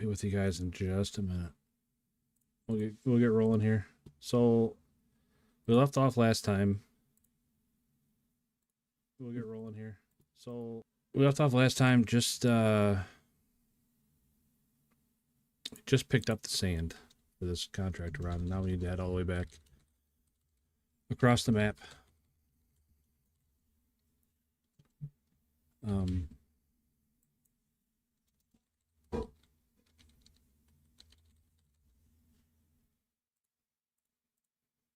Be with you guys in just a minute. We'll get rolling here. So we left off last time. We'll get rolling here. So we left off last time. Just picked up the sand for this contractor round. Now we need to head all the way back across the map.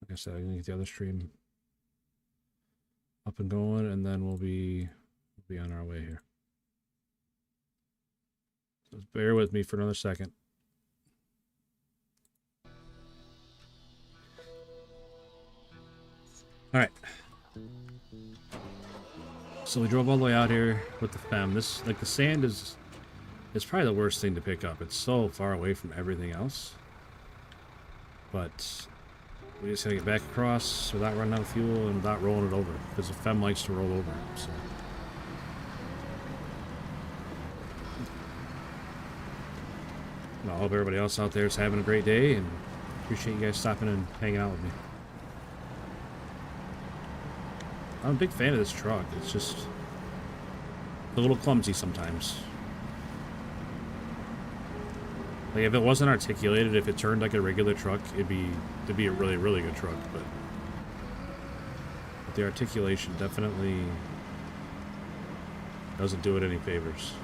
Like I said, I'm gonna get the other stream up and going, and then we'll be on our way here. So bear with me for another second. All right. So we drove all the way out here with the fem. This, like, the sand is probably the worst thing to pick up. It's so far away from everything else. But we just gotta get back across without running out of fuel and without rolling it over, because the fem likes to roll over. So. Well, I hope everybody else out there is having a great day, and appreciate you guys stopping and hanging out with me. I'm a big fan of this truck. It's just a little clumsy sometimes. Like, if it wasn't articulated, if it turned like a regular truck, it'd be a really, really good truck. But the articulation definitely doesn't do it any favors.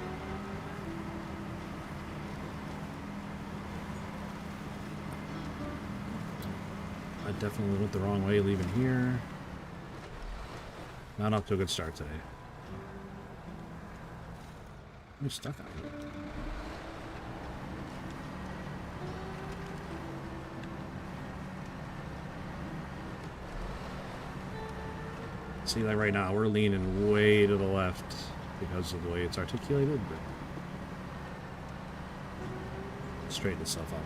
I definitely went the wrong way leaving here. Not off to a good start today. I'm stuck out here. See, like right now, we're leaning way to the left because of the way it's articulated, but straighten itself out.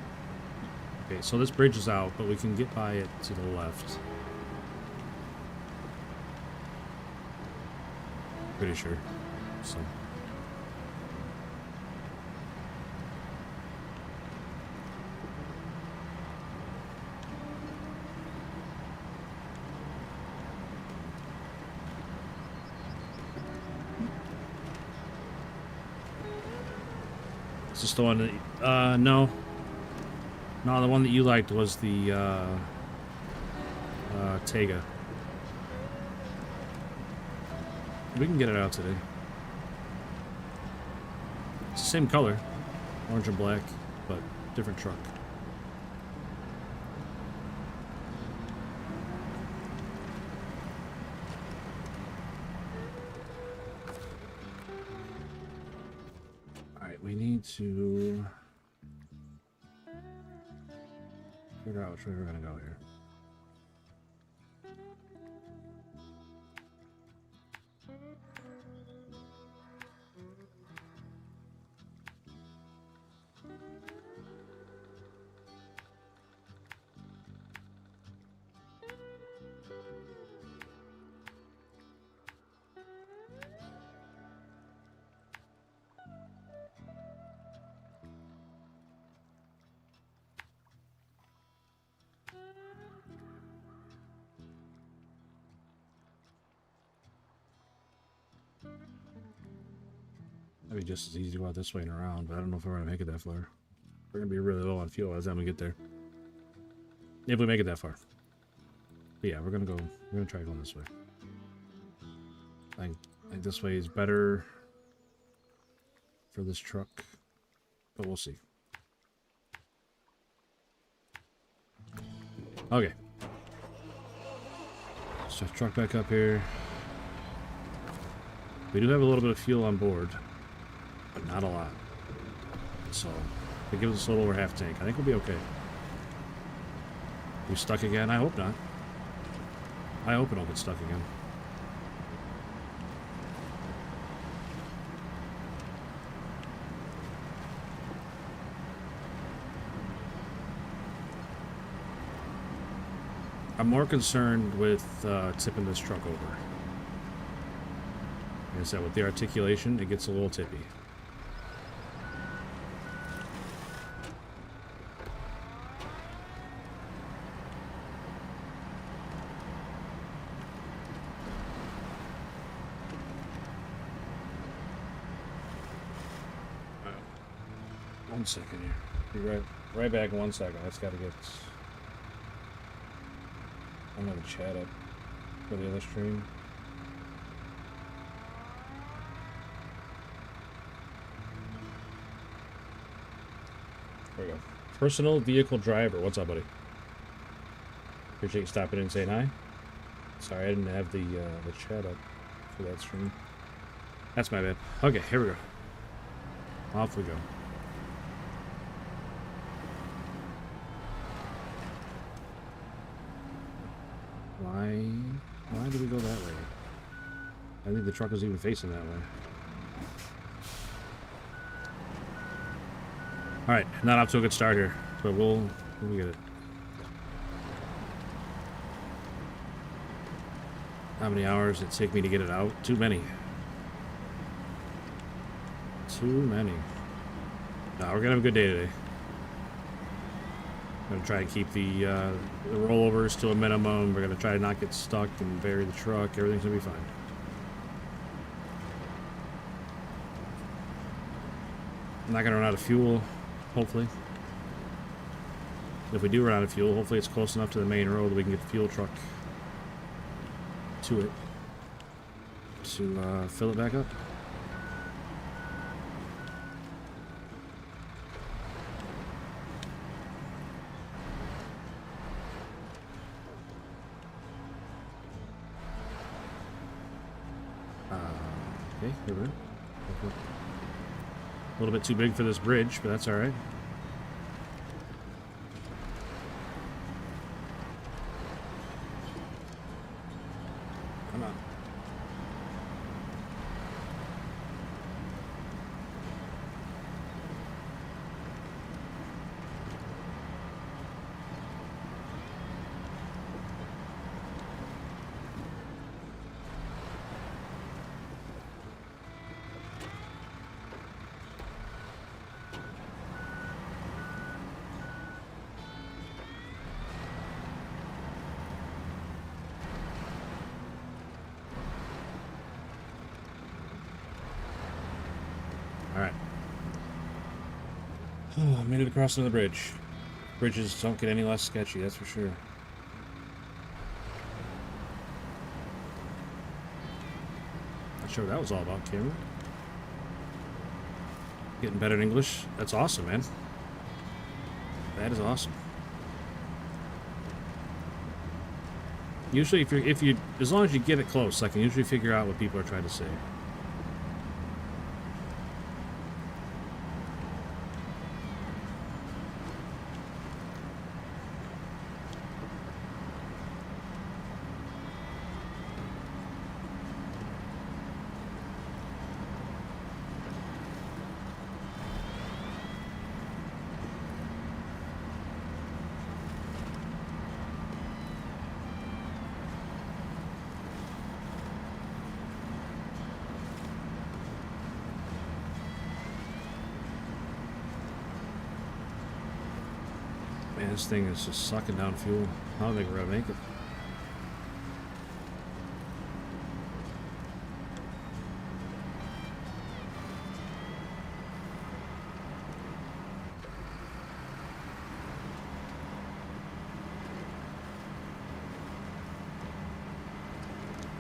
Okay, so this bridge is out, but we can get by it to the left. Pretty sure. So. Is this the one that... no. No, the one that you liked was the, Tega. We can get it out today. It's the same color. Orange and black, but different truck. Alright, we need to figure out which way we're gonna go here. That'd be just as easy to go out this way and around, but I don't know if we're going to make it that far. We're going to be really low on fuel by the time we get there. If we make it that far. But yeah, we're going to try going this way. I think this way is better for this truck, but we'll see. Okay. Start the truck back up here. We do have a little bit of fuel on board, but not a lot. So, it gives us a little over half tank. I think we'll be okay. We stuck again? I hope not. I hope it don't get stuck again. I'm more concerned with tipping this truck over. Like I said, with the articulation, it gets a little tippy. 1 second here. Be right back in 1 second. I just gotta get another chat up for the other stream. There we go. Personal vehicle driver. What's up, buddy? Appreciate you stopping in and saying hi. Sorry, I didn't have the chat up for that stream. That's my bad. Okay, here we go. Off we go. Why did we go that way? I think the truck was even facing that way. Alright, not off to a good start here, but we'll get it. How many hours did it take me to get it out? Too many. Too many. No, we're gonna have a good day today. I'm gonna try and keep the rollovers to a minimum. We're gonna try to not get stuck and bury the truck. Everything's gonna be fine. I'm not gonna run out of fuel, hopefully. If we do run out of fuel, hopefully it's close enough to the main road that we can get the fuel truck to it to fill it back up. Okay, here we go. A little bit too big for this bridge, but that's all right. Come on. Alright. Oh, made it across another bridge. Bridges don't get any less sketchy, that's for sure. Not sure what that was all about, Cameron. Getting better in English? That's awesome, man. That is awesome. Usually, if you, as long as you get it close, I can usually figure out what people are trying to say. Man, this thing is just sucking down fuel. I don't think we're gonna make it.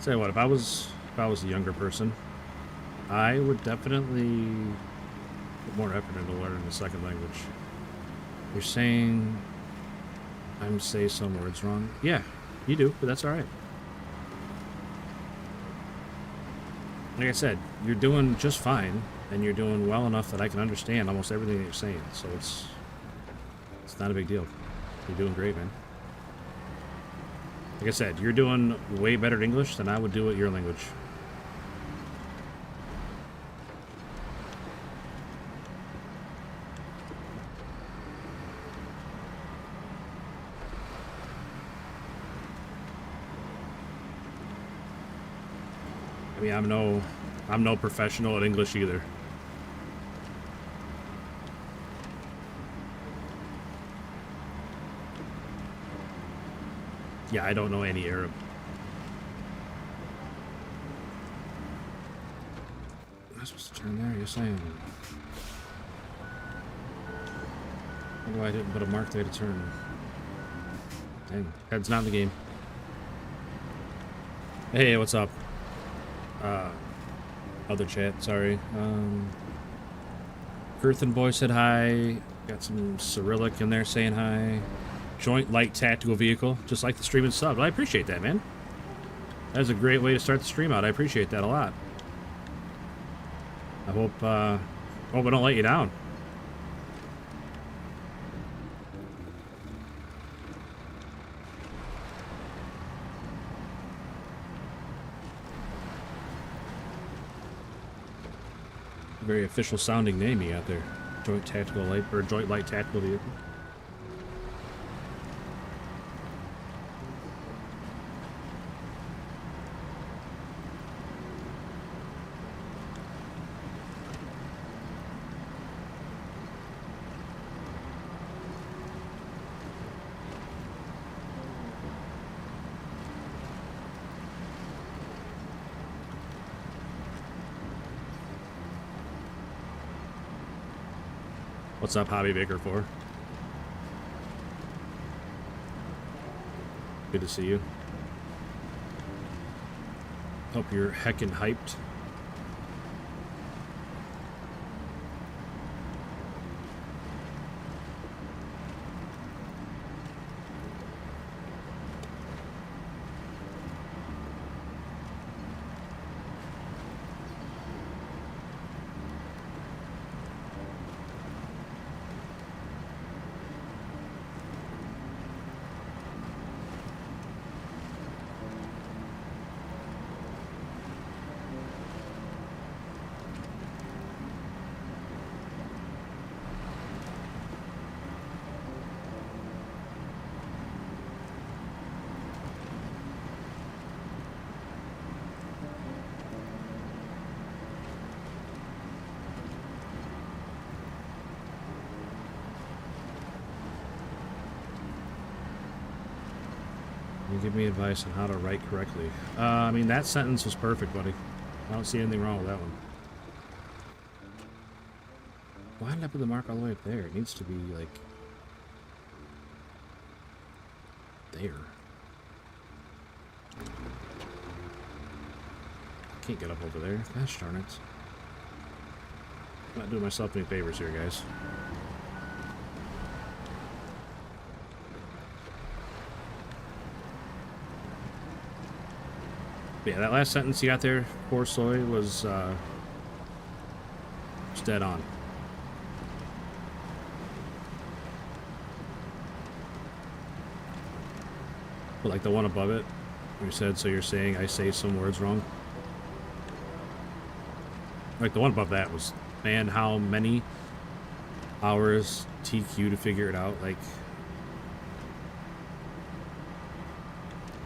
Tell you what, if I was a younger person, I would definitely put more effort into learning the second language. You're saying I'm say some words wrong. Yeah, you do, but that's all right. Like I said, you're doing just fine, and you're doing well enough that I can understand almost everything that you're saying. So it's not a big deal. You're doing great, man. Like I said, you're doing way better at English than I would do at your language. I mean, I'm no professional at English either. Yeah, I don't know any Arab. Am I supposed to turn there? Yes, I am. Wonder why I didn't put a mark there to turn. Dang, head's not in the game. Hey, what's up? Other chat, sorry. Earthen Boy said hi. Got some Cyrillic in there saying hi. Joint light tactical vehicle, just like the stream and sub. I appreciate that, man. That's a great way to start the stream out. I appreciate that a lot. I hope I don't let you down. Very official sounding name you got there. Joint tactical light, or joint light tactical vehicle. What's up, Hobby Baker 4? Good to see you. Hope you're heckin' hyped. Give me advice on how to write correctly. I mean, that sentence was perfect, buddy. I don't see anything wrong with that one. Why did I put the mark all the way up there? It needs to be, like, there. Can't get up over there. Gosh darn it. I'm not doing myself any favors here, guys. Yeah, that last sentence you got there, poor soy, was dead on. But like the one above it, where you said, so you're saying I say some words wrong? Like the one above that was, man, how many hours TQ to figure it out? Like,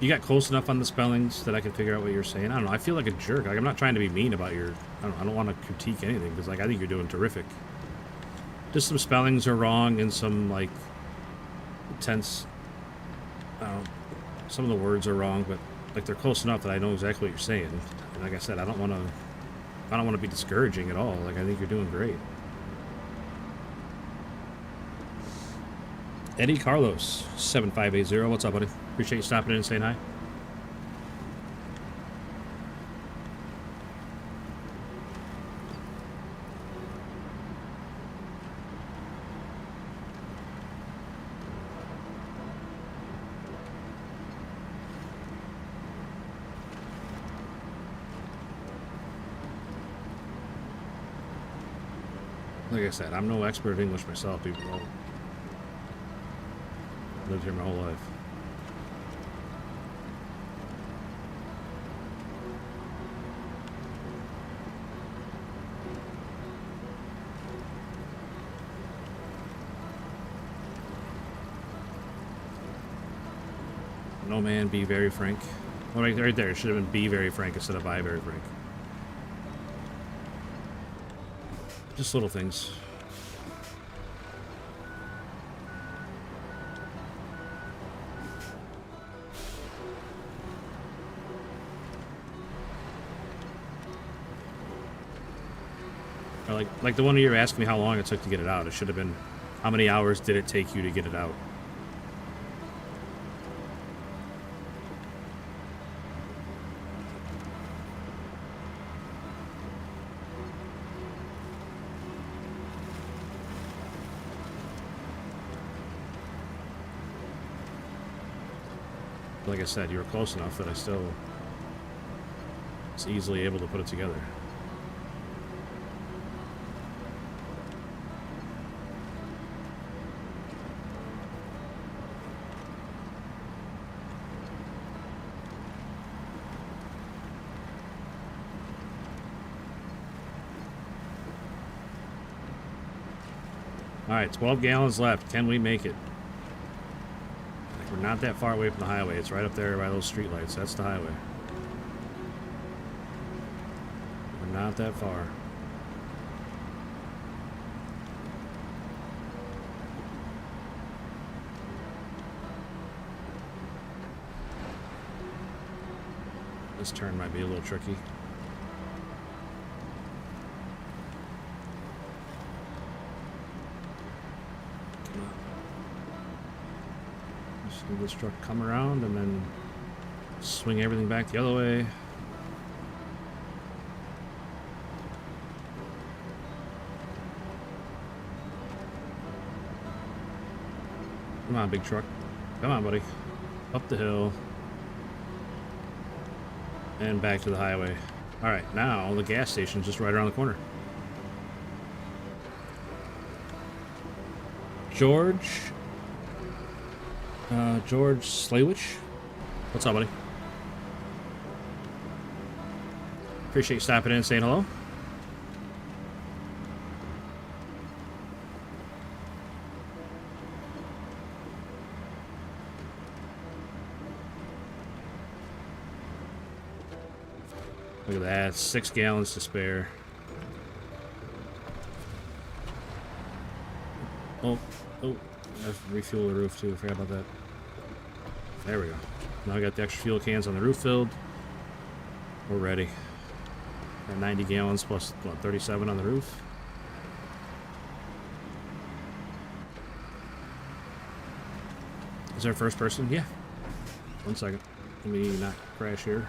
you got close enough on the spellings that I could figure out what you're saying. I don't know. I feel like a jerk. Like, I'm not trying to be mean about your... I don't want to critique anything, because, like, I think you're doing terrific. Just some spellings are wrong, and some, like, tense... some of the words are wrong, but, like, they're close enough that I know exactly what you're saying. And like I said, I don't want to be discouraging at all. Like, I think you're doing great. Eddie Carlos, 7580. What's up, buddy? Appreciate you stopping in and saying hi. Like I said, I'm no expert at English myself, even though I've lived here my whole life. No man, be very frank. Oh, right there, it should have been be very frank instead of I very frank. Just little things. Or like the one you were asking me how long it took to get it out. It should have been How many hours did it take you to get it out? Like I said, you were close enough that I still was easily able to put it together. Alright, 12 gallons left. Can we make it? We're not that far away from the highway. It's right up there by those streetlights. That's the highway. We're not that far. This turn might be a little tricky. This truck come around and then swing everything back the other way. Come on, big truck. Come on, buddy. Up the hill. And back to the highway. Alright, now the gas station's just right around the corner. George Slaywich? What's up, buddy? Appreciate you stopping in and saying hello. Look at that, 6 gallons to spare. Oh, I have to refuel the roof too, I forgot about that. There we go. Now I got the extra fuel cans on the roof filled. We're ready. Got 90 gallons plus, what, 37 on the roof? Is there a first person? Yeah. 1 second. Let me not crash here.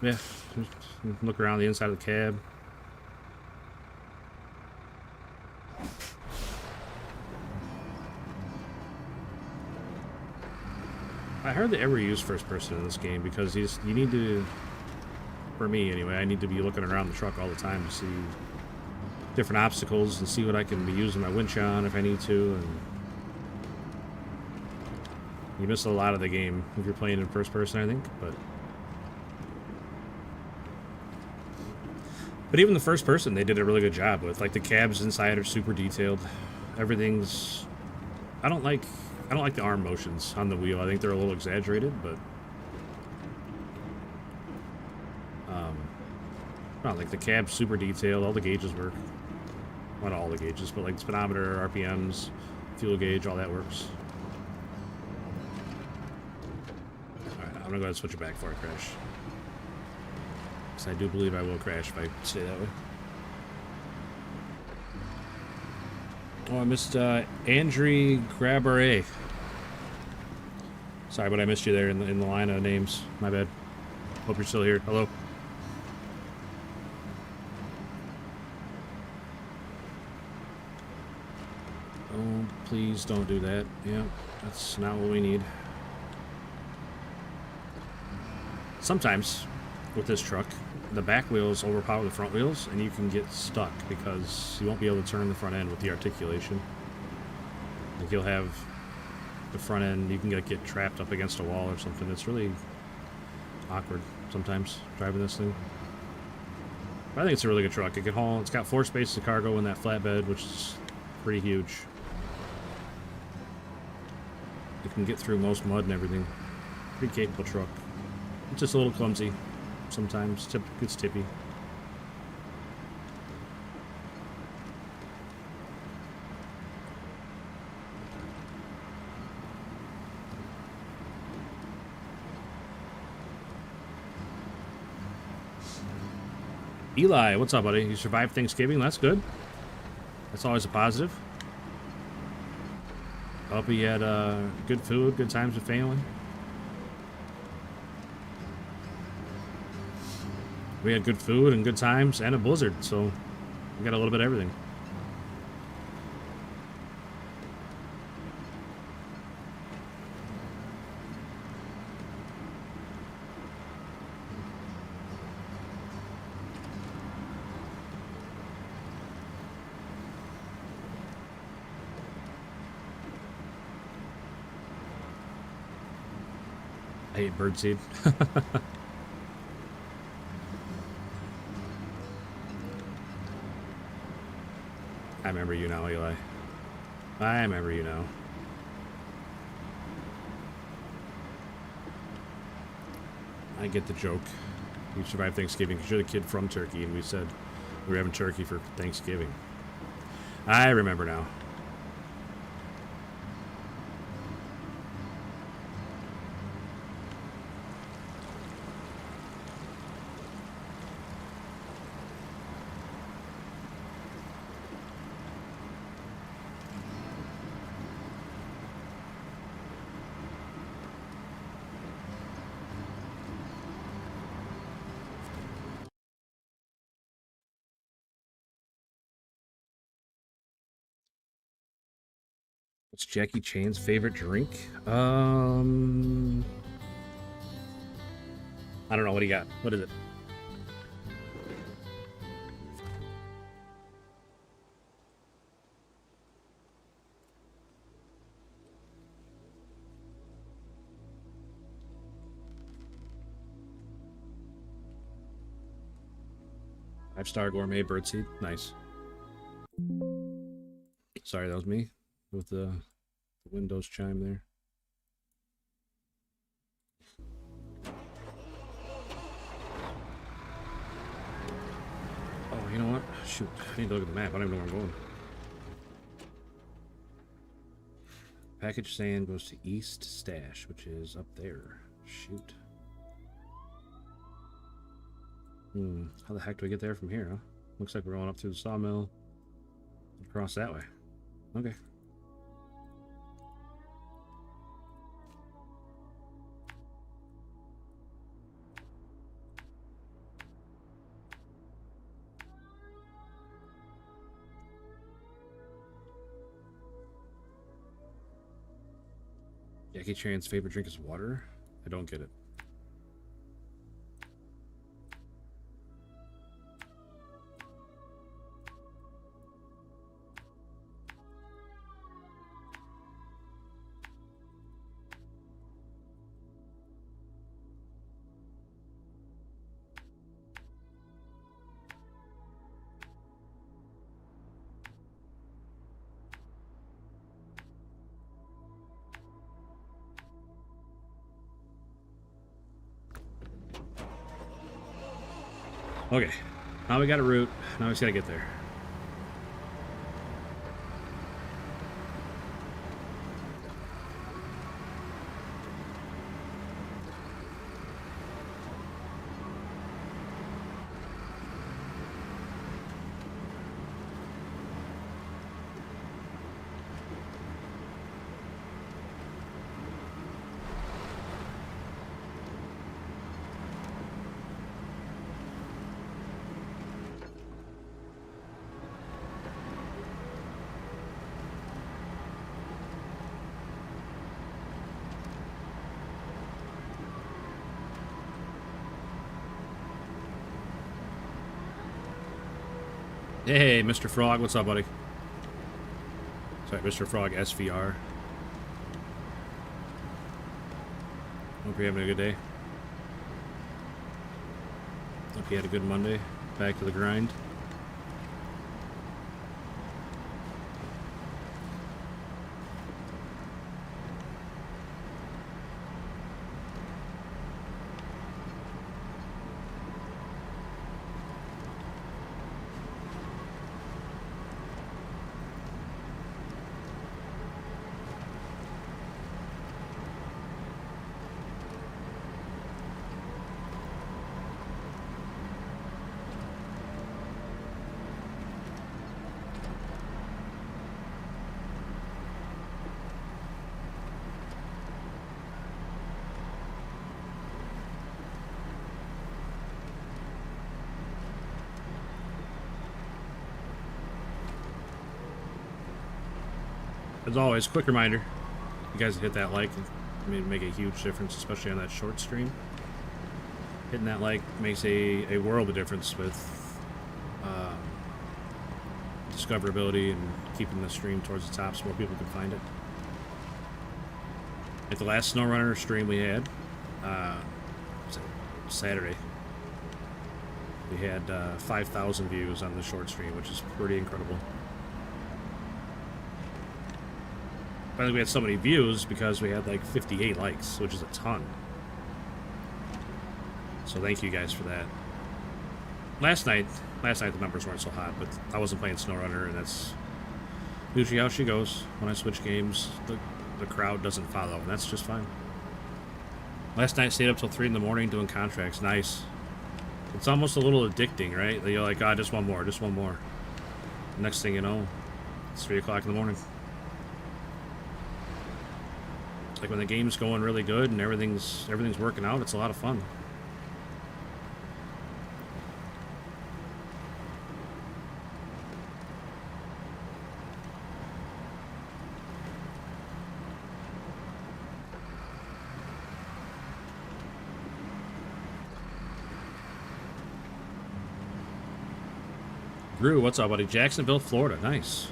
Yeah. Look around the inside of the cab. I hardly ever use first person in this game because you need to, for me anyway, I need to be looking around the truck all the time to see different obstacles and see what I can be using my winch on if I need to. And you miss a lot of the game if you're playing in first person, I think. But even the first person, they did a really good job with. Like the cabs inside are super detailed. Everything's. I don't like the arm motions on the wheel. I think they're a little exaggerated, but not like the cab's super detailed. All the gauges work. Not all the gauges, but like speedometer, RPMs, fuel gauge, all that works. Alright, I'm gonna go ahead and switch it back before I crash. Because I do believe I will crash if I stay that way. Oh, I missed Andre Grabare. Sorry, but I missed you there in the line of names. My bad. Hope you're still here. Hello. Oh, please don't do that. Yeah, that's not what we need. Sometimes, with this truck, the back wheels overpower the front wheels, and you can get stuck because you won't be able to turn the front end with the articulation. Like you'll have the front end, you can get trapped up against a wall or something. It's really awkward sometimes driving this thing. But I think it's a really good truck. It can haul. It's got 4 spaces of cargo in that flatbed, which is pretty huge. It can get through most mud and everything. Pretty capable truck. It's just a little clumsy sometimes. It's tippy. Eli, what's up, buddy? You survived Thanksgiving? That's good. That's always a positive. Hope you had good food, good times with family. We had good food and good times and a blizzard, so we got a little bit of everything. I hate birdseed. I remember you now, Eli. I remember you now. I get the joke. You survived Thanksgiving because you're the kid from Turkey, and we said we were having turkey for Thanksgiving. I remember now. What's Jackie Chan's favorite drink? I don't know. What do you got? What is it? Five-star gourmet birdseed. Nice. Sorry, that was me with the Windows chime there. Oh, you know what? Shoot, I need to look at the map. I don't even know where I'm going. Package sand goes to East Stash, which is up there. Shoot. How the heck do I get there from here, huh? Looks like we're going up through the sawmill. Across that way. Okay. Jackie Chan's favorite drink is water? I don't get it. Okay, now we got a route. Now we just gotta get there. Hey, Mr. Frog, what's up, buddy? Sorry, Mr. Frog SVR. Hope you're having a good day. Hope you had a good Monday. Back to the grind. As always, quick reminder, you guys hit that like. I mean, make a huge difference, especially on that short stream. Hitting that like makes a world of difference with discoverability and keeping the stream towards the top so more people can find it. At the last SnowRunner stream we had, Saturday, we had 5,000 views on the short stream, which is pretty incredible. I think we had so many views because we had like 58 likes, which is a ton. So thank you guys for that. Last night the numbers weren't so hot, but I wasn't playing SnowRunner, and that's usually how she goes. When I switch games, the crowd doesn't follow, and that's just fine. Last night I stayed up till 3 in the morning doing contracts. Nice. It's almost a little addicting, right? You're like, ah, just one more, just one more. Next thing you know, it's 3 o'clock in the morning. Like when the game's going really good and everything's working out, it's a lot of fun. Drew, what's up, buddy? Jacksonville, Florida. Nice.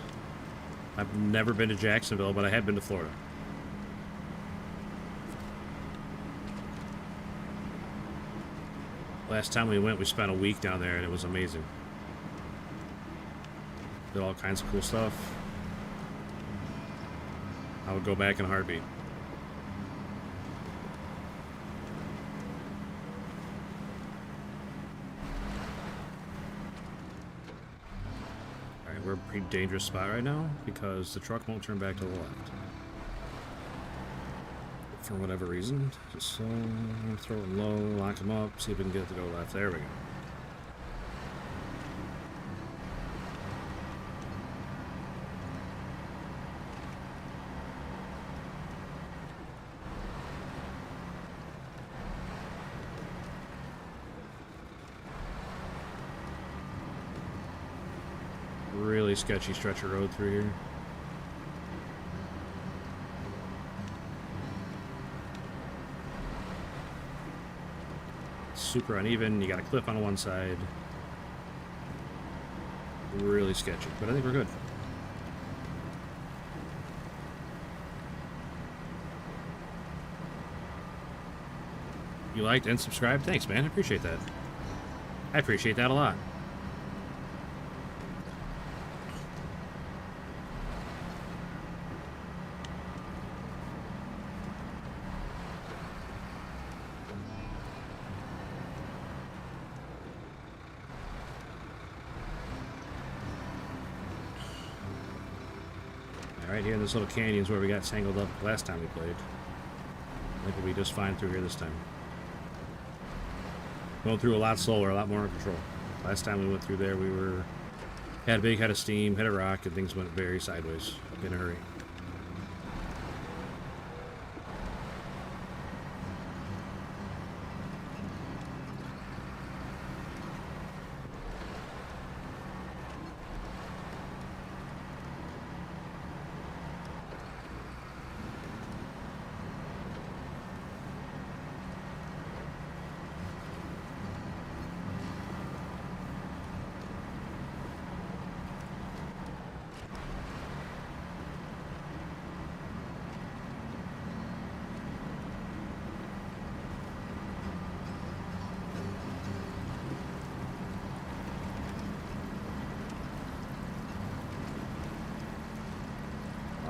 I've never been to Jacksonville, but I have been to Florida. Last time we went, we spent a week down there, and it was amazing. Did all kinds of cool stuff. I would go back in a heartbeat. Alright, we're a pretty dangerous spot right now because the truck won't turn back to the left. For whatever reason. Just throw him low, lock him up, see if we can get it to go left. There we go. Really sketchy stretch of road through here. Super uneven. You got a cliff on one side. Really sketchy, but I think we're good. You liked and subscribed? Thanks, man. I appreciate that. I appreciate that a lot. Right here in this little canyon's where we got tangled up last time we played. I think we'll be just fine through here this time. Going through a lot slower, a lot more in control. Last time we went through there, we had a big head of steam, hit a rock, and things went very sideways in a hurry.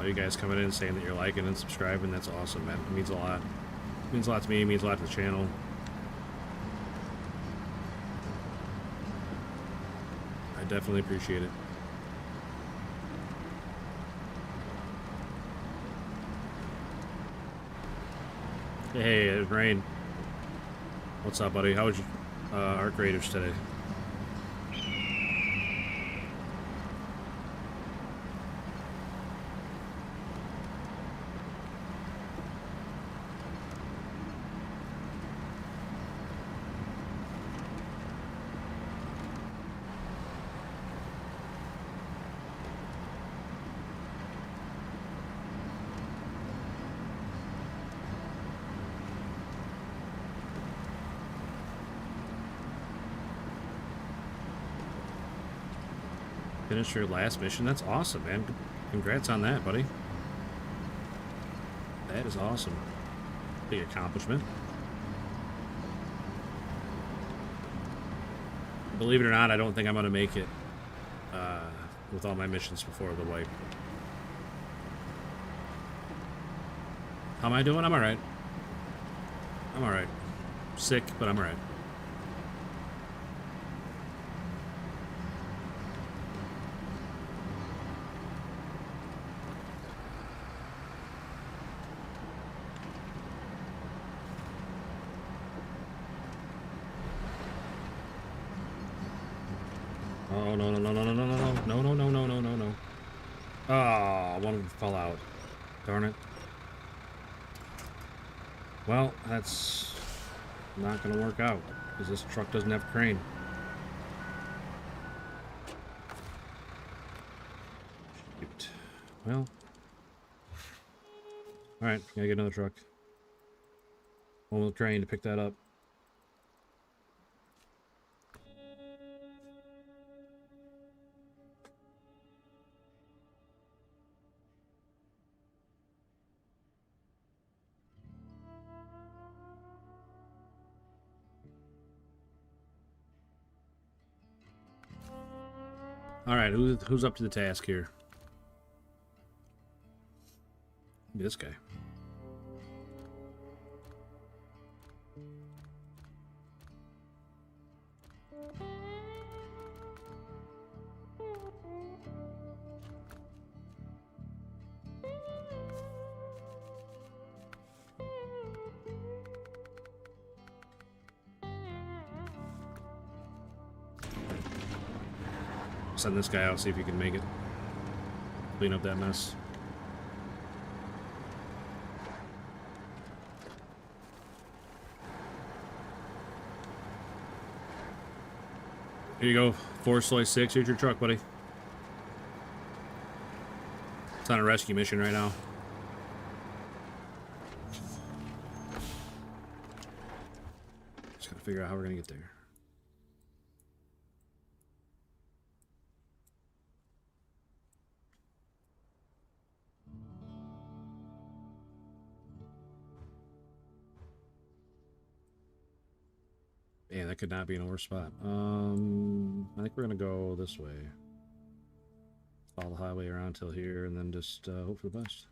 You guys coming in saying that you're liking and subscribing, that's awesome, man. It means a lot. It means a lot to me, it means a lot to the channel. I definitely appreciate it. Hey, it's Rain. What's up, buddy? How was your art creatives today? Finish your last mission. That's awesome, man. Congrats on that, buddy. That is awesome. Big accomplishment. Believe it or not, I don't think I'm going to make it with all my missions before the wipe. How am I doing? I'm alright. I'm alright. Sick, but I'm alright. Oh, no, no, no, no, no, no, no, no, no, no, no, no, no, no. Oh, one of them fell out. Darn it. Well, that's not going to work out, because this truck doesn't have a crane. Shoot. Well. Alright, gotta get another truck. One with a crane to pick that up. Alright, who's up to the task here? Maybe this guy. Send this guy out, see if he can make it. Clean up that mess. Here you go, 4/6. Here's your truck, buddy. It's on a rescue mission right now. Just gotta figure out how we're gonna get there. Yeah, that could not be in a worse spot. I think we're gonna go this way. Follow the highway around till here, and then just hope for the best.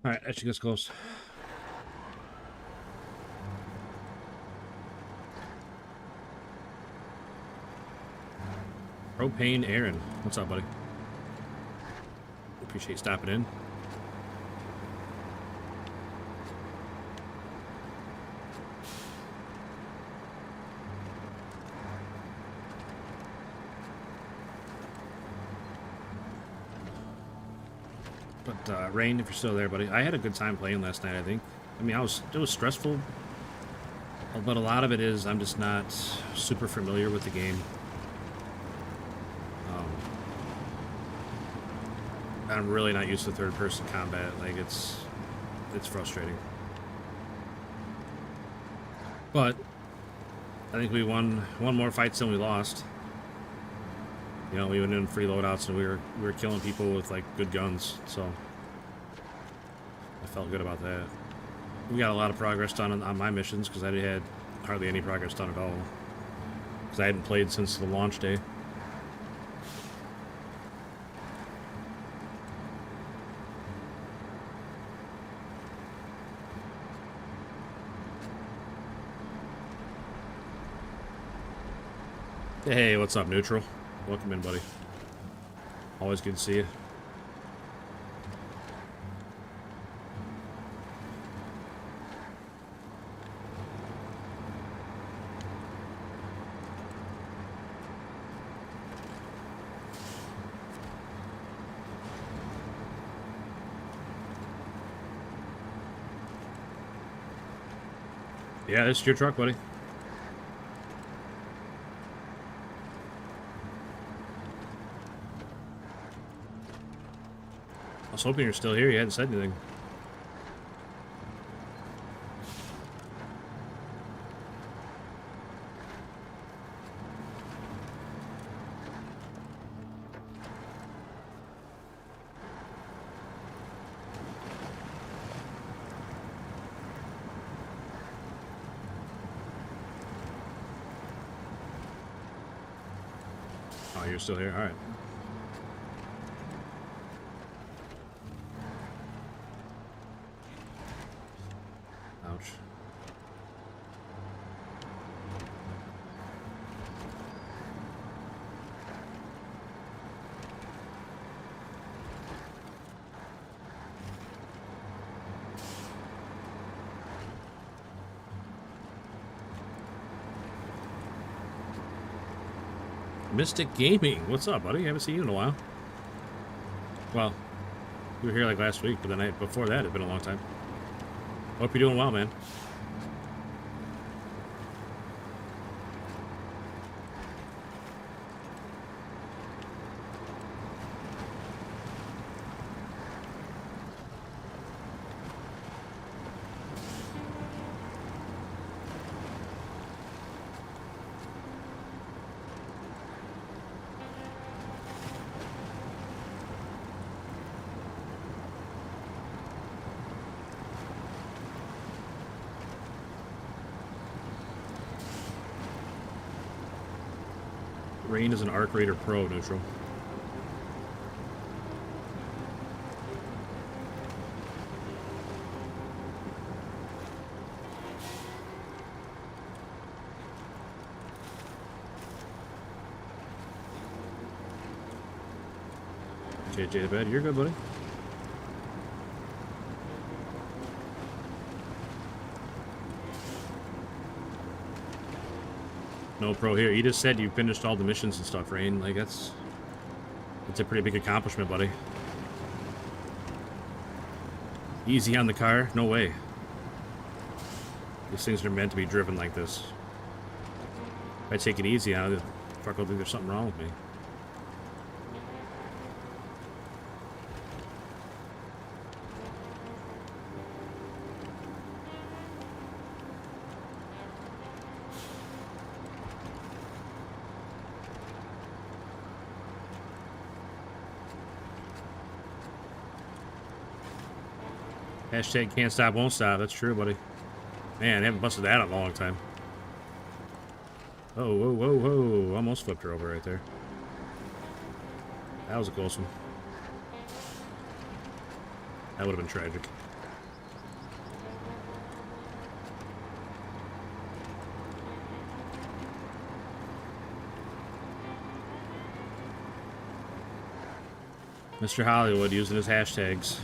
All right, that should get us close. Propane Aaron. What's up, buddy? Appreciate stopping in. But Rain, if you're still there, buddy, I had a good time playing last night, I think. I mean, it was stressful, but a lot of it is I'm just not super familiar with the game. I'm really not used to third-person combat. Like, it's frustrating. But I think we won more fights than we lost. You know, we went in free loadouts and we were killing people with like good guns. So I felt good about that. We got a lot of progress done on my missions because I had hardly any progress done at all. Because I hadn't played since the launch day. Hey, what's up, Neutral? Welcome in, buddy. Always good to see you. Yeah, this is your truck, buddy. was hoping you're still here. You hadn't said anything. Oh, you're still here? Alright. Ouch. Mystic Gaming, what's up, buddy? Haven't seen you in a while. Well, you were here like last week, but the night before that, it'd been a long time. Hope you're doing well, man. Rain is an Arc Raider Pro, neutral. JJ to bed. You're good, buddy. No pro here. You just said you finished all the missions and stuff, Rain. Like, that's a pretty big accomplishment, buddy. Easy on the car? No way. These things are meant to be driven like this. If I take it easy on it, fuck, I'll think there's something wrong with me. Hashtag can't stop, won't stop. That's true, buddy. Man, I haven't busted that in a long time. Oh, whoa, whoa, whoa. Almost flipped her over right there. That was a close one. That would have been tragic. Mr. Hollywood using his hashtags.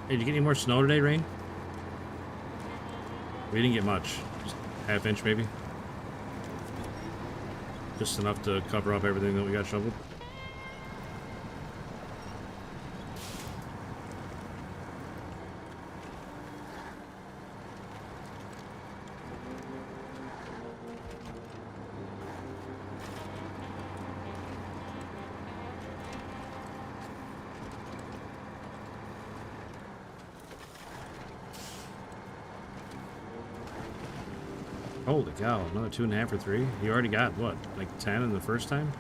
Hey, did you get any more snow today, Rain? We didn't get much. Just half inch, maybe. Just enough to cover up everything that we got shoveled. Holy cow, another 2.5 or 3? You already got, what, like 10 in the first time?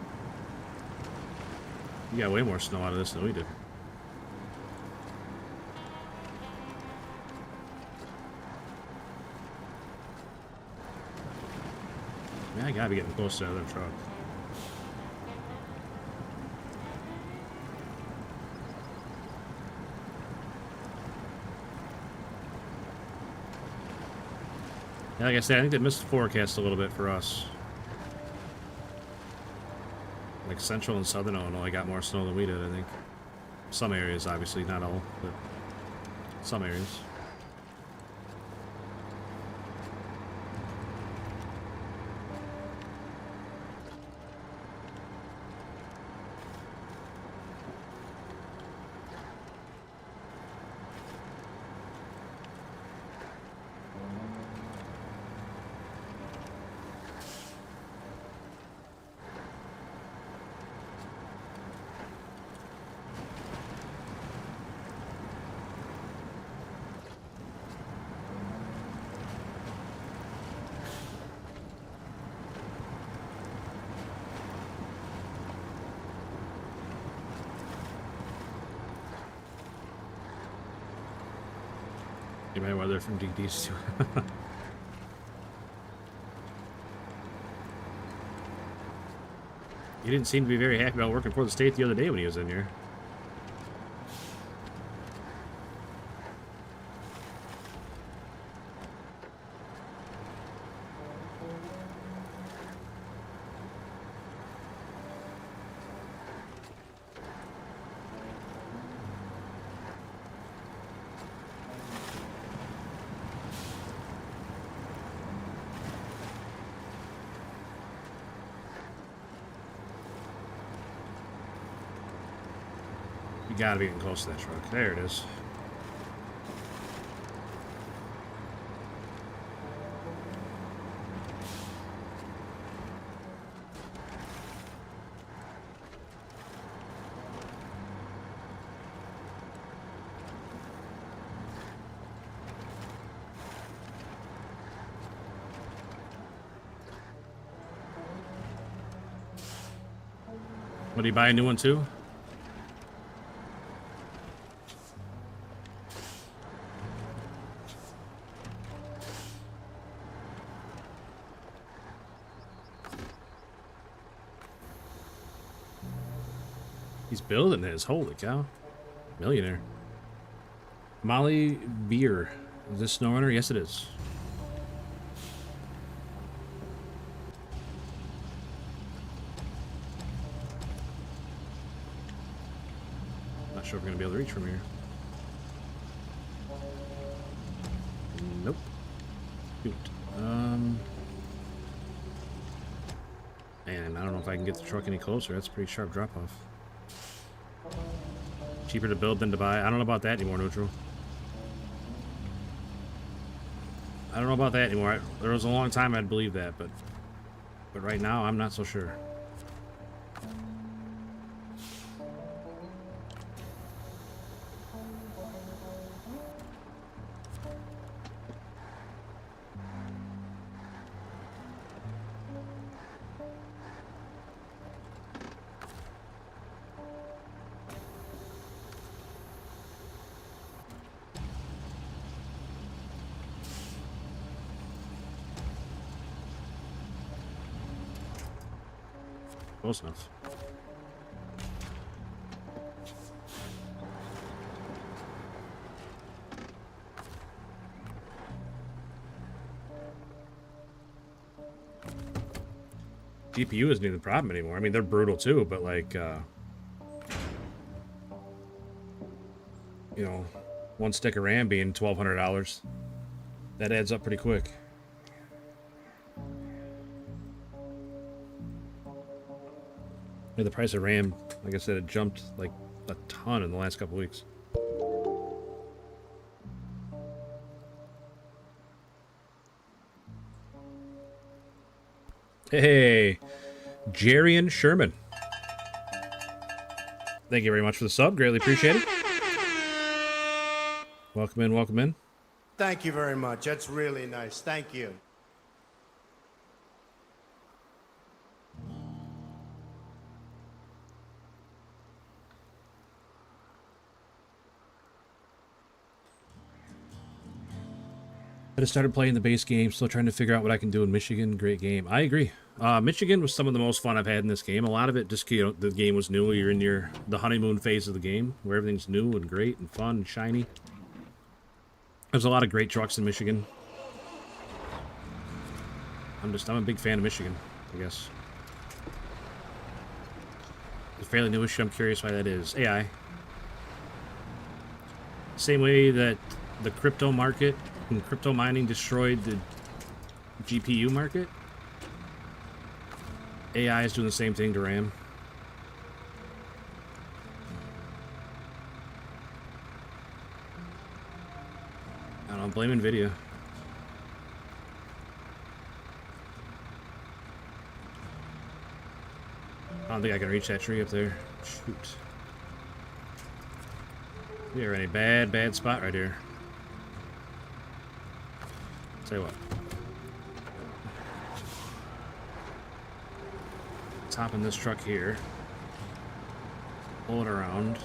You got way more snow out of this than we did. Man, I gotta be getting close to the other truck. Yeah, like I said, I think they missed the forecast a little bit for us. Like central and southern Illinois got more snow than we did, I think. Some areas, obviously, not all, but some areas. Get my weather from DD's too. He didn't seem to be very happy about working for the state the other day when he was in here. You gotta be getting close to that truck. There it is. What, do you buy a new one too? He's building his. Holy cow. Millionaire. Molly Beer. Is this SnowRunner? Yes, it is. Not sure if we're going to be able to reach from here. Nope. Shoot. And I don't know if I can get the truck any closer. That's a pretty sharp drop-off. Cheaper to build than to buy. I don't know about that anymore, Neutral. I don't know about that anymore. There was a long time I'd believe that, but right now I'm not so sure. Close enough. GPU isn't even the problem anymore. I mean, they're brutal too, but like, you know, one stick of RAM being $1,200, that adds up pretty quick. Yeah, the price of RAM, like I said, it jumped like a ton in the last couple weeks. Hey, Jarian Sherman. Thank you very much for the sub. Greatly appreciate it. Welcome in, welcome in. Thank you very much. That's really nice. Thank you. I just started playing the base game, still trying to figure out what I can do in Michigan. Great game. I agree. Michigan was some of the most fun I've had in this game. A lot of it just, you know, the game was new. You're in the honeymoon phase of the game, where everything's new and great and fun and shiny. There's a lot of great trucks in Michigan. I'm a big fan of Michigan, I guess. It's a fairly new issue. I'm curious why that is. AI. Same way that the crypto market and crypto mining destroyed the GPU market, AI is doing the same thing to RAM. I don't know, blame NVIDIA. I don't think I can reach that tree up there. Shoot. We are in a bad spot right here. Tell you what. Let's hop in this truck here. Pull it around.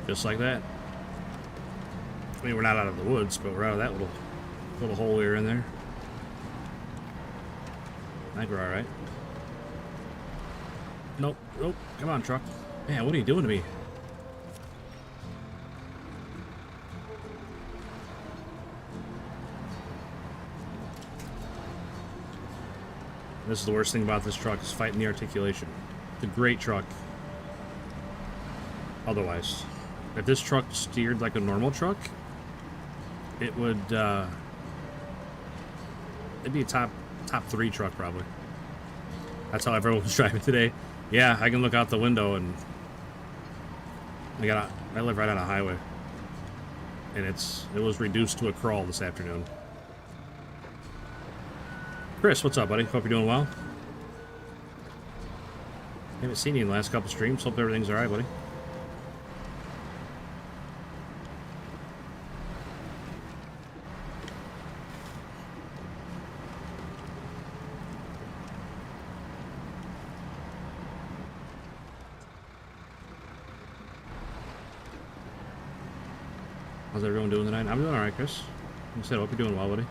Just like that. I mean, we're not out of the woods, but we're out of that little hole here in there. I think we're all right. Nope. Come on, truck. Man, what are you doing to me? This is the worst thing about this truck, is fighting the articulation. It's a great truck. Otherwise. If this truck steered like a normal truck, it would, it'd be a top 3 truck probably. That's how everyone was driving today. Yeah, I can look out the window and I live right on a highway, and it was reduced to a crawl this afternoon. Chris, what's up, buddy? Hope you're doing well. Haven't seen you in the last couple streams. Hope everything's alright, buddy. How's everyone doing tonight? I'm doing alright, Chris. Like I said, I hope you're doing well, buddy.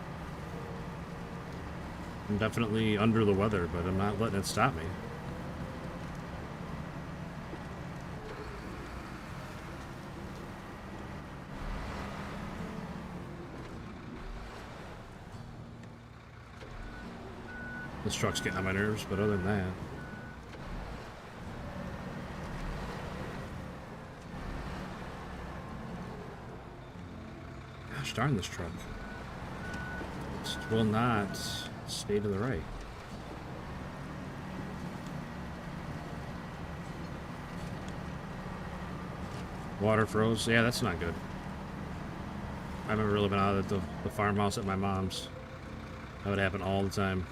I'm definitely under the weather, but I'm not letting it stop me. This truck's getting on my nerves, but other than that... Gosh darn this truck. It will not stay to the right. Water froze. Yeah, that's not good. I remember living out at the farmhouse at my mom's. That would happen all the time.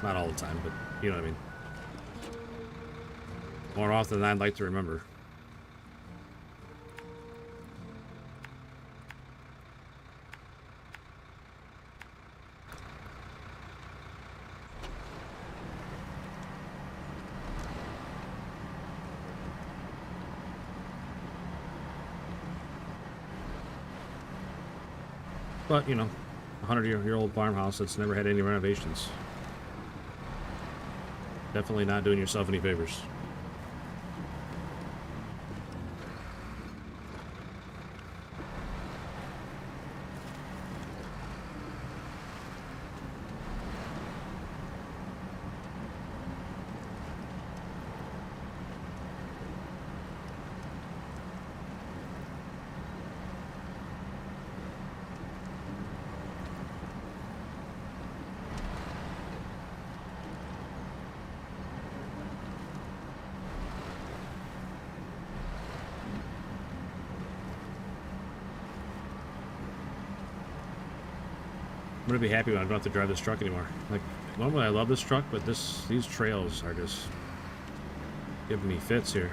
Not all the time, but you know what I mean. More often than I'd like to remember. But, you know, a 100-year-old farmhouse that's never had any renovations. Definitely not doing yourself any favors. gonna be happy when I don't have to drive this truck anymore. Like, normally I love this truck, but these trails are just giving me fits here.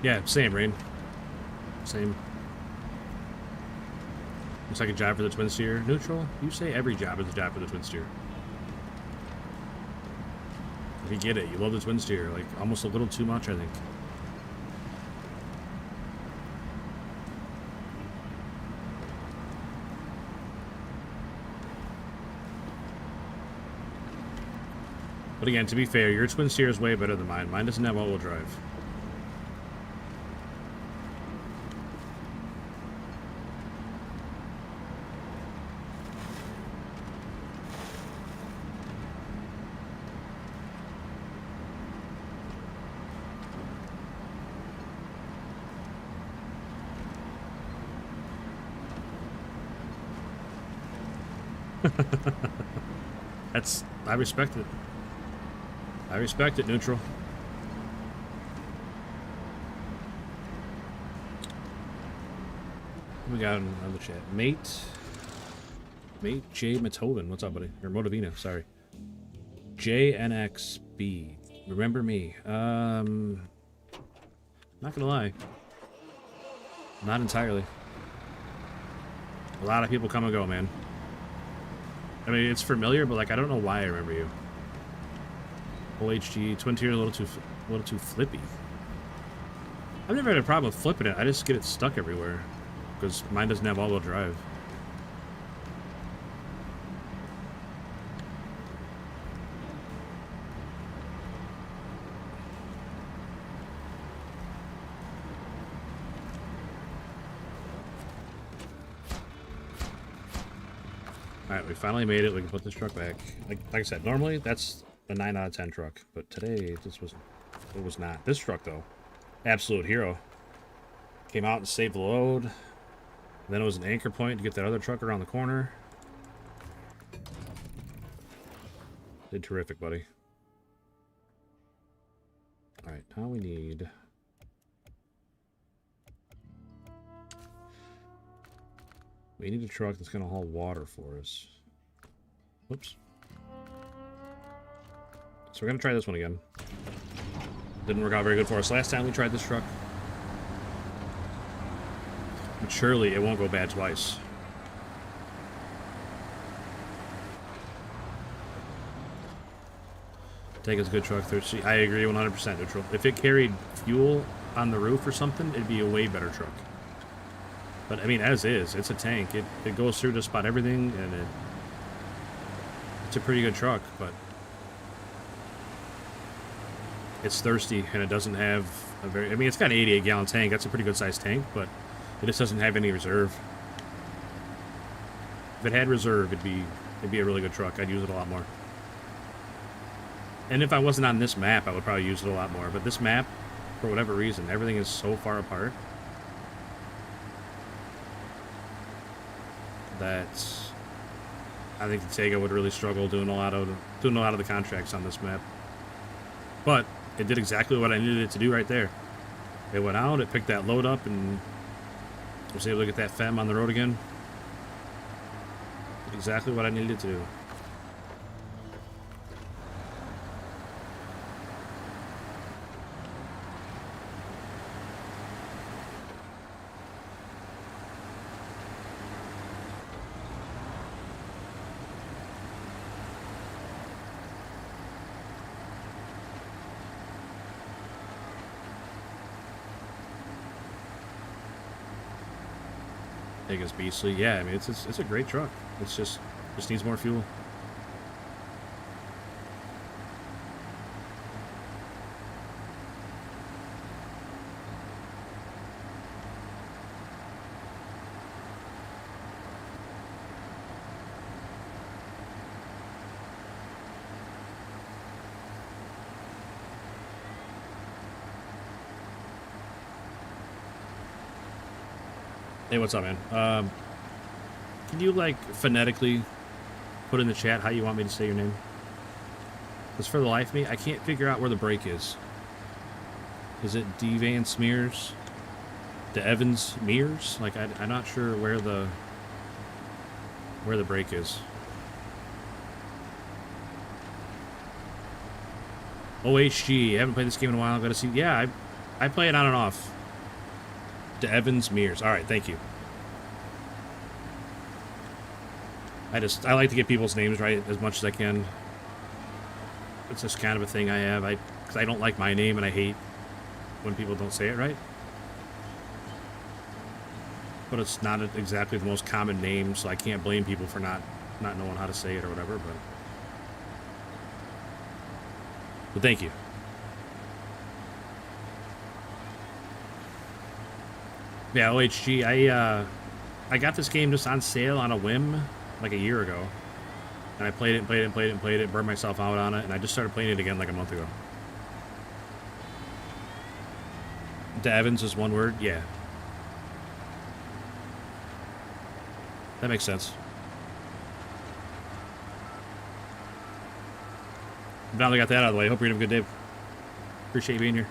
Yeah, same, Rain. Same. Looks like a job for the twin steer. Neutral? You say every job is a job for the twin steer. If you get it, you love the twin steer. Like, almost a little too much, I think. But again, to be fair, your twin steer is way better than mine. Mine doesn't have all-wheel drive. I respect it. I respect it, neutral. We got another chat. Mate J Matoven. What's up, buddy? Or Motivina, sorry. JNXB. Remember me. Not gonna lie. Not entirely. A lot of people come and go, man. I mean, it's familiar, but like I don't know why I remember you. Full HG, twin tier, a little too flippy. I've never had a problem with flipping it. I just get it stuck everywhere because mine doesn't have all-wheel drive. Alright, we finally made it. We can put this truck back. Like I said, normally that's a 9 out of 10 truck, but today it was not. This truck though, absolute hero. Came out and saved the load. Then it was an anchor point to get that other truck around the corner. Did terrific, buddy. Alright, now we need... We need a truck that's going to haul water for us. Whoops. So we're going to try this one again. Didn't work out very good for us last time we tried this truck. But surely it won't go bad twice. Take us a good truck, 30. I agree 100% neutral. If it carried fuel on the roof or something, it'd be a way better truck. But, I mean, as is, it's a tank. It goes through just about everything, and it's a pretty good truck, but it's thirsty, and it doesn't have a very... I mean, it's got an 88-gallon tank. That's a pretty good-sized tank, but it just doesn't have any reserve. If it had reserve, it'd be a really good truck. I'd use it a lot more. And if I wasn't on this map, I would probably use it a lot more. But this map, for whatever reason, everything is so far apart that I think the Tega would really struggle doing a lot of the contracts on this map. But it did exactly what I needed it to do right there. It went out, it picked that load up, and was able to get that fem on the road again. Did exactly what I needed it to do. Tega's beastly. Yeah, I mean it's a great truck. It's just needs more fuel. Hey, what's up, man? Can you, like, phonetically put in the chat how you want me to say your name? Because for the life of me, I can't figure out where the break is. Is it D. Van Smears? De Evans Mears? Like, I'm not sure where the break is. OHG, I haven't played this game in a while. I've got to see. Yeah, I play it on and off. De Evans Mears. All right, thank you. I like to get people's names right as much as I can. It's just kind of a thing I have. Because I don't like my name and I hate when people don't say it right. But it's not exactly the most common name, so I can't blame people for not knowing how to say it or whatever. But thank you. Yeah, OHG. I got this game just on sale on a whim like a year ago, and I played it, burned myself out on it, and I just started playing it again like a month ago. De Evans is one word, yeah. That makes sense. Now that I got that out of the way, hope you're having a good day. Appreciate you being here.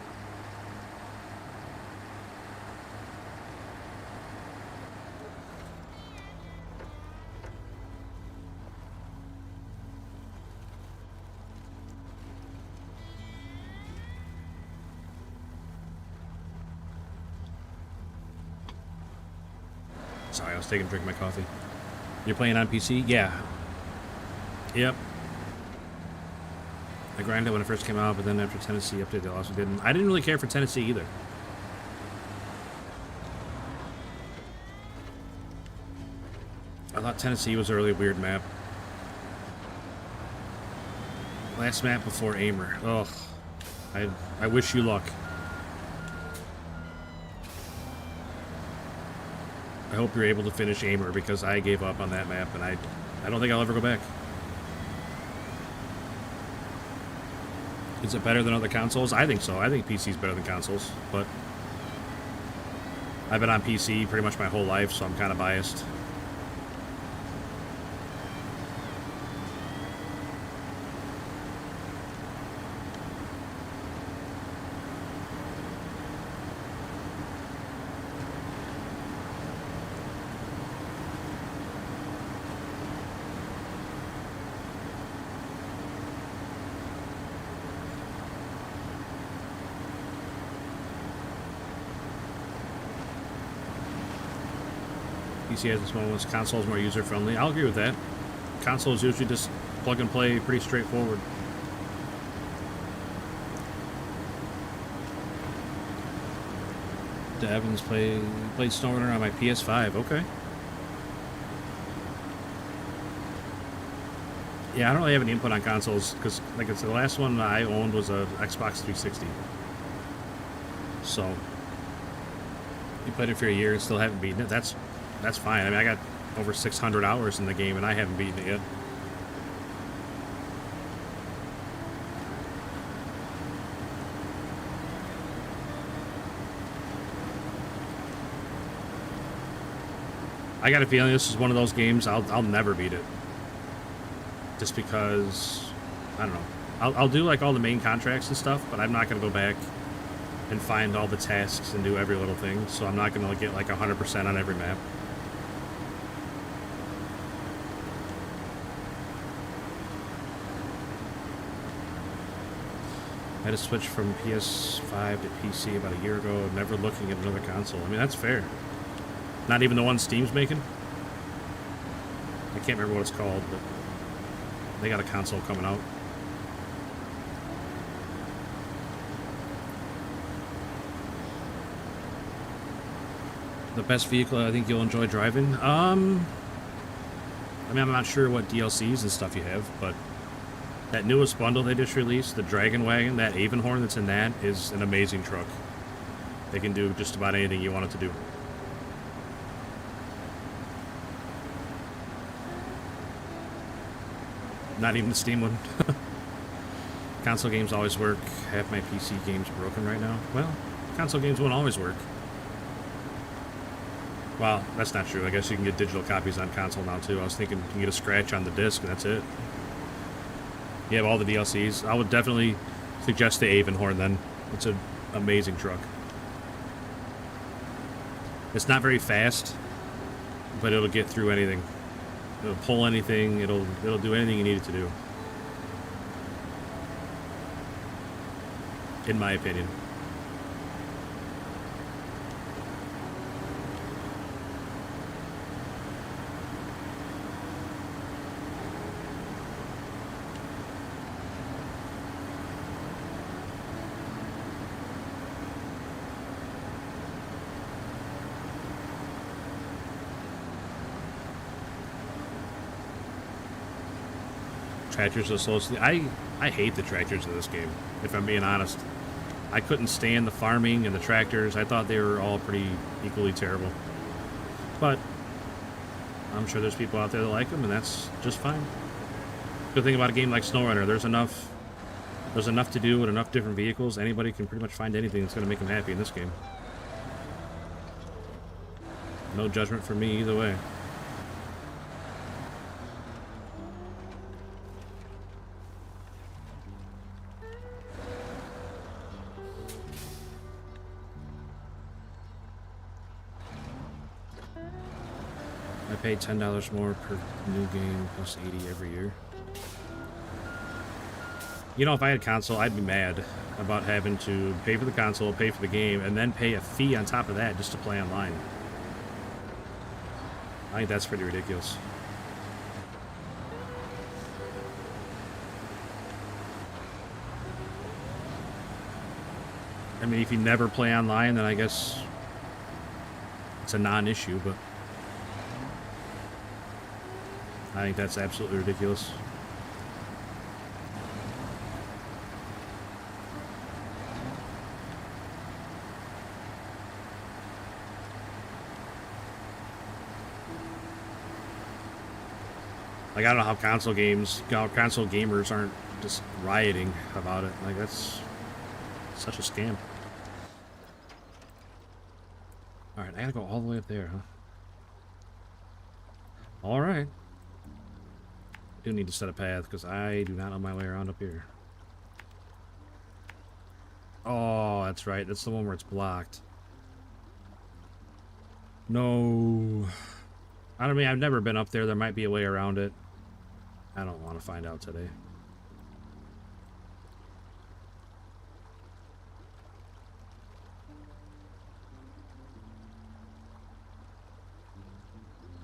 Sorry, I was taking a drink of my coffee. You're playing on PC? Yeah. Yep. I grinded when it first came out, but then after Tennessee update, they also didn't. I didn't really care for Tennessee either. I thought Tennessee was a really weird map. Last map before Aimer. Ugh. I wish you luck. I hope you're able to finish Aimer, because I gave up on that map, and I don't think I'll ever go back. Is it better than other consoles? I think so. I think PC's better than consoles, but I've been on PC pretty much my whole life, so I'm kind of biased. PC has its moments. Console's more user-friendly. I'll agree with that. Consoles usually just plug and play, pretty straightforward. De Evans played SnowRunner on my PS5. Okay. Yeah, I don't really have any input on consoles, because, like I said, the last one I owned was a Xbox 360. So, you played it for a year and still haven't beaten it. That's fine. I mean, I got over 600 hours in the game and I haven't beaten it yet. I got a feeling this is one of those games I'll never beat it. Just because, I don't know. I'll do like all the main contracts and stuff, but I'm not going to go back and find all the tasks and do every little thing. So I'm not going to get like 100% on every map. I had to switch from PS5 to PC about a year ago, never looking at another console. I mean, that's fair. Not even the one Steam's making? I can't remember what it's called, but they got a console coming out. The best vehicle I think you'll enjoy driving? I mean, I'm not sure what DLCs and stuff you have, but that newest bundle they just released, the Dragon Wagon, that Avonhorn that's in that, is an amazing truck. They can do just about anything you want it to do. Not even the Steam one. Console games always work. Half my PC games broken right now. Well, console games won't always work. Well, that's not true. I guess you can get digital copies on console now, too. I was thinking you can get a scratch on the disc, and that's it. You have all the DLCs. I would definitely suggest the Avonhorn, then. It's an amazing truck. It's not very fast, but it'll get through anything. It'll pull anything. It'll do anything you need it to do. In my opinion. Tractors are so slow. I hate the tractors in this game, if I'm being honest. I couldn't stand the farming and the tractors. I thought they were all pretty equally terrible. But I'm sure there's people out there that like them, and that's just fine. Good thing about a game like SnowRunner, there's enough to do with enough different vehicles. Anybody can pretty much find anything that's going to make them happy in this game. No judgment from me either way. I pay $10 more per new game plus 80 every year. You know, if I had console, I'd be mad about having to pay for the console, pay for the game, and then pay a fee on top of that just to play online. I think that's pretty ridiculous. I mean, if you never play online, then I guess it's a non-issue, but I think that's absolutely ridiculous. Like, I don't know how console gamers aren't just rioting about it. Like, that's such a scam. Alright, I gotta go all the way up there, huh? Alright. I do need to set a path, because I do not know my way around up here. Oh, that's right. That's the one where it's blocked. No. I mean, I've never been up there. There might be a way around it. I don't want to find out today.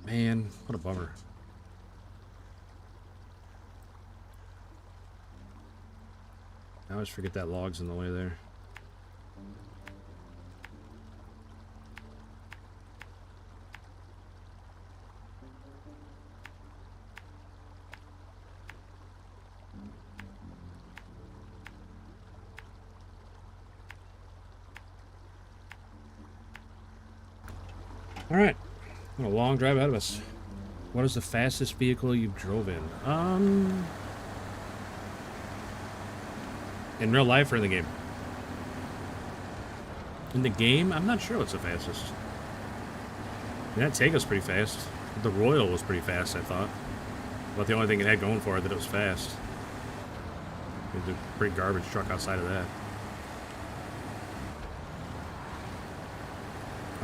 Man, what a bummer. I always forget that log's in the way there. Alright. A long drive ahead of us. What is the fastest vehicle you've drove in? In real life or in the game? In the game, I'm not sure what's the fastest. That take was pretty fast. The Royal was pretty fast, I thought. But the only thing it had going for it that it was fast. It was a pretty garbage truck outside of that.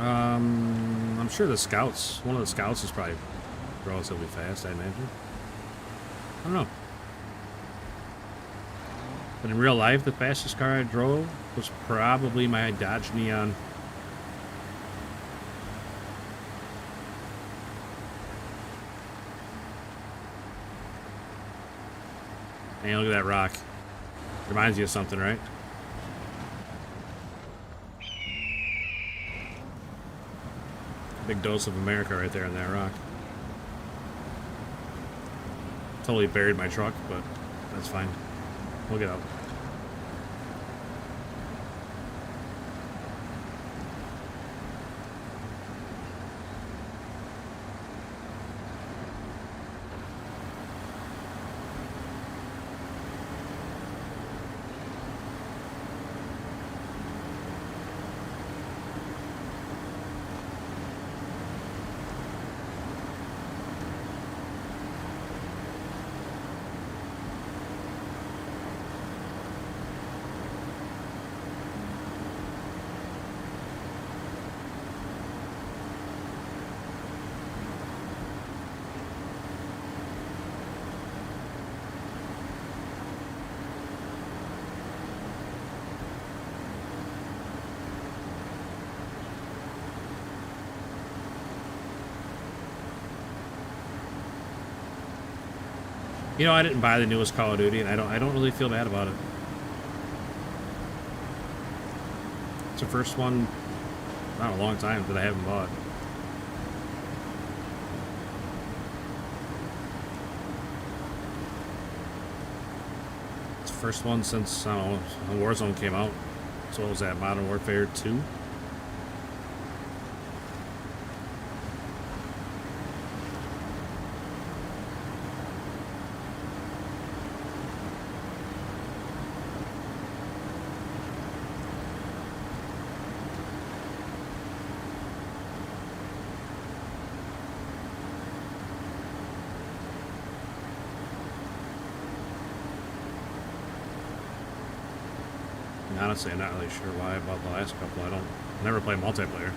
I'm sure the Scouts, one of the Scouts is probably relatively fast, I imagine. I don't know. But in real life, the fastest car I drove was probably my Dodge Neon. Hey, look at that rock. Reminds you of something, right? Big dose of America right there in that rock. Totally buried my truck, but that's fine. We'll get out. You know, I didn't buy the newest Call of Duty, and I don't really feel bad about it. It's the first one, not a long time, that I haven't bought. It's the first one since, I don't know, when Warzone came out. So what was that, Modern Warfare 2? Honestly, I'm not really sure why I bought the last couple. I never play multiplayer.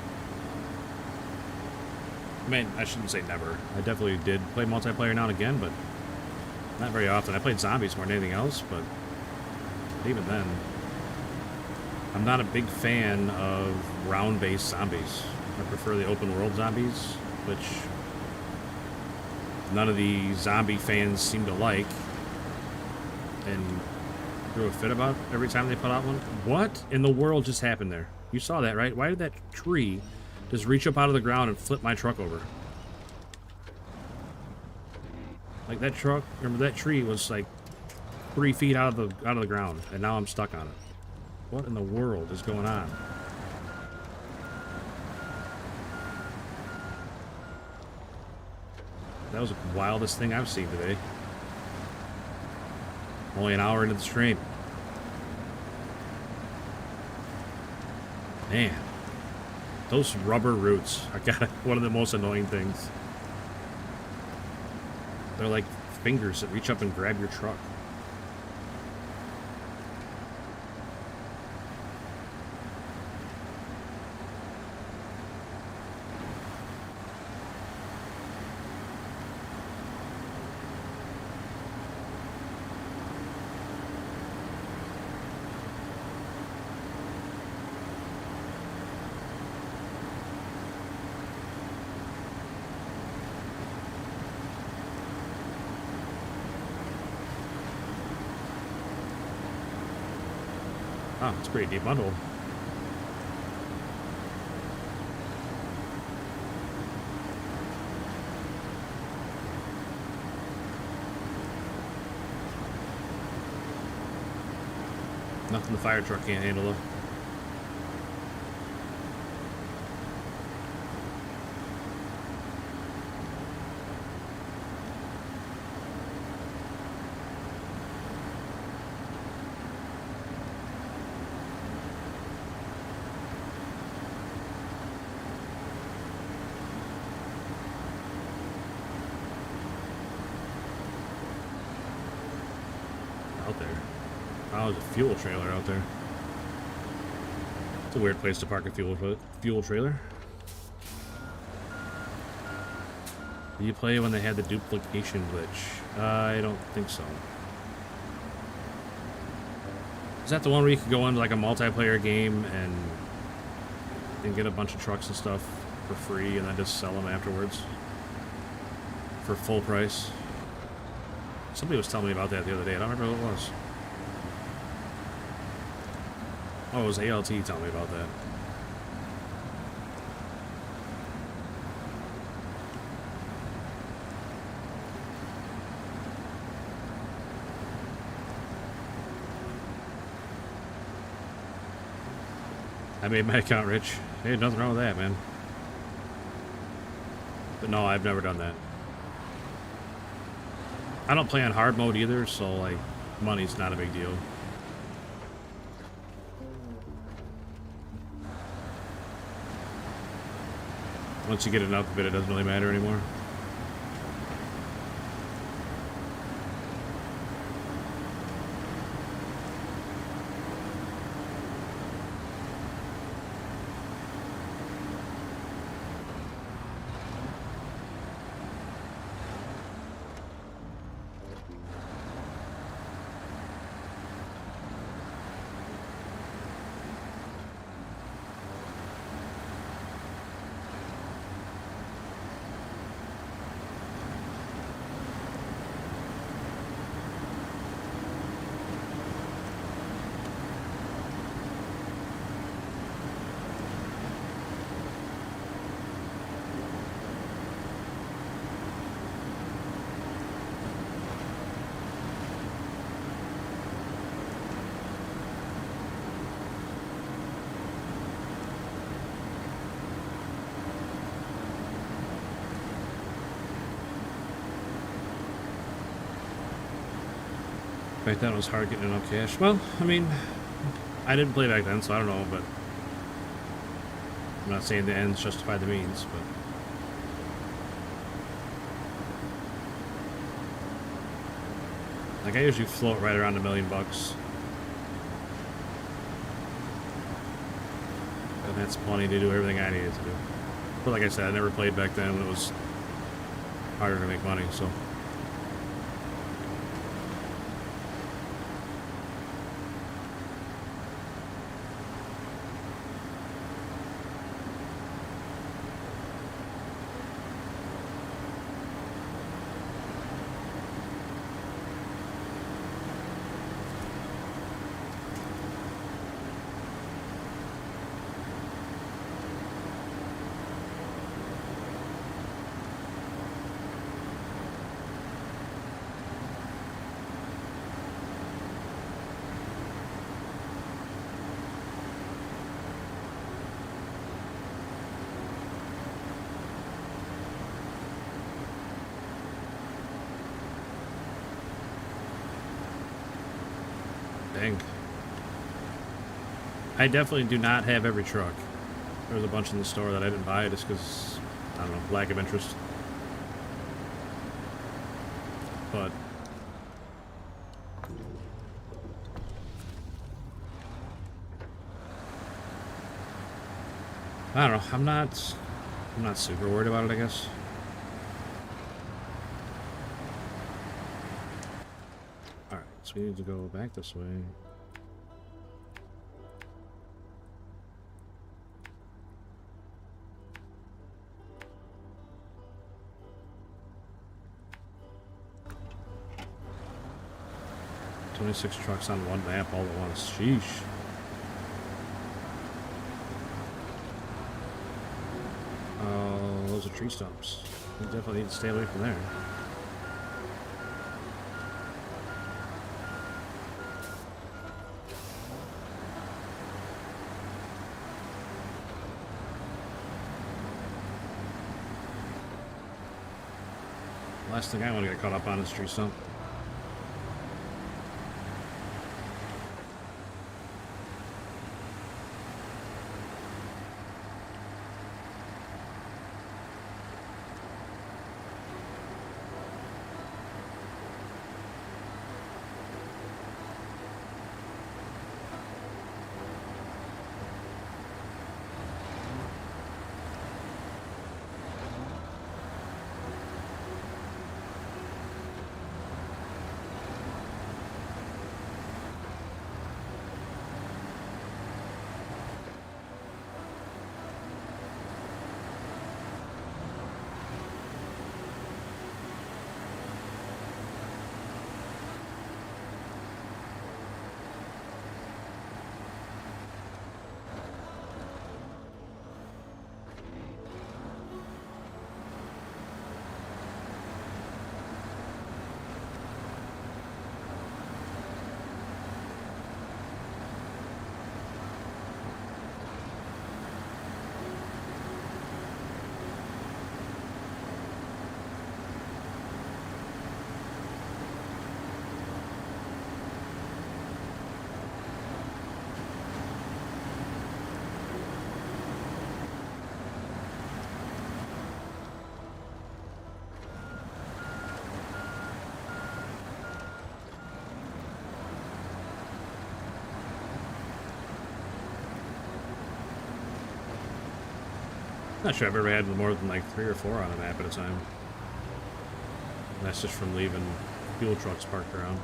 I mean, I shouldn't say never. I definitely did play multiplayer now and again, but not very often. I played zombies more than anything else, but even then, I'm not a big fan of round-based zombies. I prefer the open-world zombies, which none of the zombie fans seem to like, and throw a fit about every time they put out one. What in the world just happened there? You saw that, right? Why did that tree just reach up out of the ground and flip my truck over? Like that truck, remember that tree was like 3 feet out of the ground, and now I'm stuck on it. What in the world is going on? That was the wildest thing I've seen today. Only an hour into the stream. Man, those rubber roots are one of the most annoying things. They're like fingers that reach up and grab your truck. Oh, it's a pretty deep bundle. Nothing the fire truck can't handle though. Out there. Oh, there's a fuel trailer out there. It's a weird place to park a fuel trailer. Did you play when they had the duplication glitch? I don't think so. Is that the one where you could go into like a multiplayer game and get a bunch of trucks and stuff for free and then just sell them afterwards for full price? Somebody was telling me about that the other day. I don't remember who it was. Oh, it was ALT telling me about that. I made my account rich. Hey, nothing wrong with that, man. But no, I've never done that. I don't play on hard mode either, so like money's not a big deal. Once you get enough of it, it doesn't really matter anymore. Back then it was hard getting enough cash. Well, I mean, I didn't play back then, so I don't know, but I'm not saying the ends justify the means, but like I usually float right around $1 million. And that's plenty to do everything I needed to do. But like I said, I never played back then when it was harder to make money, so. Dang. I definitely do not have every truck. There's a bunch in the store that I didn't buy just because, I don't know, lack of interest. But I don't know. I'm not super worried about it, I guess. Alright, so we need to go back this way. Six trucks on one map all at once. Sheesh. Those are tree stumps. We definitely need to stay away from there. Last thing I want to get caught up on is tree stump. Not sure I've ever had more than like 3 or 4 on a map at a time. And that's just from leaving fuel trucks parked around.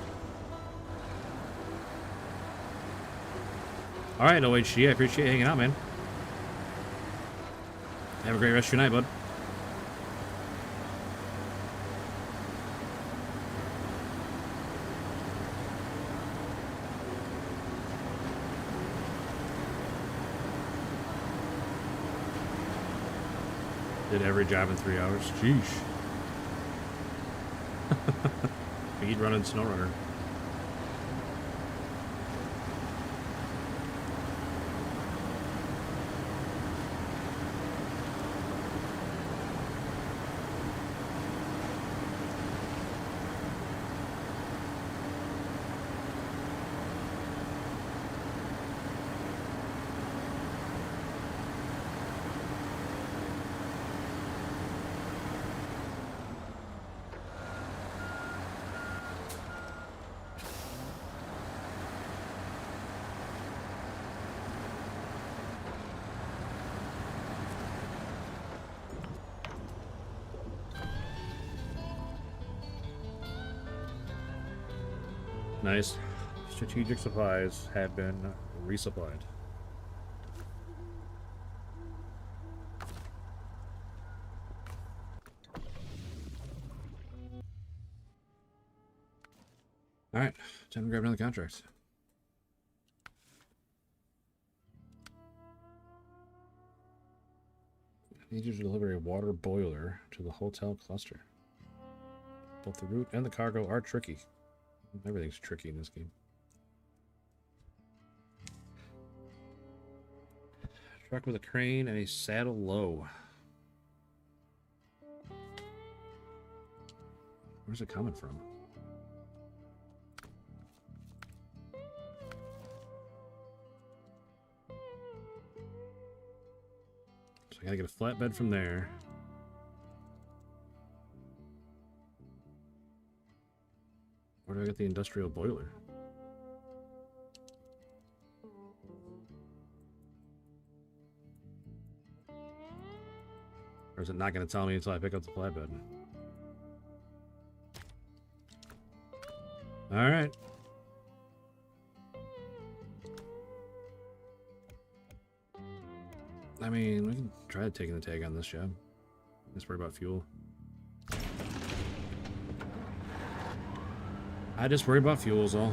Alright, OHG, I appreciate you hanging out, man. Have a great rest of your night, bud. Did every job in 3 hours. Sheesh. Speed running SnowRunner. Nice. Strategic supplies have been resupplied. Alright, time to grab another contract. I need you to deliver a water boiler to the hotel cluster. Both the route and the cargo are tricky. Everything's tricky in this game. Truck with a crane and a saddle low. Where's it coming from? So I gotta get a flatbed from there. Where do I get the industrial boiler? Or is it not going to tell me until I pick up the flatbed? Alright. I mean, we can try taking the tag on this job. Just worry about fuel. I just worry about fuel is all.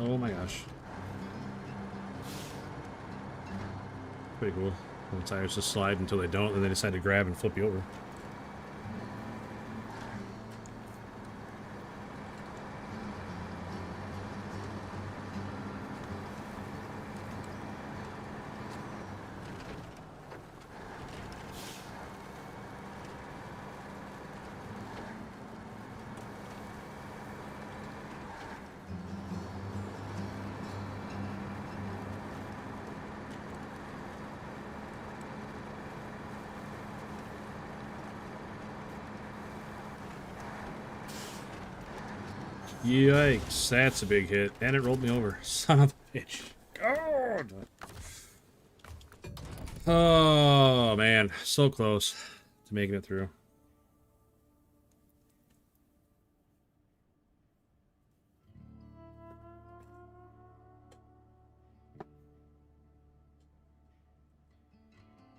Oh my gosh. Pretty cool. The tires just slide until they don't, and they decide to grab and flip you over. Yikes, that's a big hit. And it rolled me over. Son of a bitch. Oh! Oh, man. So close to making it through.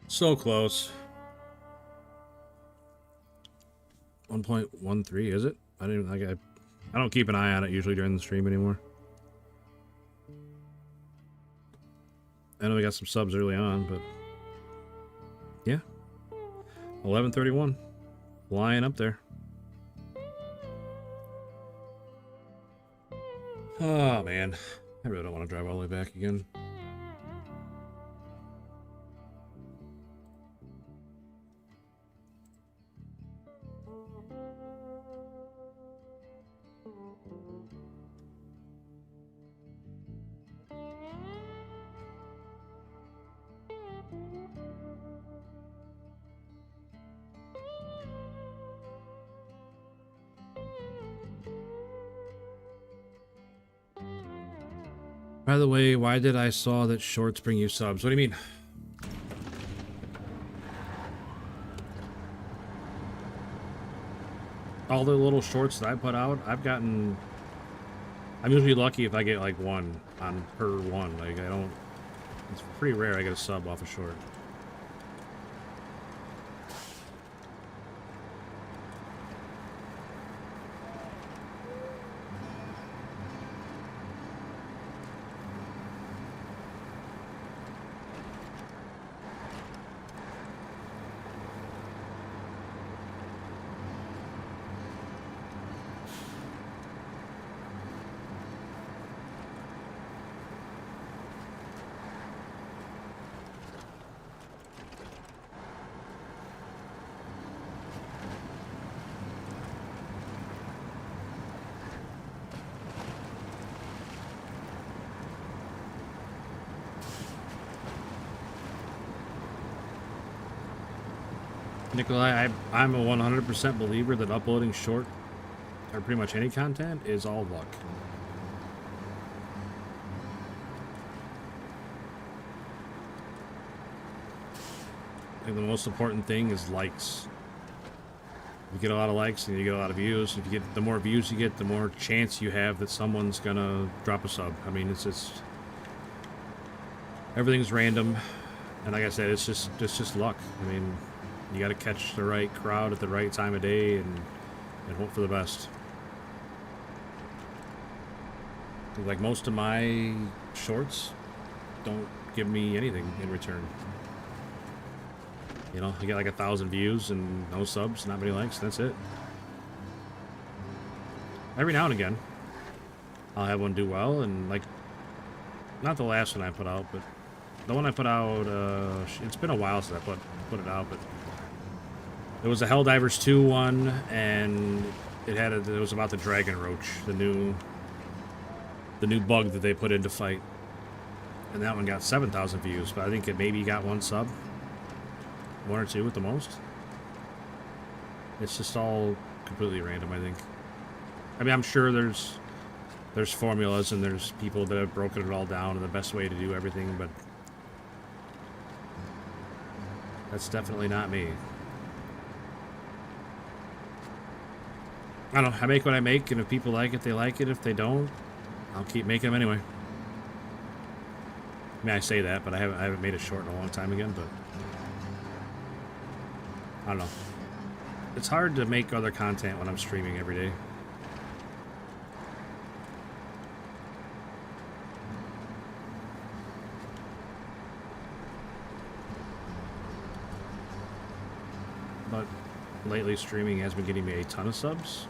So close. 1.13, is it? I didn't like I don't keep an eye on it usually during the stream anymore. I know we got some subs early on, but yeah. 11:31. Flying up there. Oh man. I really don't want to drive all the way back again. By the way, why did I saw that shorts bring you subs? What do you mean? All the little shorts that I put out, I'm usually lucky if I get like one on per one. Like I don't, it's pretty rare I get a sub off a short. Nikolai, I'm a 100% believer that uploading short or pretty much any content is all luck. I think the most important thing is likes. You get a lot of likes and you get a lot of views. If you get the more views you get, the more chance you have that someone's gonna drop a sub. I mean, it's just everything's random, and like I said, it's just luck. I mean, you got to catch the right crowd at the right time of day and hope for the best. Like most of my shorts don't give me anything in return. You know, you get like 1,000 views and no subs, not many likes, that's it. Every now and again, I'll have one do well, and like, not the last one I put out, but the one I put out, it's been a while since I put it out, but it was a Helldivers 2 one, and it was about the Dragon Roach, the new bug that they put into fight. And that one got 7,000 views, but I think it maybe got one sub. One or two at the most. It's just all completely random, I think. I mean, I'm sure there's formulas and there's people that have broken it all down and the best way to do everything, but that's definitely not me. I don't know, I make what I make, and if people like it, they like it. If they don't, I'll keep making them anyway. I mean, I say that, but I haven't made a short in a long time again, but I don't know. It's hard to make other content when I'm streaming every day. But lately streaming has been getting me a ton of subs.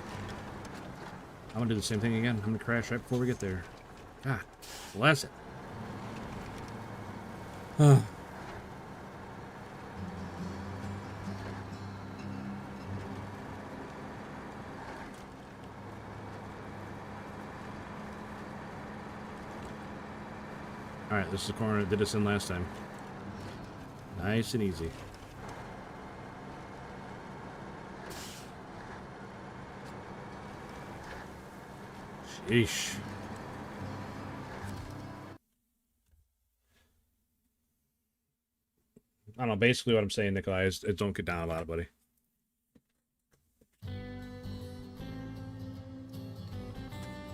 I'm gonna do the same thing again. I'm gonna crash right before we get there. God bless it. Alright, this is the corner that did us in last time. Nice and easy. Sheesh. I don't know. Basically, what I'm saying, Nikolai, is don't get down about it, buddy.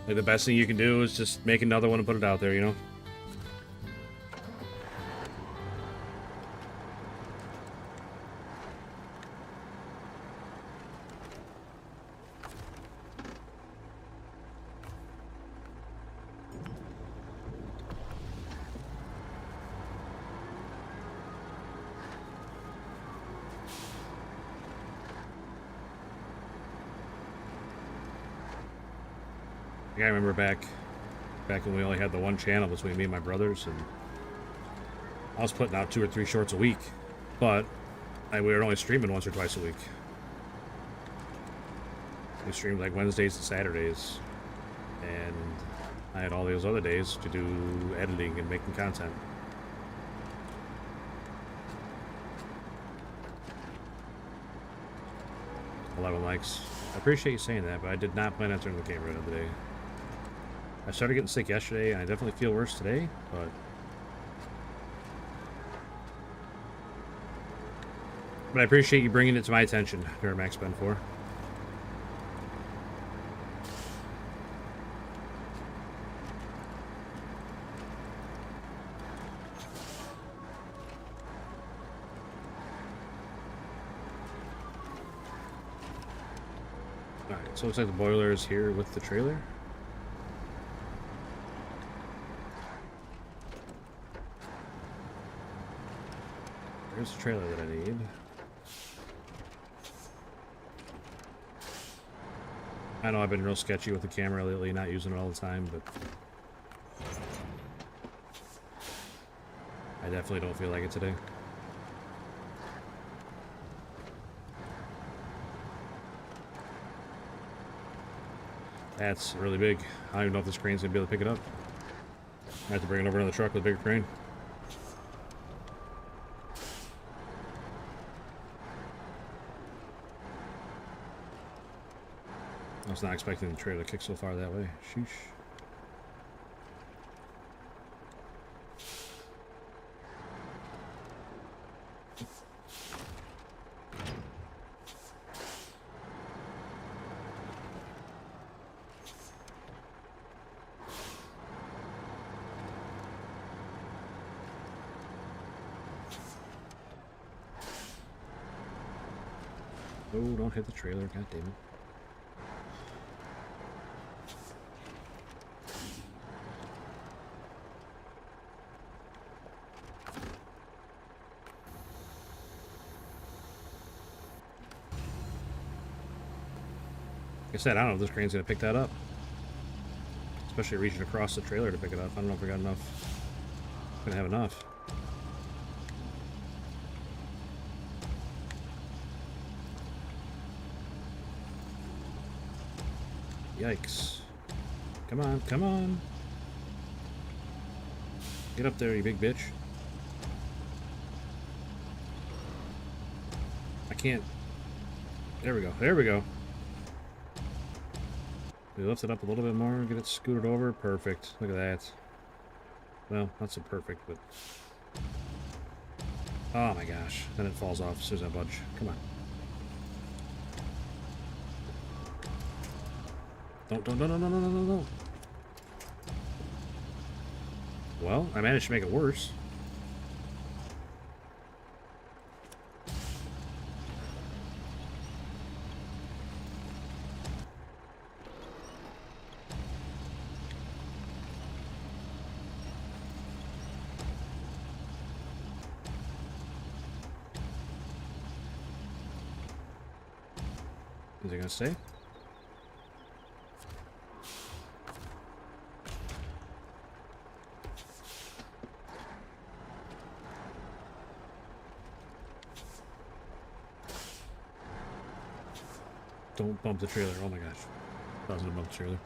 Like, the best thing you can do is just make another one and put it out there, you know? Like, I remember back when we only had the one channel between me and my brothers, and I was putting out 2 or 3 shorts a week, but we were only streaming once or twice a week. We streamed like Wednesdays and Saturdays, and I had all those other days to do editing and making content. 11 likes. I appreciate you saying that, but I did not plan on turning the camera on today. I started getting sick yesterday, and I definitely feel worse today, but I appreciate you bringing it to my attention during Max Ben 4. Alright, so it looks like the boiler is here with the trailer. Here's the trailer that I need. I know I've been real sketchy with the camera lately, not using it all the time, but I definitely don't feel like it today. That's really big. I don't even know if this crane's gonna be able to pick it up. I have to bring it over to the truck with a bigger crane. I was not expecting the trailer to kick so far that way. Sheesh. Oh, don't hit the trailer, god damn it. Like I said, I don't know if this crane's gonna pick that up. Especially reaching across the trailer to pick it up. I don't know if we got enough. Gonna have enough. Yikes. Come on, come on. Get up there, you big bitch. I can't. There we go, there we go. We lift it up a little bit more, get it scooted over. Perfect. Look at that. Well, not so perfect, but... Oh my gosh. Then it falls off as soon as I budge. Come on. Don't, no. Well, I managed to make it worse. Is it gonna stay? Don't bump the trailer. Oh my gosh. I was gonna bump the trailer.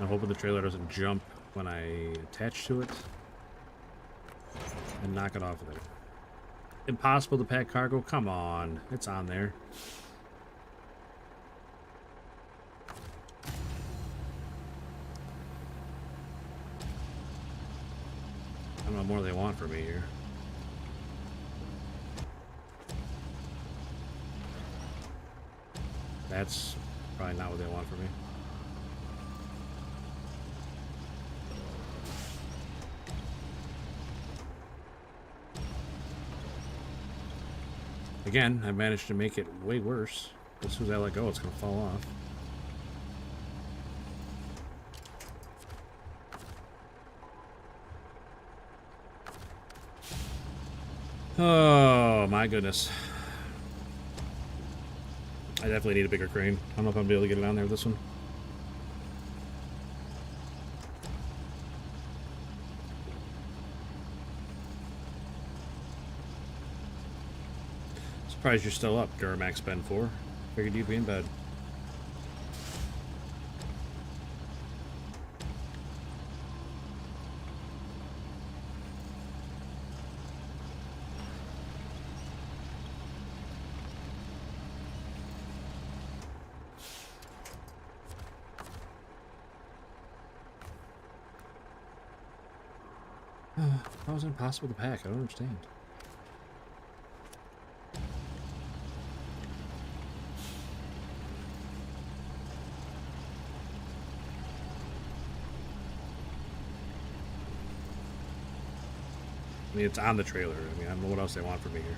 I'm hoping the trailer doesn't jump when I attach to it and knock it off of there. Impossible to pack cargo? Come on. It's on there. I don't know what more they want from me here. That's probably not what they want from me. Again, I managed to make it way worse. As soon as I let go, it's going to fall off. Oh, my goodness. I definitely need a bigger crane. I don't know if I'll be able to get it on there with this one. Surprised you're still up, Duramax Ben 4. Figured you'd be in bed. How is it impossible to pack? I don't understand. I mean, it's on the trailer. I mean, I don't know what else they want from me here.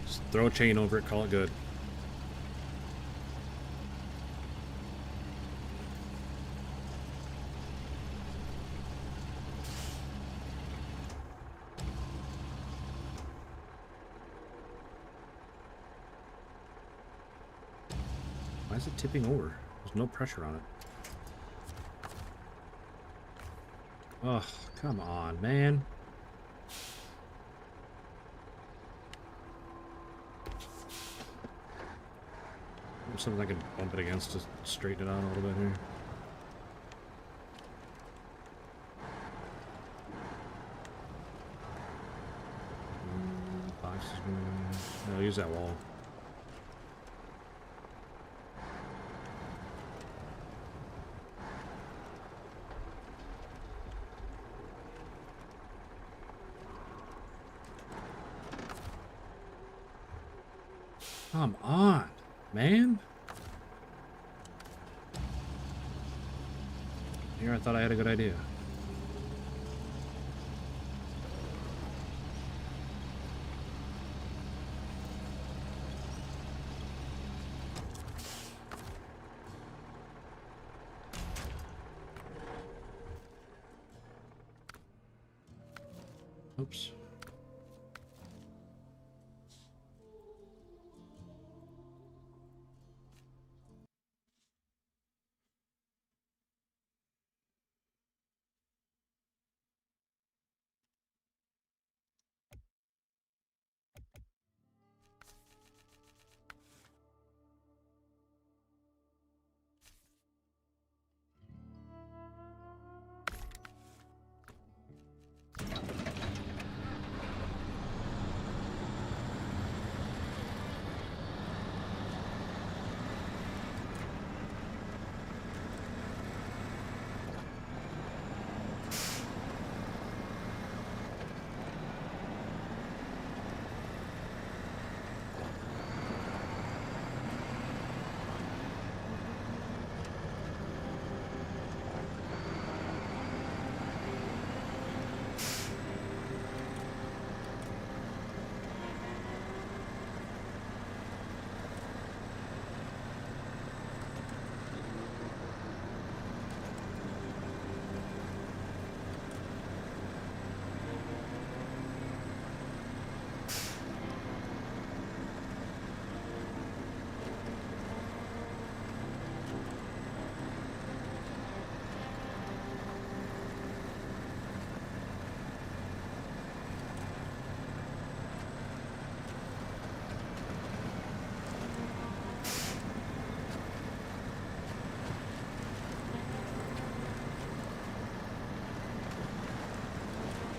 Just throw a chain over it, call it good. Why is it tipping over? There's no pressure on it. Oh, come on, man. There's something I can bump it against to straighten it out a little bit here. Box is gonna... No, use that wall. Come on, man. Here I thought I had a good idea. Oops.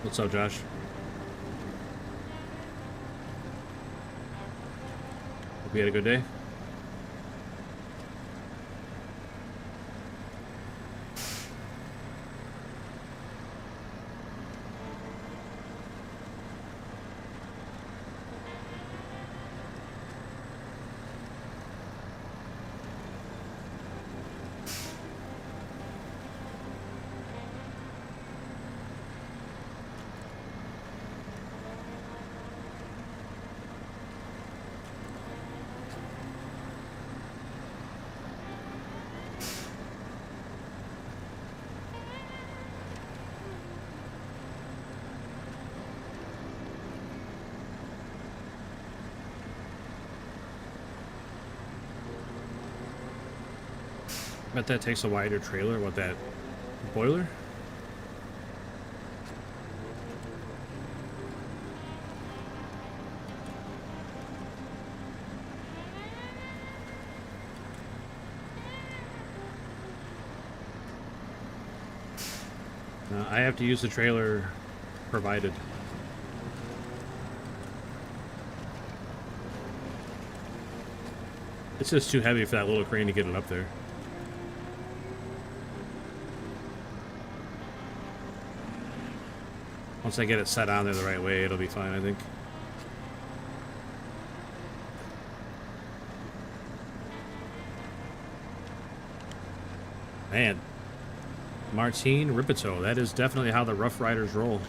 What's up, Josh? We had a good day. Bet that takes a wider trailer. What, that boiler? I have to use the trailer provided. It's just too heavy for that little crane to get it up there. Once I get it set on there the right way, it'll be fine, I think. Man. Martine Ripito. That is definitely how the Rough Riders roll.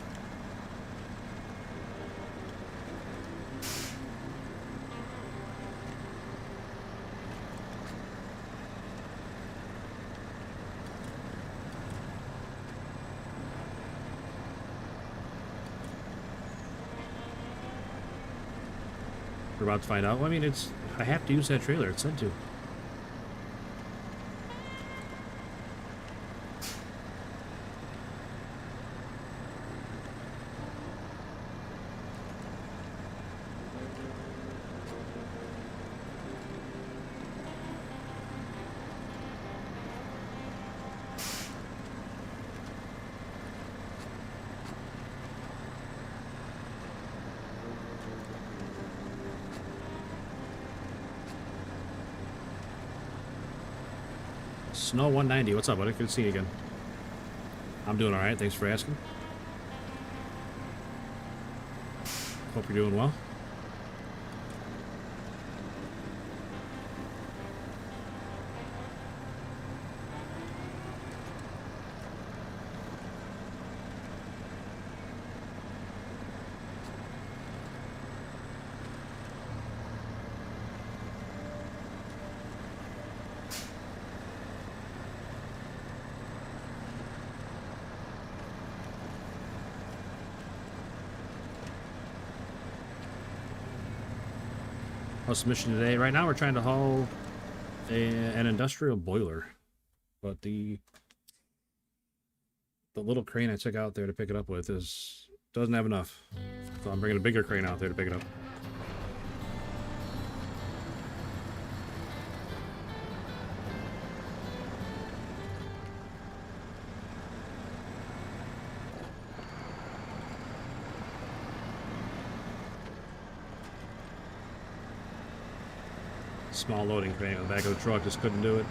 We're about to find out. Well, I mean, I have to use that trailer. It said to. Snow 190, what's up, buddy? Good to see you again. I'm doing alright, thanks for asking. Hope you're doing well. What's the mission today? Right now we're trying to haul an industrial boiler, but the little crane I took out there to pick it up with doesn't have enough. So I'm bringing a bigger crane out there to pick it up. Small loading crane in the back of the truck just couldn't do it.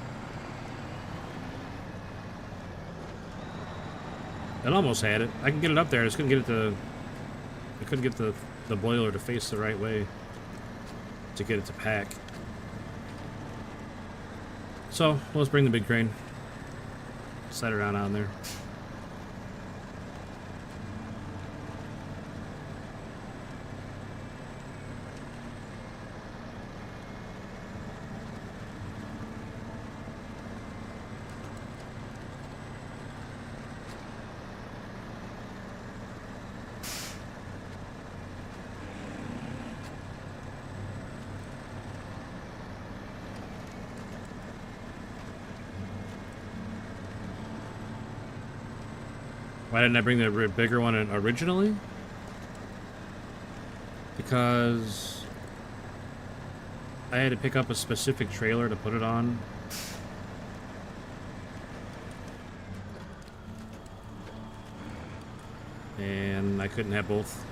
It almost had it. I can get it up there. I just couldn't get it to. I couldn't get the boiler to face the right way to get it to pack. So let's bring the big crane. Set it on there. Why didn't I bring the bigger one in originally? Because I had to pick up a specific trailer to put it on. And I couldn't have both.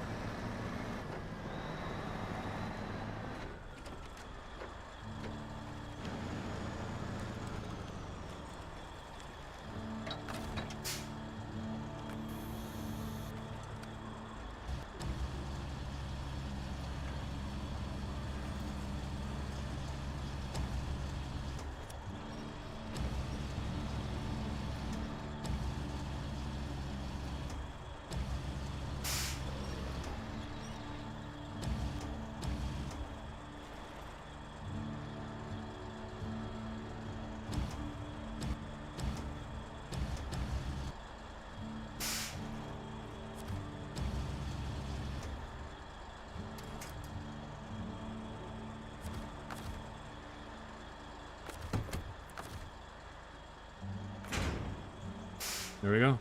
There we go.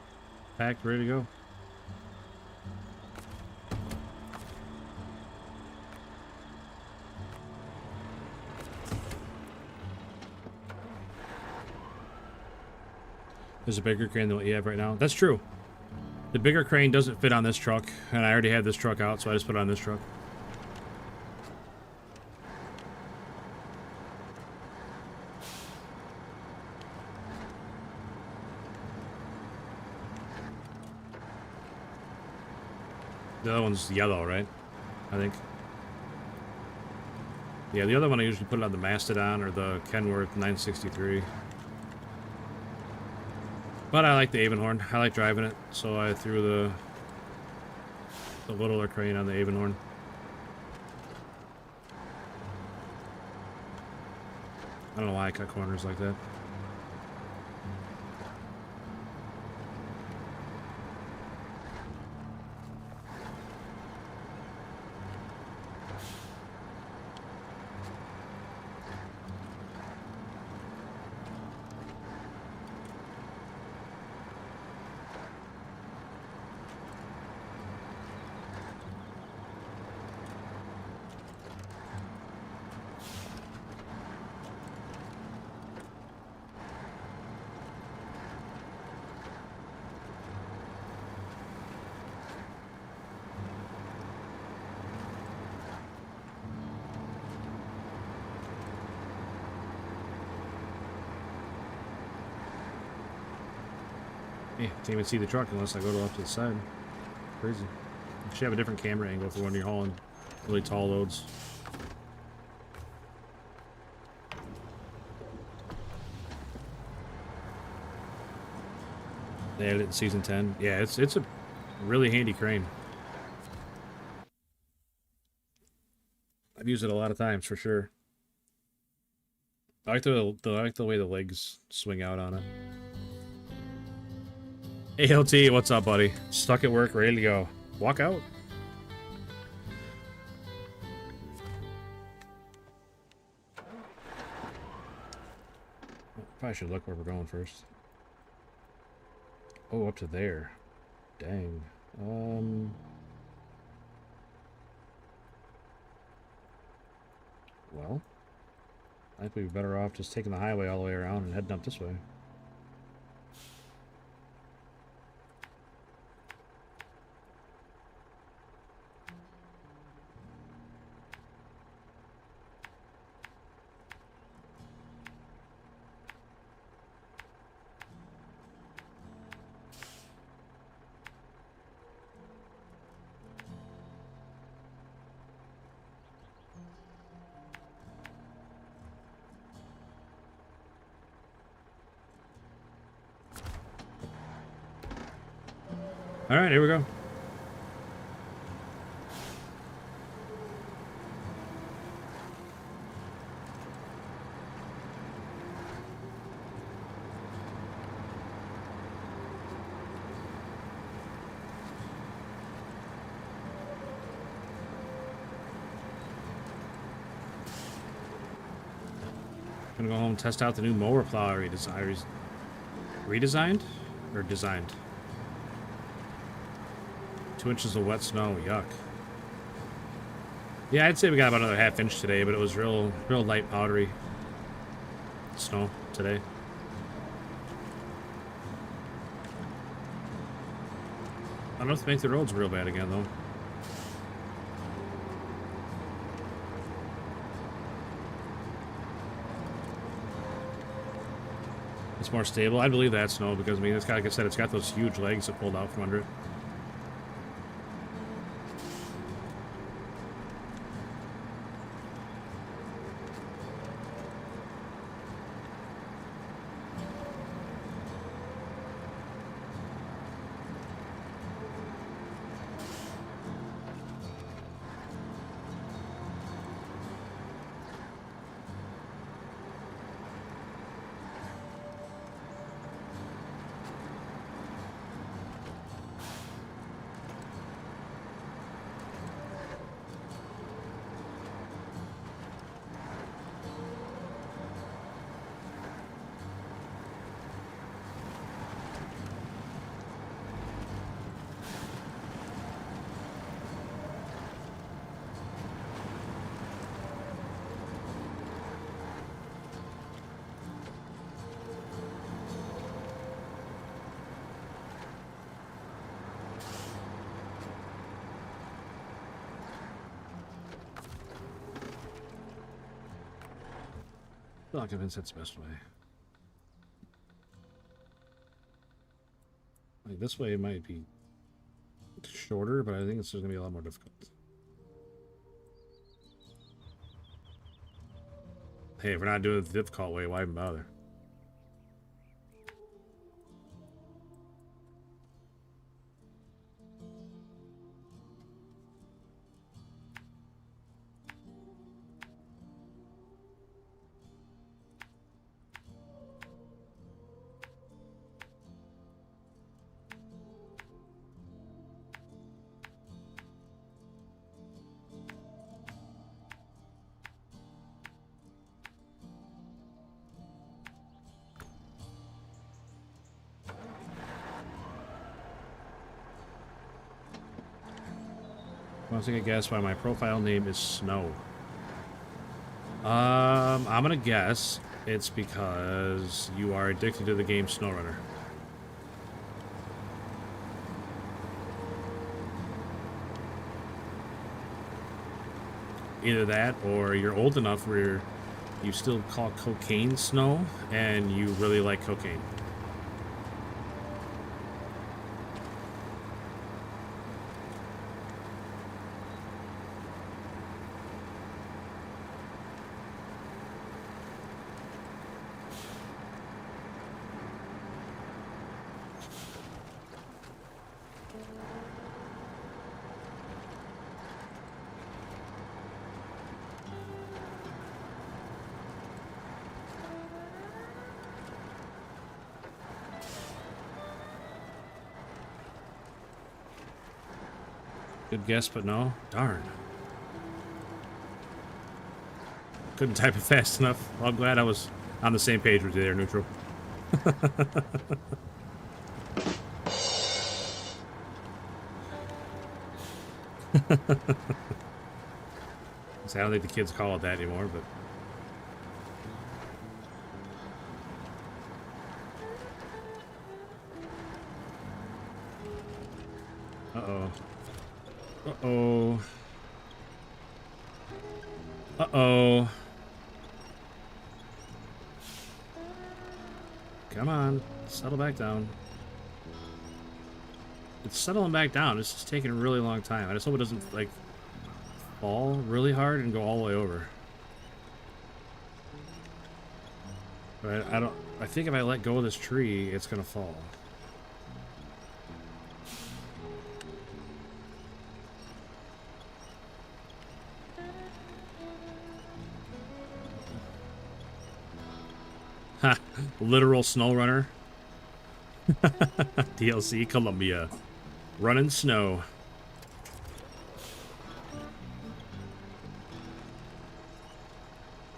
Packed, ready to go. There's a bigger crane than what you have right now. That's true. The bigger crane doesn't fit on this truck, and I already had this truck out, so I just put it on this truck. The other one's yellow, right? I think. Yeah, the other one I usually put it on the Mastodon or the Kenworth 963. But I like the Avonhorn. I like driving it, so I threw the littler crane on the Avonhorn. I don't know why I cut corners like that. Yeah, can't even see the truck unless I go off to the side. Crazy. You should have a different camera angle for when you're hauling really tall loads. They added it in Season 10. Yeah, it's a really handy crane. I've used it a lot of times for sure. I like the way the legs swing out on it. ALT, what's up, buddy? Stuck at work, ready to go. Walk out. Probably should look where we're going first. Oh, up to there. Dang. Well, I think we'd be better off just taking the highway all the way around and heading up this way. All right, here we go. Gonna go home and test out the new mower plow redesigned or designed. 2 inches of wet snow, yuck. Yeah, I'd say we got about another ½ inch today, but it was real light powdery snow today. I don't have to make the roads real bad again, though. It's more stable. I believe that snow because, I mean, it's got, like I said, it's got those huge legs that pulled out from under it. Not convinced that's the best way. Like this way might be shorter, but I think it's just gonna be a lot more difficult. Hey, if we're not doing it the difficult way, why even bother? Want to take a guess why my profile name is Snow? I'm gonna guess it's because you are addicted to the game SnowRunner. Either that, or you're old enough where you still call cocaine snow, and you really like cocaine. Good guess, but no. Darn. Couldn't type it fast enough. Well, I'm glad I was on the same page with you there, Neutral. I don't think the kids call it that anymore, but... Uh-oh. Uh-oh. Uh-oh. Come on. Settle back down. It's settling back down. It's just taking a really long time. I just hope it doesn't, like, fall really hard and go all the way over. But I think if I let go of this tree, it's gonna fall. Ha! Literal SnowRunner. DLC Columbia. Running snow.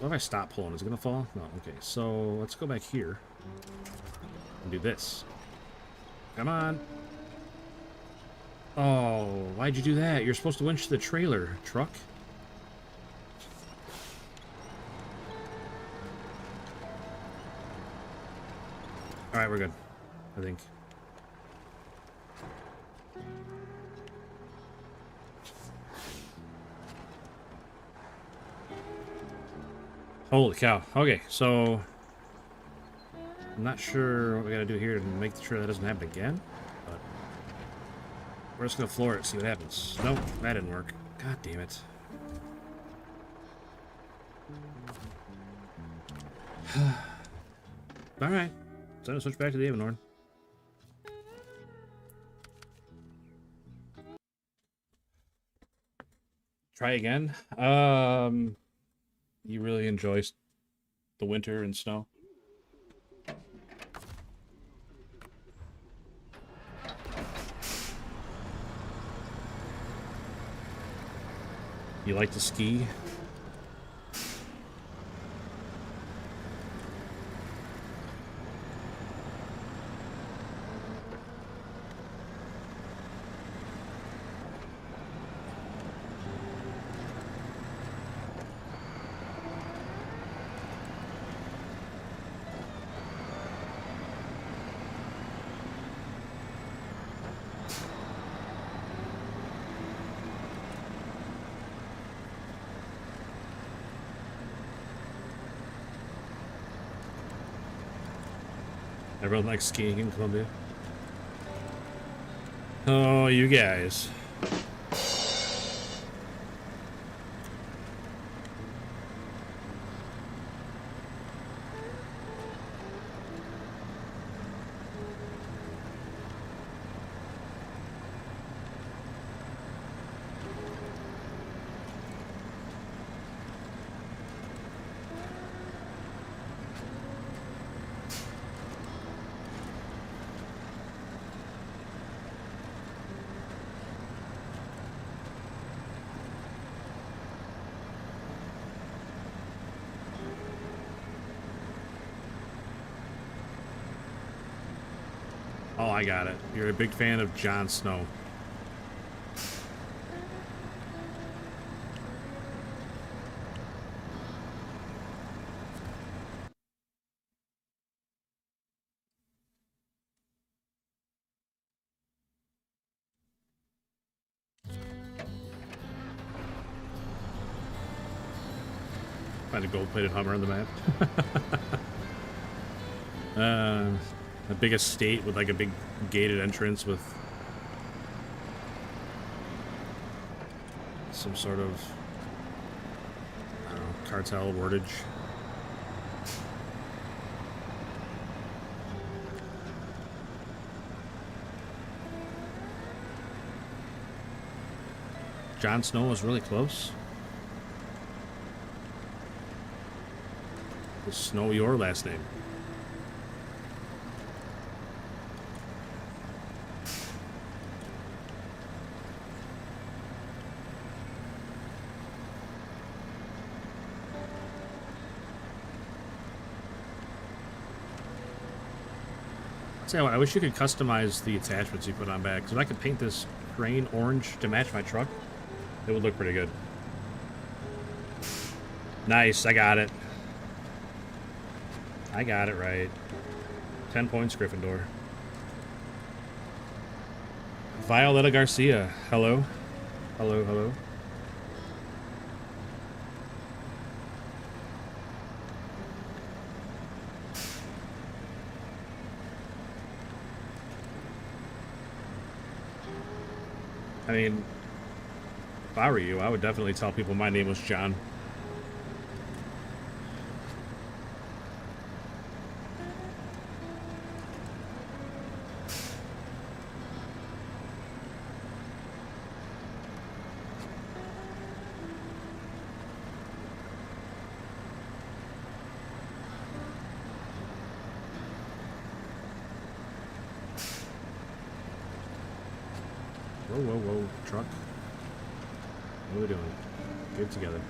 What if I stop pulling? Is it gonna fall? No, okay. So let's go back here and do this. Come on. Oh, why'd you do that? You're supposed to winch the trailer, truck. Alright, we're good. I think. Holy cow. Okay, so... I'm not sure what we gotta do here to make sure that doesn't happen again, but... We're just gonna floor it, see what happens. Nope, that didn't work. God damn it. Alright. Time to switch back to the Avenhorn. Try again. You really enjoy the winter and snow? You like to ski? Everyone likes skiing in Colombia. Oh, you guys. Oh, I got it. You're a big fan of Jon Snow. Find a gold-plated Hummer on the map. The biggest state with like a big gated entrance with some sort of, I don't know, cartel wordage. Jon Snow was really close. Is Snow your last name? Tell you what, I wish you could customize the attachments you put on back. Because if I could paint this crane orange to match my truck, it would look pretty good. Nice, I got it. I got it right. 10 points, Gryffindor. Violetta Garcia, hello. Hello, hello. I mean, if I were you, I would definitely tell people my name was John. Whoa, whoa, whoa, truck. What are we doing? Get it together.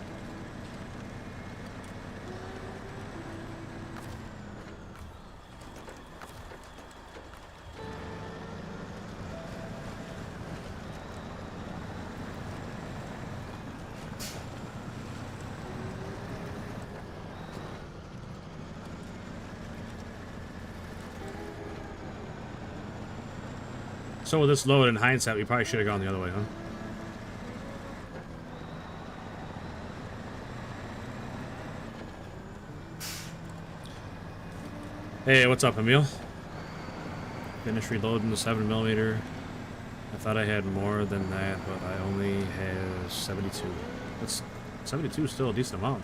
So with this load, in hindsight, we probably should have gone the other way, huh? Hey, what's up, Emil? Finish reloading the 7mm. I thought I had more than that, but I only have 72. That's 72 is still a decent amount.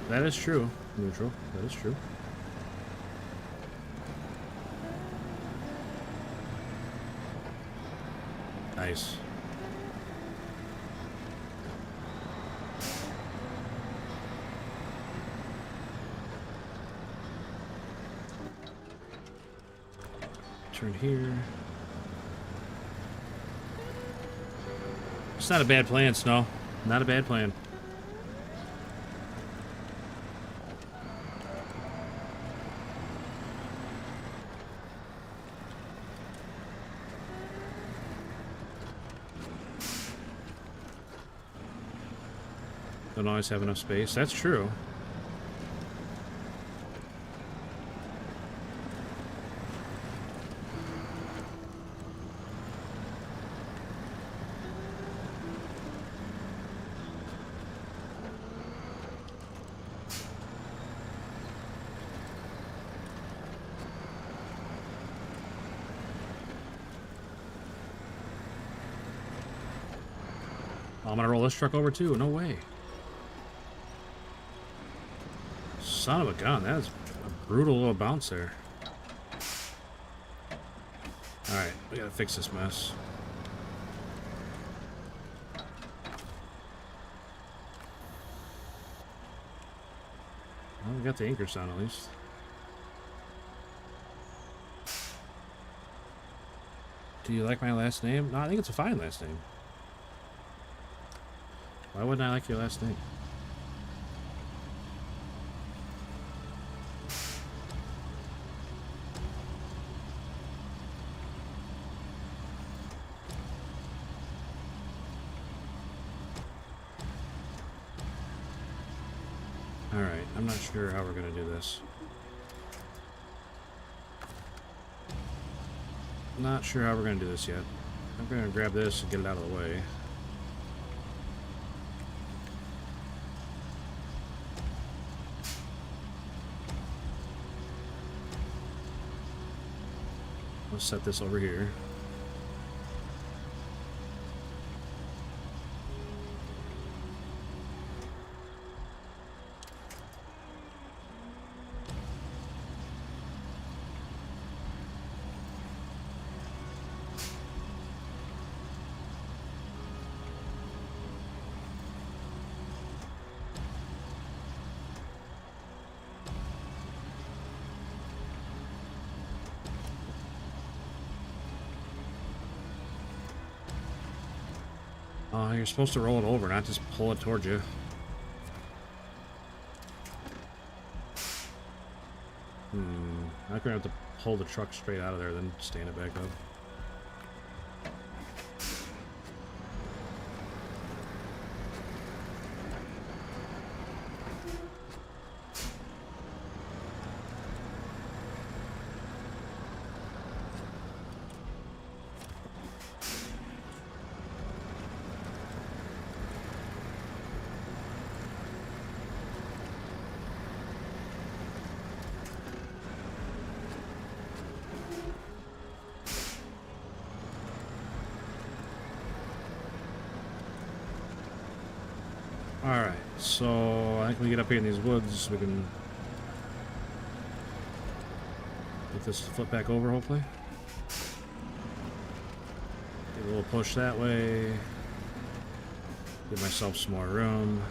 That is true, neutral. That is true. Nice. Turn here. It's not a bad plan, Snow. Not a bad plan. Don't always have enough space. That's true. Oh, I'm gonna roll this truck over too. No way. Son of a gun. That is a brutal little bounce there. Alright, we gotta fix this mess. Well, we got the anchor sound at least. Do you like my last name? No, I think it's a fine last name. Why wouldn't I like your last name? Alright, I'm not sure how we're gonna do this. Not sure how we're gonna do this yet. I'm gonna grab this and get it out of the way. Let's set this over here. You're supposed to roll it over, not just pull it towards you. I'm gonna have to pull the truck straight out of there, then stand it back up. Alright, so I think we get up here in these woods, we can get this to flip back over, hopefully. Get a little push that way. Give myself some more room.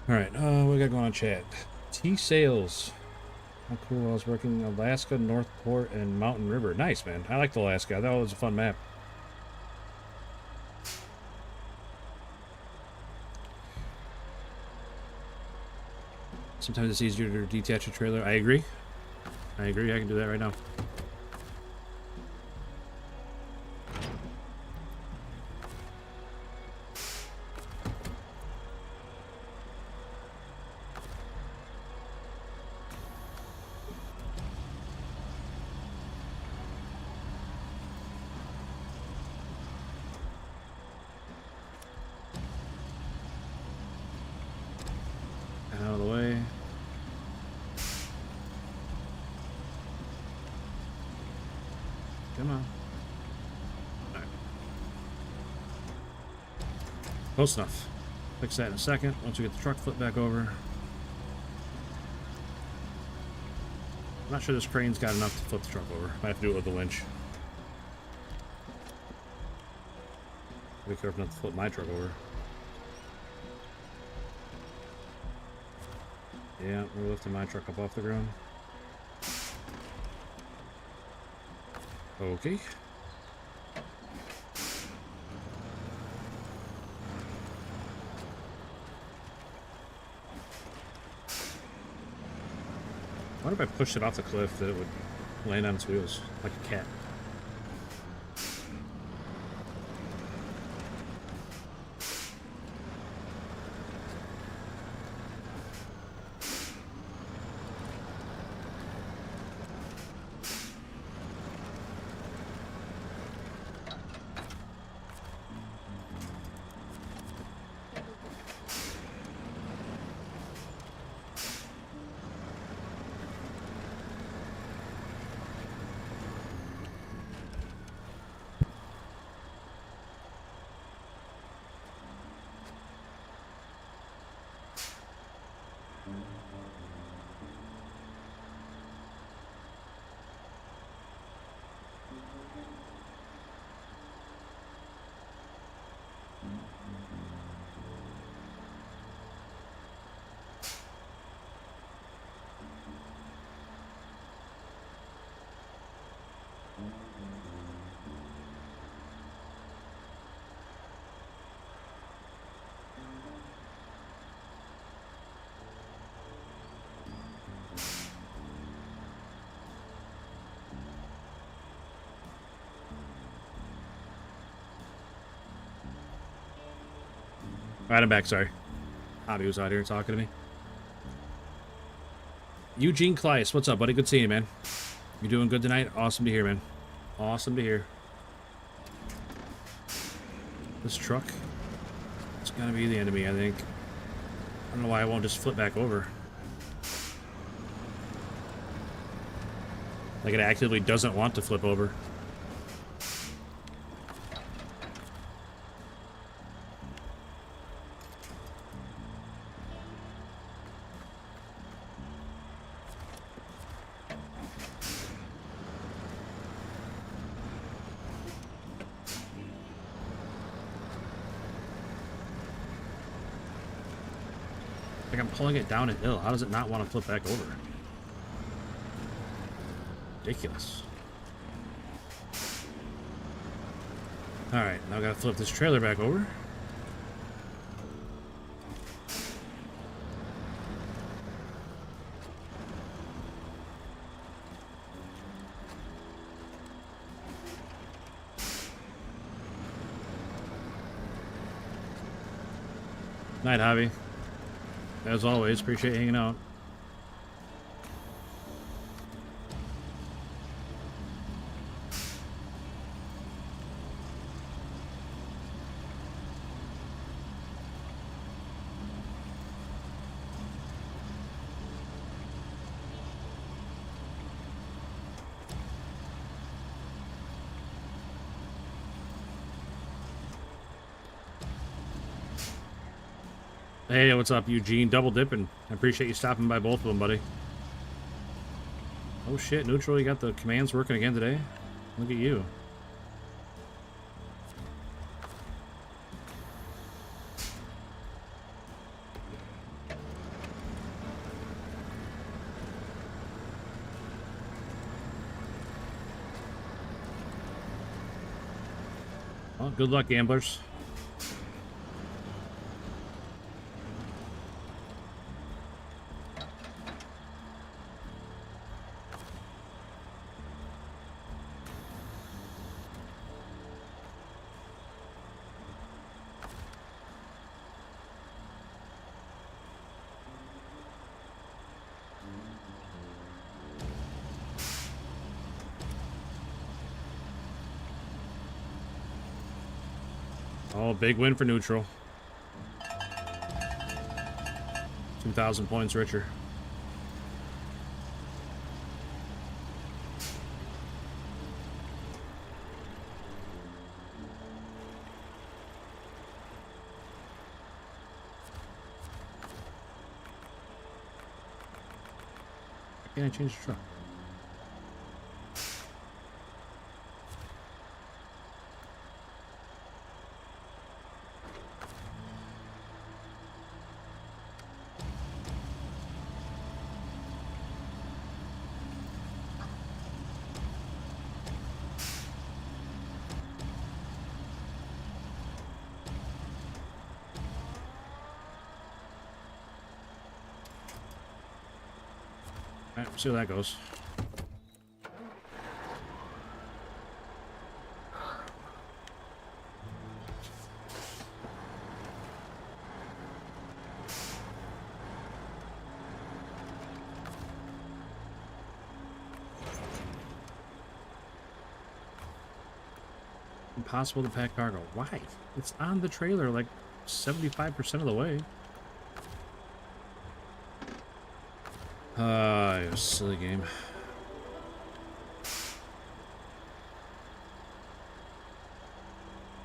Alright, what we got going on, chat? T-Sales. How cool. I was working in Alaska, Northport, and Mountain River. Nice, man. I liked Alaska. I thought it was a fun map. Sometimes it's easier to detach a trailer. I agree. I agree. I can do that right now. Out of the way. Come on. All right. Close enough. Fix that in a second once we get the truck flipped back over. I'm not sure this crane's got enough to flip the truck over. Might have to do it with the winch. Be careful not to flip my truck over. Yeah, we're lifting my truck up off the ground. Okay. What if I pushed it off the cliff that it would Laying on its wheels like a cat. Alright, I'm back, sorry. Hobby was out here talking to me. Eugene Kleiss, what's up, buddy? Good seeing you, man. You doing good tonight? Awesome to hear, man. Awesome to hear. This truck, it's gonna be the enemy, I think. I don't know why I won't just flip back over. Like it actively doesn't want to flip over. Like I'm pulling it down a hill. How does it not want to flip back over? Ridiculous. Alright, now I gotta flip this trailer back over. Night, Javi. As always, appreciate you hanging out. Hey, what's up, Eugene? Double dipping. I appreciate you stopping by both of them, buddy. Oh shit, Neutral, you got the commands working again today? Look at you. Well, good luck, gamblers. Oh, big win for Neutral. 2,000 points richer. Why can't I change the truck? Alright, see how that goes. impossible to pack cargo. Why? It's on the trailer like 75% of the way. Silly game.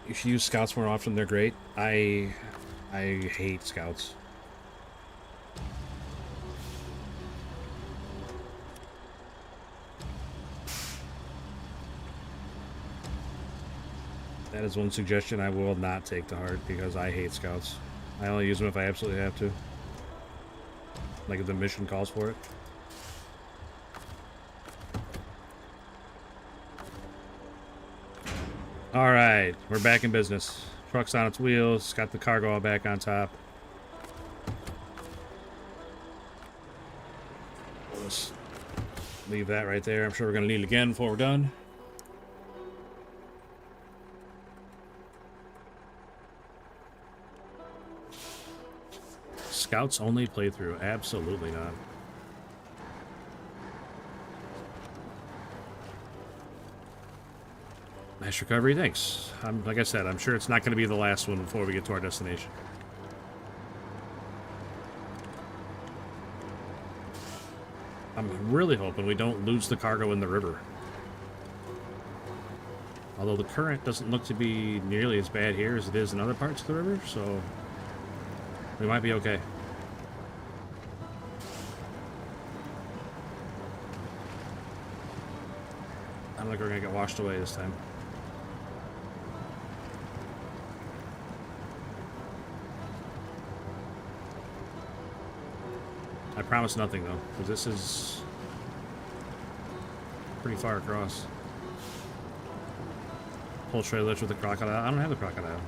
You should use scouts more often. They're great. I hate scouts. That is one suggestion I will not take to heart because I hate scouts. I only use them if I absolutely have to. Like if the mission calls for it. Alright, we're back in business. Truck's on its wheels, got the cargo all back on top. We'll just leave that right there. I'm sure we're going to need it again before we're done. Scouts only playthrough. Absolutely not. Nice recovery, thanks. Like I said, I'm sure it's not going to be the last one before we get to our destination. I'm really hoping we don't lose the cargo in the river. Although the current doesn't look to be nearly as bad here as it is in other parts of the river, so we might be okay. I don't think we're going to get washed away this time. I promise nothing, though, because this is pretty far across. Whole trailers with the crocodile. I don't have the crocodile.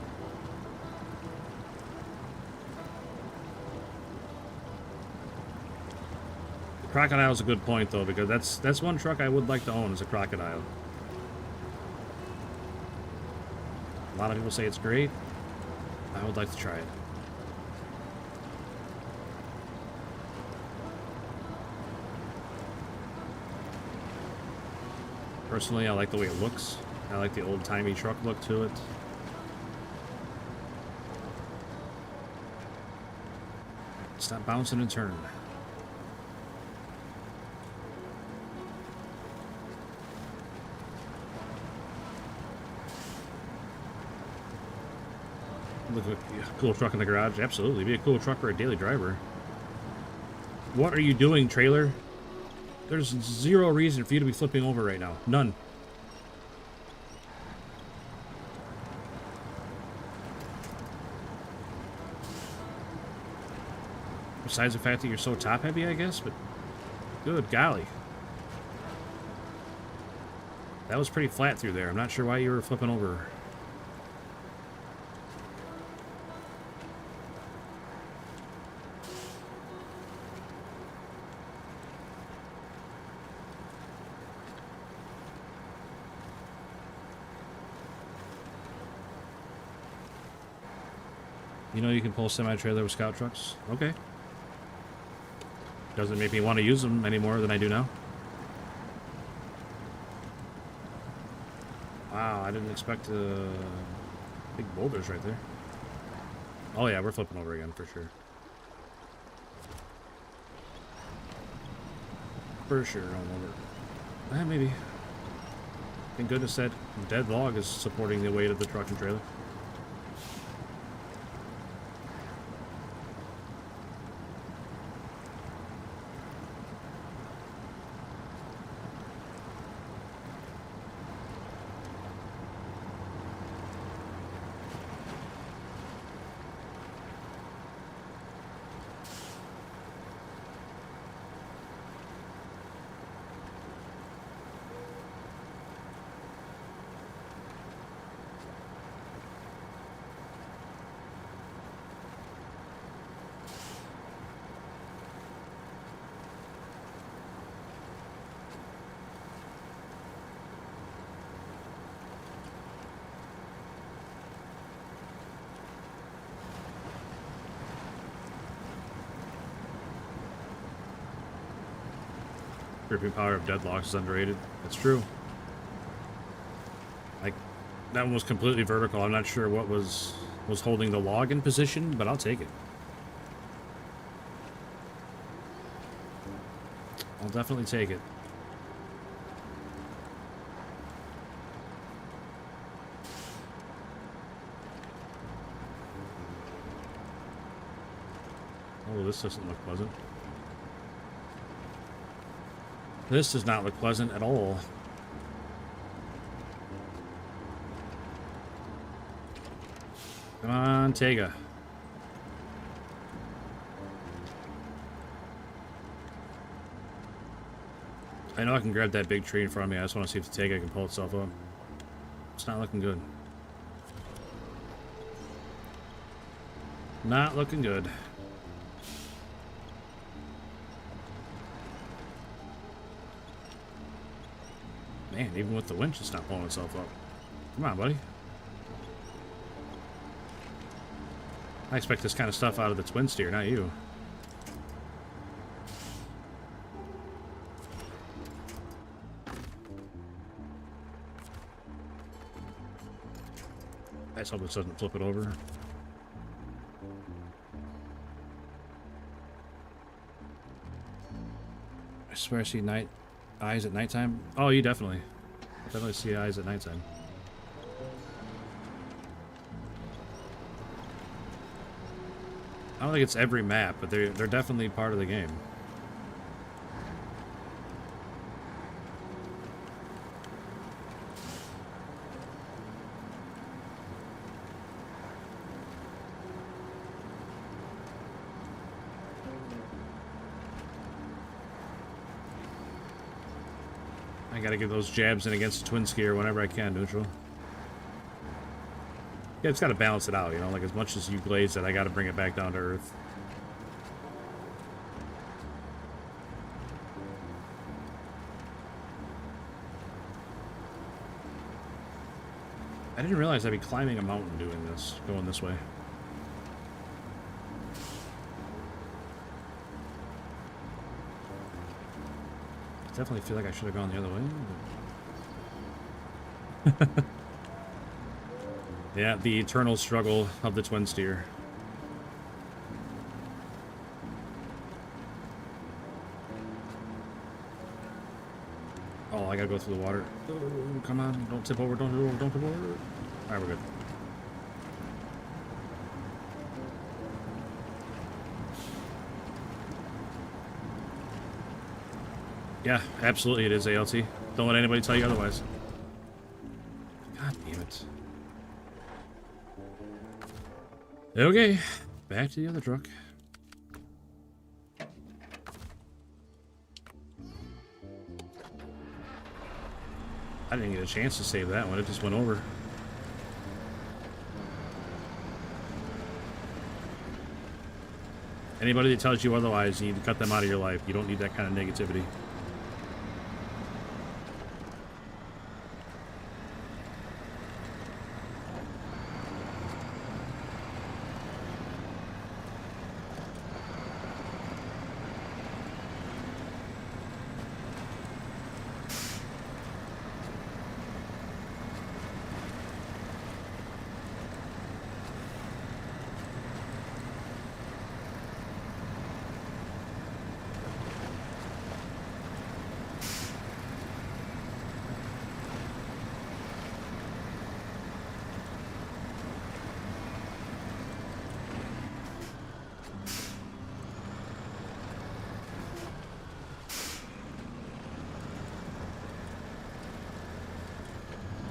The crocodile is a good point, though, because that's one truck I would like to own is a crocodile. A lot of people say it's great. I would like to try it. Personally, I like the way it looks. I like the old-timey truck look to it. Stop bouncing and turn. Look at a cool truck in the garage. Absolutely. Be a cool truck for a daily driver. What are you doing, trailer? There's zero reason for you to be flipping over right now. None. Besides the fact that you're so top heavy, I guess, but good golly. That was pretty flat through there. I'm not sure why you were flipping over. You know you can pull a semi-trailer with scout trucks? Okay. Doesn't make me want to use them any more than I do now. Wow, I didn't expect big boulders right there. Oh yeah, we're flipping over again for sure. For sure, all over. Maybe. Thank goodness that dead log is supporting the weight of the truck and trailer. Gripping power of deadlocks is underrated. That's true. That one was completely vertical. I'm not sure what was holding the log in position, but I'll take it. I'll definitely take it. Oh, this doesn't look pleasant. This does not look pleasant at all. Come on, Tega. I know I can grab that big tree in front of me. I just want to see if the Tega can pull itself up. It's not looking good. Not looking good. Man, even with the winch, it's not pulling itself up. Come on, buddy. I expect this kind of stuff out of the twin steer, not you. I just hope this doesn't flip it over. I swear I see eyes at nighttime. Oh, you definitely see eyes at nighttime. I don't think it's every map, but they're definitely part of the game. I gotta get those jabs in against the twin skier whenever I can, neutral. Yeah, it's gotta balance it out, you know, like as much as you glaze it, I gotta bring it back down to earth. I didn't realize I'd be climbing a mountain doing this, going this way. I definitely feel like I should have gone the other way. But... yeah, the eternal struggle of the twin steer. Oh, I gotta go through the water. Oh, come on, don't tip over, don't tip over, don't tip over. Alright, we're good. Yeah, absolutely it is ALT. Don't let anybody tell you otherwise. God damn it. Okay, back to the other truck. I didn't get a chance to save that one, it just went over. Anybody that tells you otherwise, you need to cut them out of your life. You don't need that kind of negativity.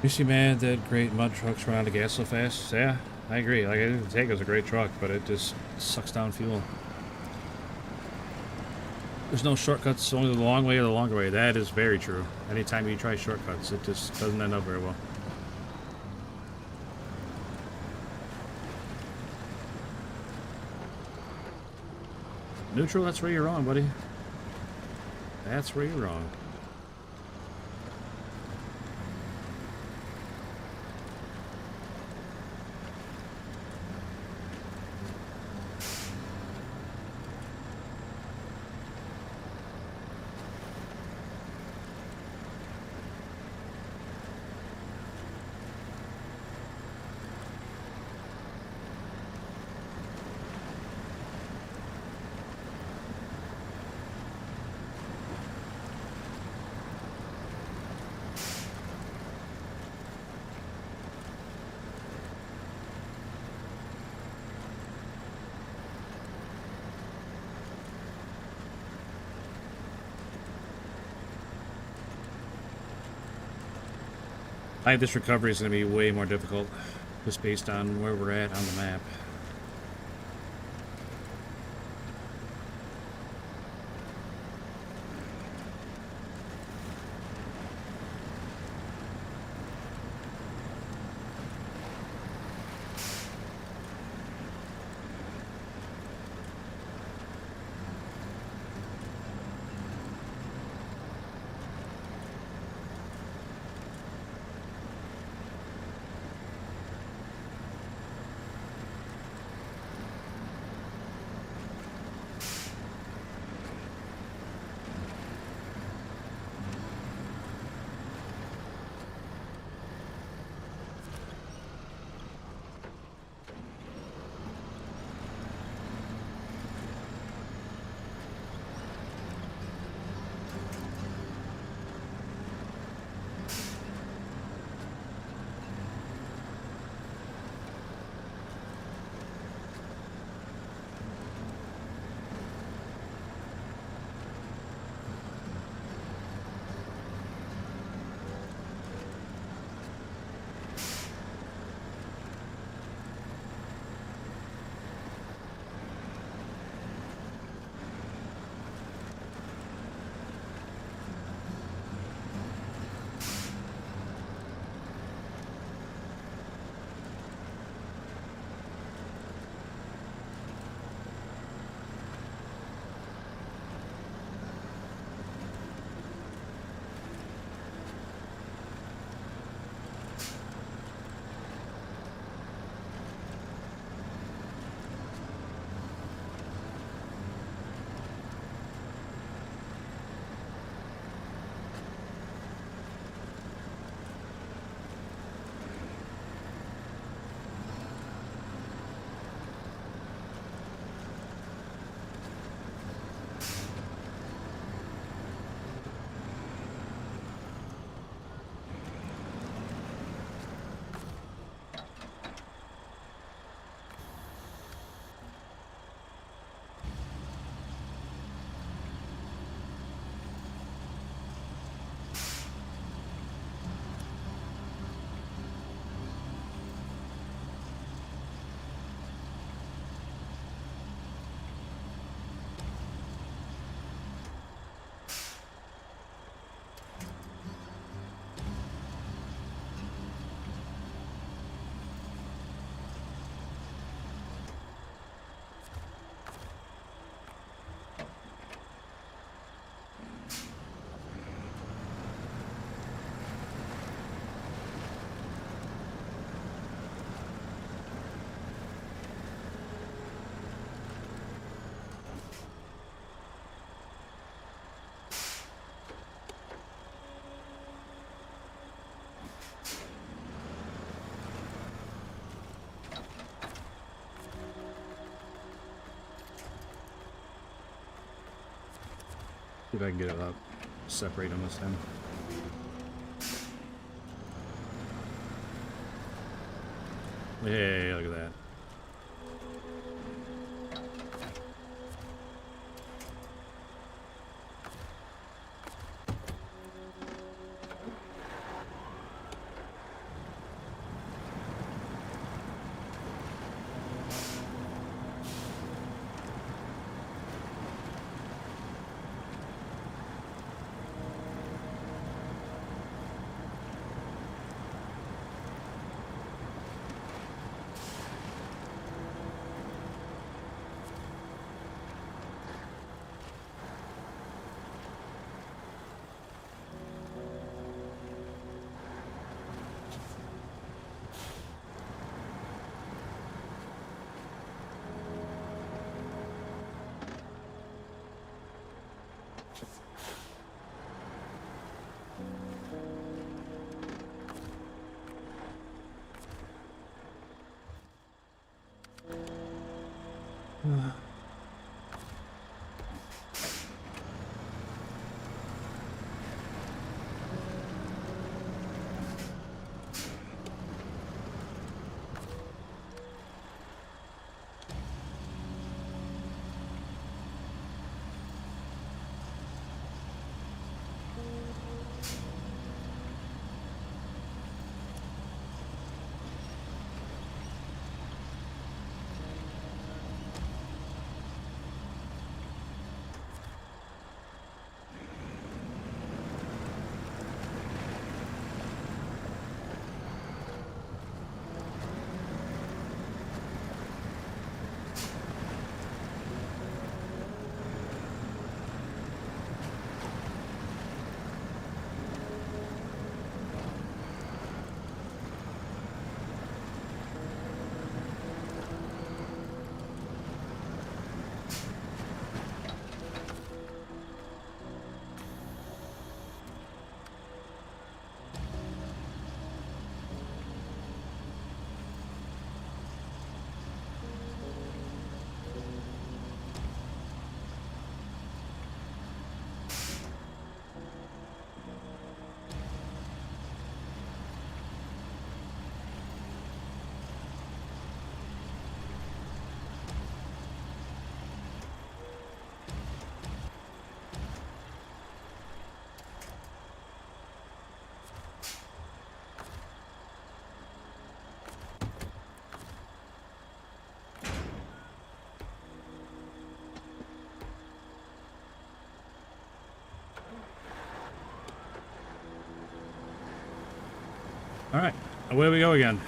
You see, man, that great mud trucks run out of gas so fast? Yeah, I agree. Like, the Tega's a great truck, but it just sucks down fuel. There's no shortcuts, only the long way or the longer way. That is very true. Anytime you try shortcuts, it just doesn't end up very well. Neutral, that's where you're wrong, buddy. That's where you're wrong. I think this recovery is going to be way more difficult, just based on where we're at on the map. See if I can get it up. Separate them this time. Hey, look at that. Alright, away we go again.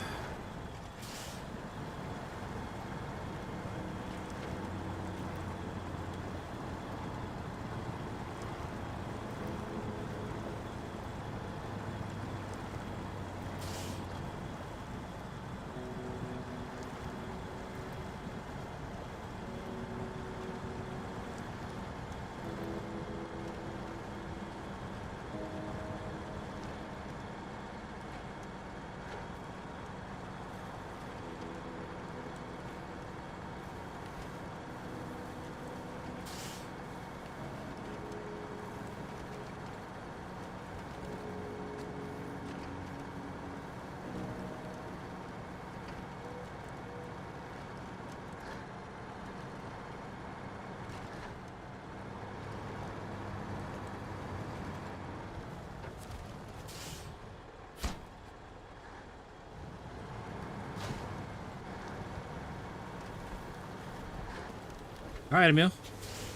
Alright, Emil.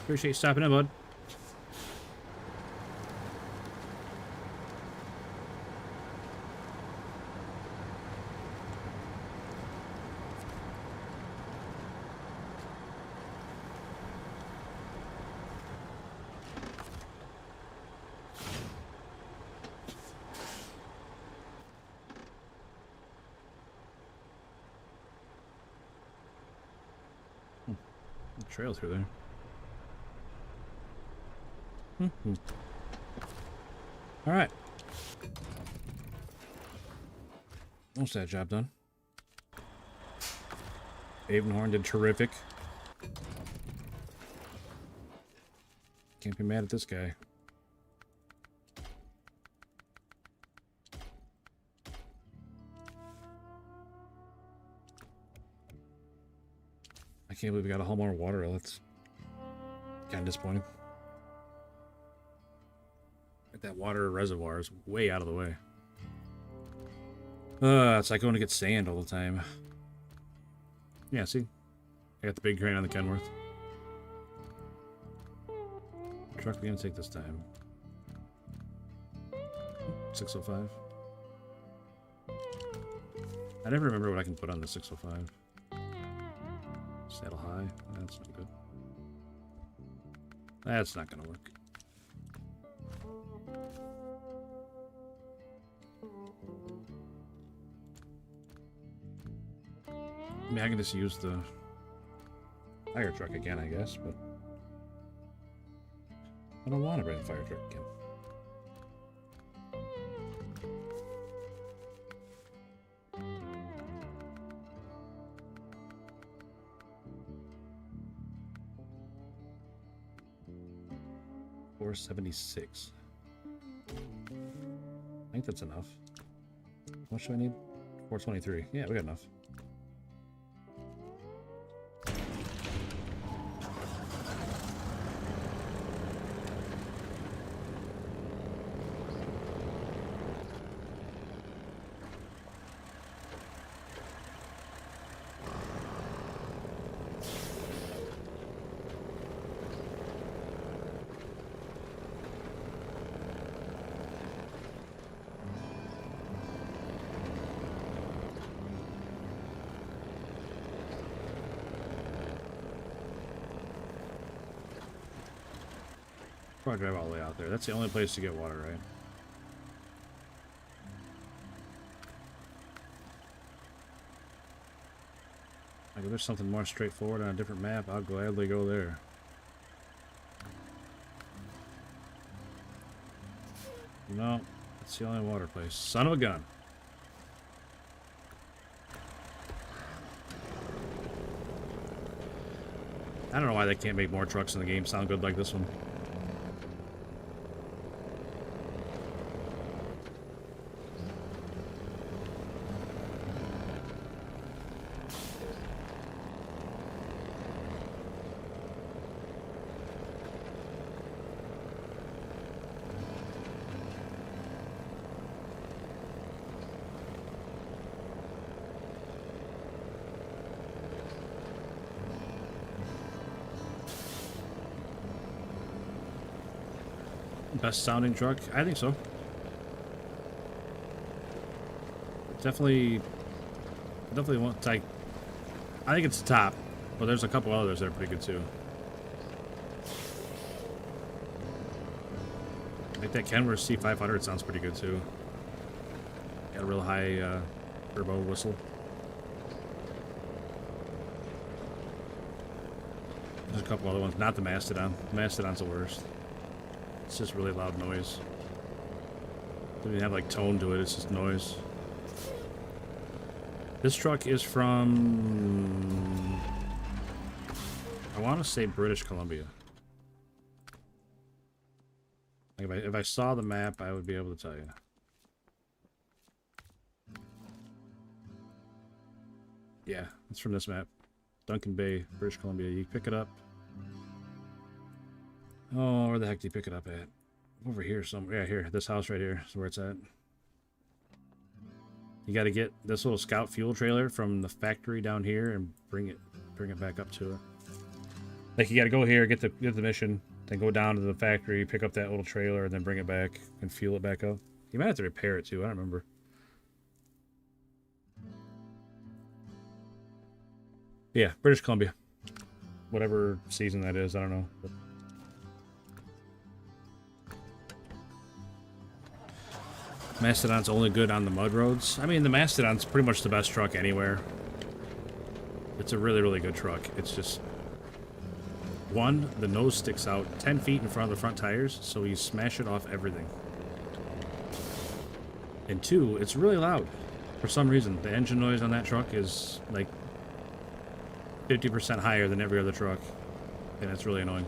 Appreciate you stopping in, bud. Trail through there. Alright. Almost that job done. Avenhorn did terrific. Can't be mad at this guy. I can't believe we got a whole more water. That's kind of disappointing. That water reservoir is way out of the way. It's like going to get sand all the time. Yeah, see? I got the big crane on the Kenworth. What truck are we gonna take this time? 605. I never remember what I can put on the 605. Saddle high. That's not good. That's not gonna work. I mean, I can just use the fire truck again, I guess, but I don't want to bring the fire truck again. $476. I think that's enough. How much do I need? 423. Yeah, we got enough. Probably drive all the way out there. That's the only place to get water, right? Like, if there's something more straightforward on a different map, I'll gladly go there. No, that's the only water place. Son of a gun. I don't know why they can't make more trucks in the game sound good like this one. Best sounding truck? I think so. Definitely want like. I think it's the top, but there's a couple others that are pretty good too. Like that Kenworth C500 sounds pretty good too. Got a real high turbo whistle. There's a couple other ones, not the Mastodon. The Mastodon's the worst. It's just really loud noise. Doesn't even have like tone to it, it's just noise. This truck is from, I want to say British Columbia. Like if I saw the map, I would be able to tell you. Yeah, it's from this map. Duncan Bay, British Columbia. You pick it up. Oh, where the heck do you pick it up at? Over here somewhere. Yeah, here. This house right here is where it's at. You got to get this little scout fuel trailer from the factory down here and bring it back up to it. Like you got to go here, get the mission, then go down to the factory, pick up that little trailer, and then bring it back and fuel it back up. You might have to repair it too. I don't remember. Yeah, British Columbia. Whatever season that is, I don't know. But Mastodon's only good on the mud roads. I mean, the Mastodon's pretty much the best truck anywhere. It's a really, really good truck. It's just... One, the nose sticks out 10 feet in front of the front tires, so you smash it off everything. And two, it's really loud. For some reason, the engine noise on that truck is, like, 50% higher than every other truck. And it's really annoying.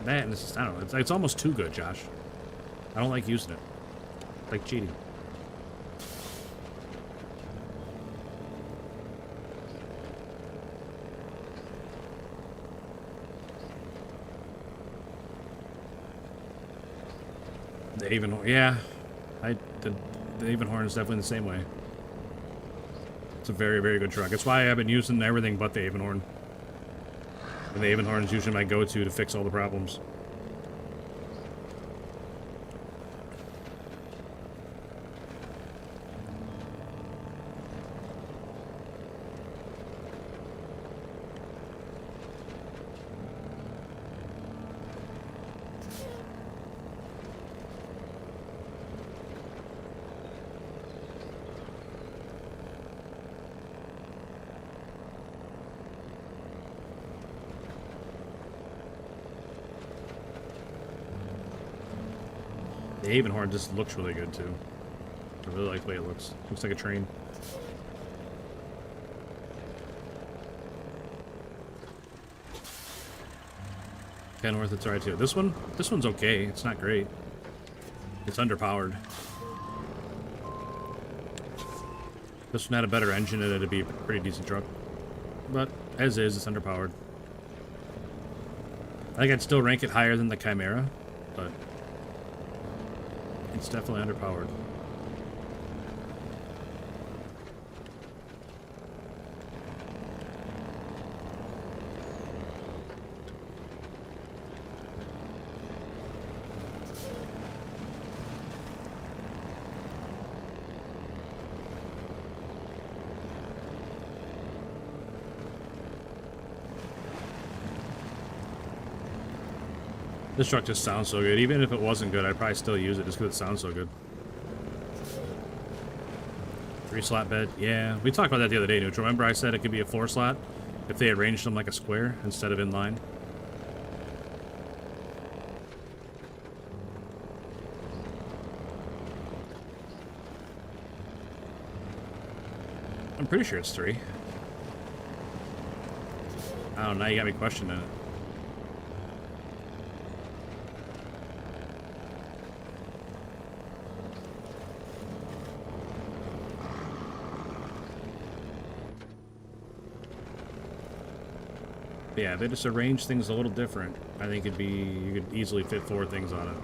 That, and it's, I don't know, it's almost too good, Josh. I don't like using it. Like cheating. The Avonhorn, yeah. The Avonhorn is definitely the same way. It's a very, very good truck. That's why I've been using everything but the Avonhorn. And the Avonhorn is usually my go-to to fix all the problems. The Avonhorn just looks really good too. I really like the way it looks. Looks like a train. Kenworth, it's alright too. This one's okay. It's not great. It's underpowered. This one had a better engine and it'd be a pretty decent truck. But as is, it's underpowered. I think I'd still rank it higher than the Chimera, but it's definitely underpowered. This truck just sounds so good. Even if it wasn't good, I'd probably still use it just because it sounds so good. 3-slot bed. Yeah, we talked about that the other day, Neutral. Remember I said it could be a 4-slot if they arranged them like a square instead of in line? I'm pretty sure it's 3. I don't know, now you got me questioning it. Yeah, if they just arrange things a little different, I think it'd be, you could easily fit 4 things on it.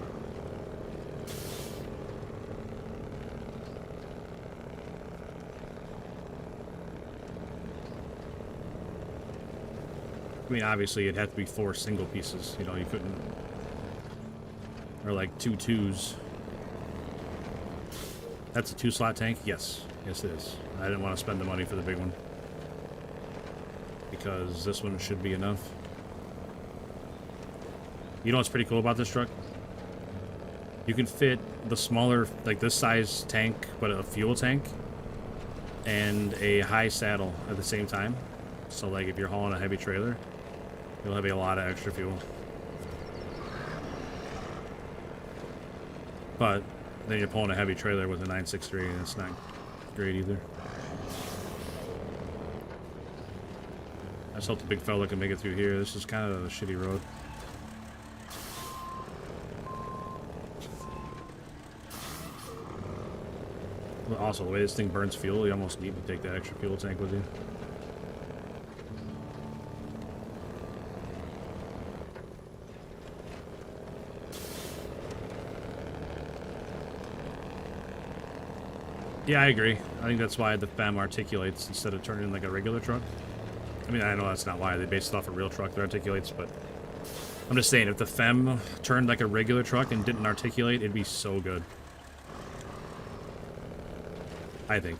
I mean, obviously it'd have to be 4 single pieces, you know, you couldn't, or like 2 twos. That's a 2-slot tank? Yes. Yes, it is. I didn't want to spend the money for the big one. Because this one should be enough. You know what's pretty cool about this truck? You can fit the smaller, like this size tank, but a fuel tank, and a high saddle at the same time. So like if you're hauling a heavy trailer, you'll have a lot of extra fuel. But then you're pulling a heavy trailer with a 963 and it's not great either. I just hope the big fella can make it through here. This is kind of a shitty road. But also, the way this thing burns fuel, you almost need to take that extra fuel tank with you. Yeah, I agree. I think that's why the FEM articulates instead of turning like a regular truck. I mean, I know that's not why they based it off a real truck that articulates, but I'm just saying, if the FEM turned like a regular truck and didn't articulate, it'd be so good. I think.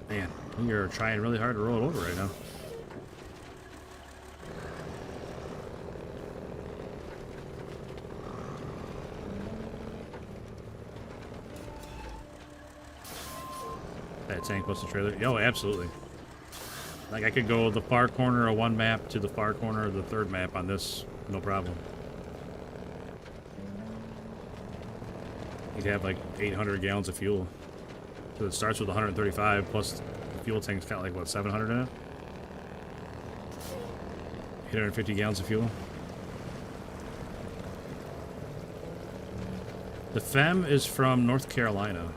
Man, you're trying really hard to roll it over right now. That tank plus the trailer. Yo, absolutely. Like, I could go the far corner of one map to the far corner of the third map on this, no problem. You'd have like 800 gallons of fuel. So it starts with 135, plus the fuel tank's got like, what, 700 in it? 850 gallons of fuel. The FEM is from North Carolina.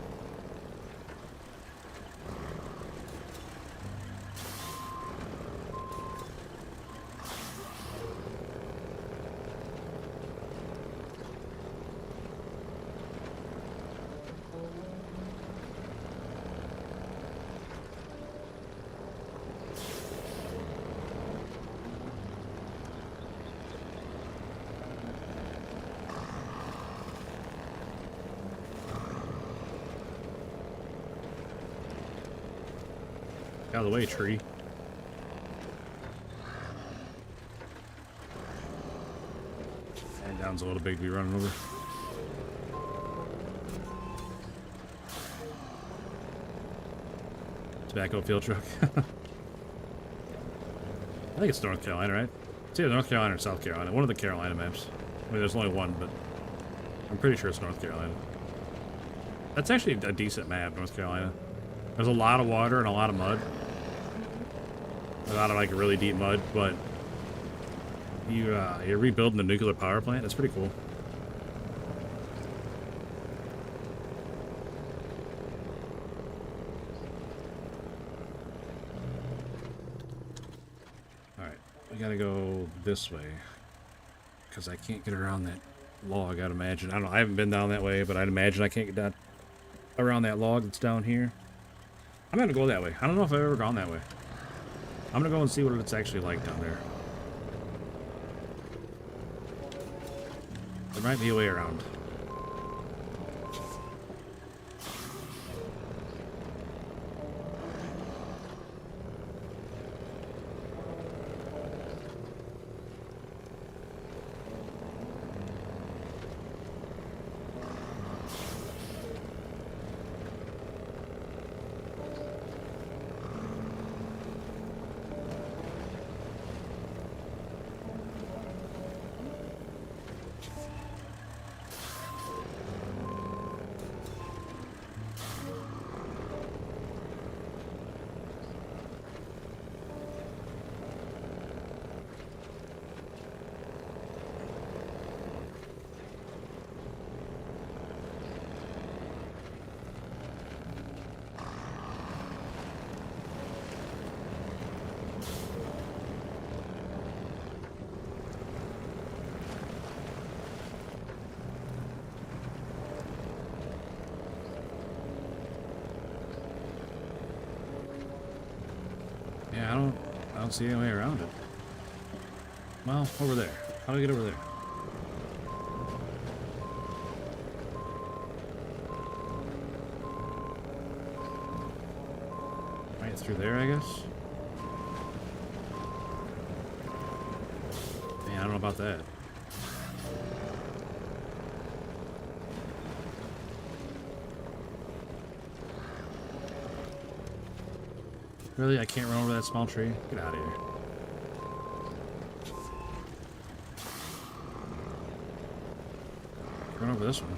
Out of the way, tree. And down's a little big to be running over. Tobacco field truck. I think it's North Carolina, right? It's either North Carolina or South Carolina. One of the Carolina maps. I mean, there's only one, but I'm pretty sure it's North Carolina. That's actually a decent map, North Carolina. There's a lot of water and a lot of mud. A lot of like really deep mud, but you're rebuilding the nuclear power plant. That's pretty cool. All right, we gotta go this way because I can't get around that log. I'd imagine. I don't know. I haven't been down that way, but I'd imagine I can't get down around that log that's down here. I'm gonna go that way. I don't know if I've ever gone that way. I'm gonna go and see what it's actually like down there. There might be a way around. I don't see any way around it. Well, over there. How do I get over there? Right through there, I guess. Man, I don't know about that. Really? I can't run over that small tree? Get out of here. Run over this one.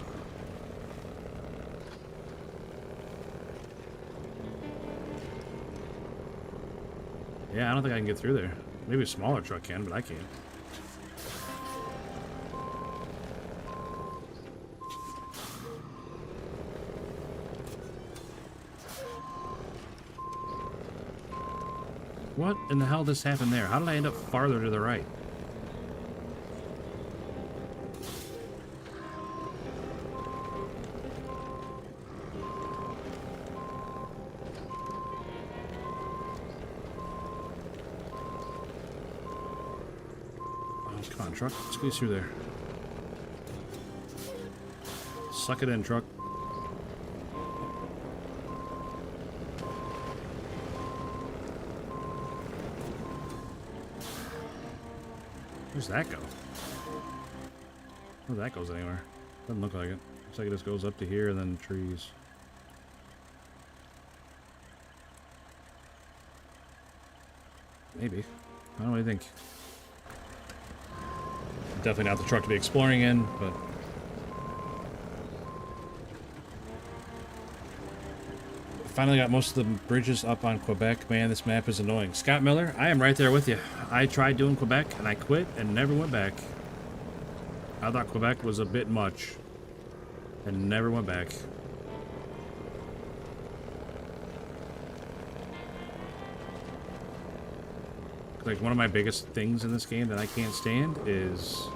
Yeah, I don't think I can get through there. Maybe a smaller truck can, but I can't. What in the hell just happened there? How did I end up farther to the right? Oh, come on, truck. Squeeze through there. Suck it in, truck. Where's that go? Where that goes anywhere? Doesn't look like it. Looks like it just goes up to here and then trees. Maybe. I don't really think. Definitely not the truck to be exploring in, but finally got most of the bridges up on Quebec. Man, this map is annoying. Scott Miller, I am right there with you. I tried doing Quebec and I quit and never went back. I thought Quebec was a bit much and never went back. Like, one of my biggest things in this game that I can't stand is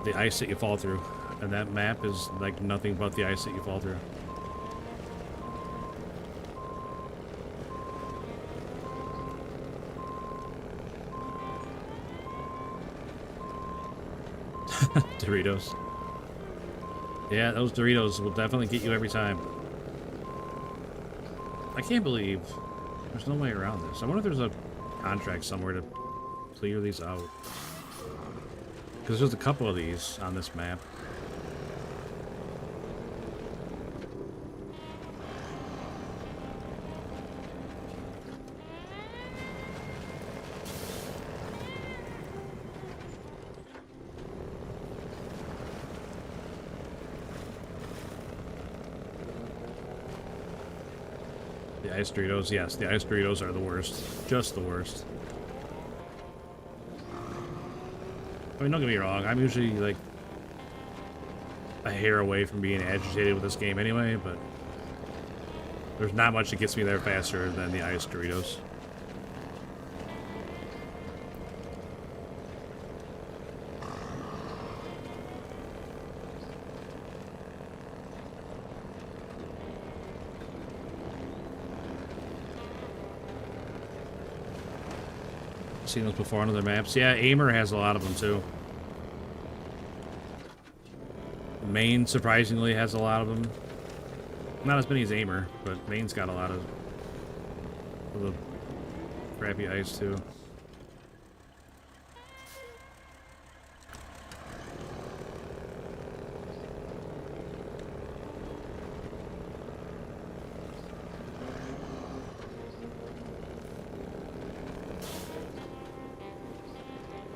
the ice that you fall through. And that map is like nothing but the ice that you fall through. Doritos. Yeah, those Doritos will definitely get you every time. I can't believe there's no way around this. I wonder if there's a contract somewhere to clear these out. Because there's a couple of these on this map. The ice Doritos, yes, the ice Doritos are the worst. Just the worst. I mean, don't get me wrong, I'm usually, like, a hair away from being agitated with this game anyway, but there's not much that gets me there faster than the ice Doritos. Seen those before on other maps. Yeah, Aimer has a lot of them too. Maine surprisingly has a lot of them. Not as many as Aimer, but Maine's got a lot of the crappy ice too.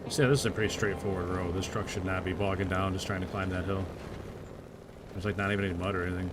So yeah, this is a pretty straightforward road. This truck should not be bogging down just trying to climb that hill. There's like not even any mud or anything.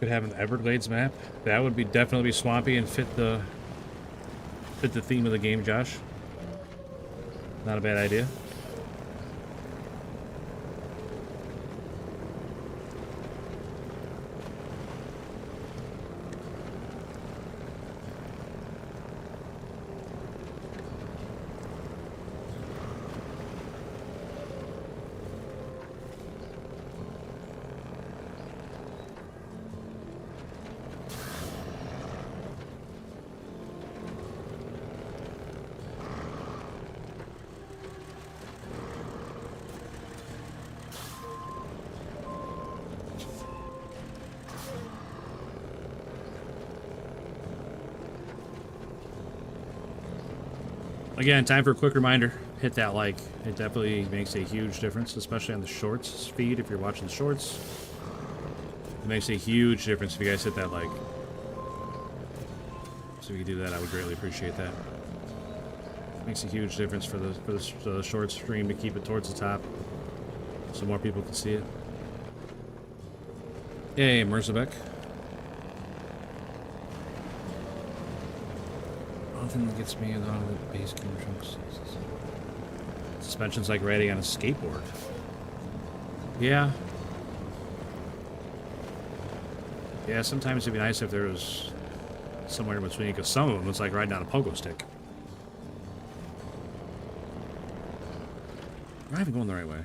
Could have an Everglades map. That would be definitely be swampy and fit the theme of the game, Josh. Not a bad idea. Again, time for a quick reminder. Hit that like. It definitely makes a huge difference, especially on the shorts feed if you're watching the shorts. It makes a huge difference if you guys hit that like. So if you do that, I would greatly appreciate that. It makes a huge difference for the short stream to keep it towards the top so more people can see it. Hey, Merzabek. Nothing that gets me out of the base camera trunks. Suspension's like riding on a skateboard. Yeah. Yeah, sometimes it'd be nice if there was somewhere in between, because some of them it's like riding on a pogo stick. Am I even going the right way?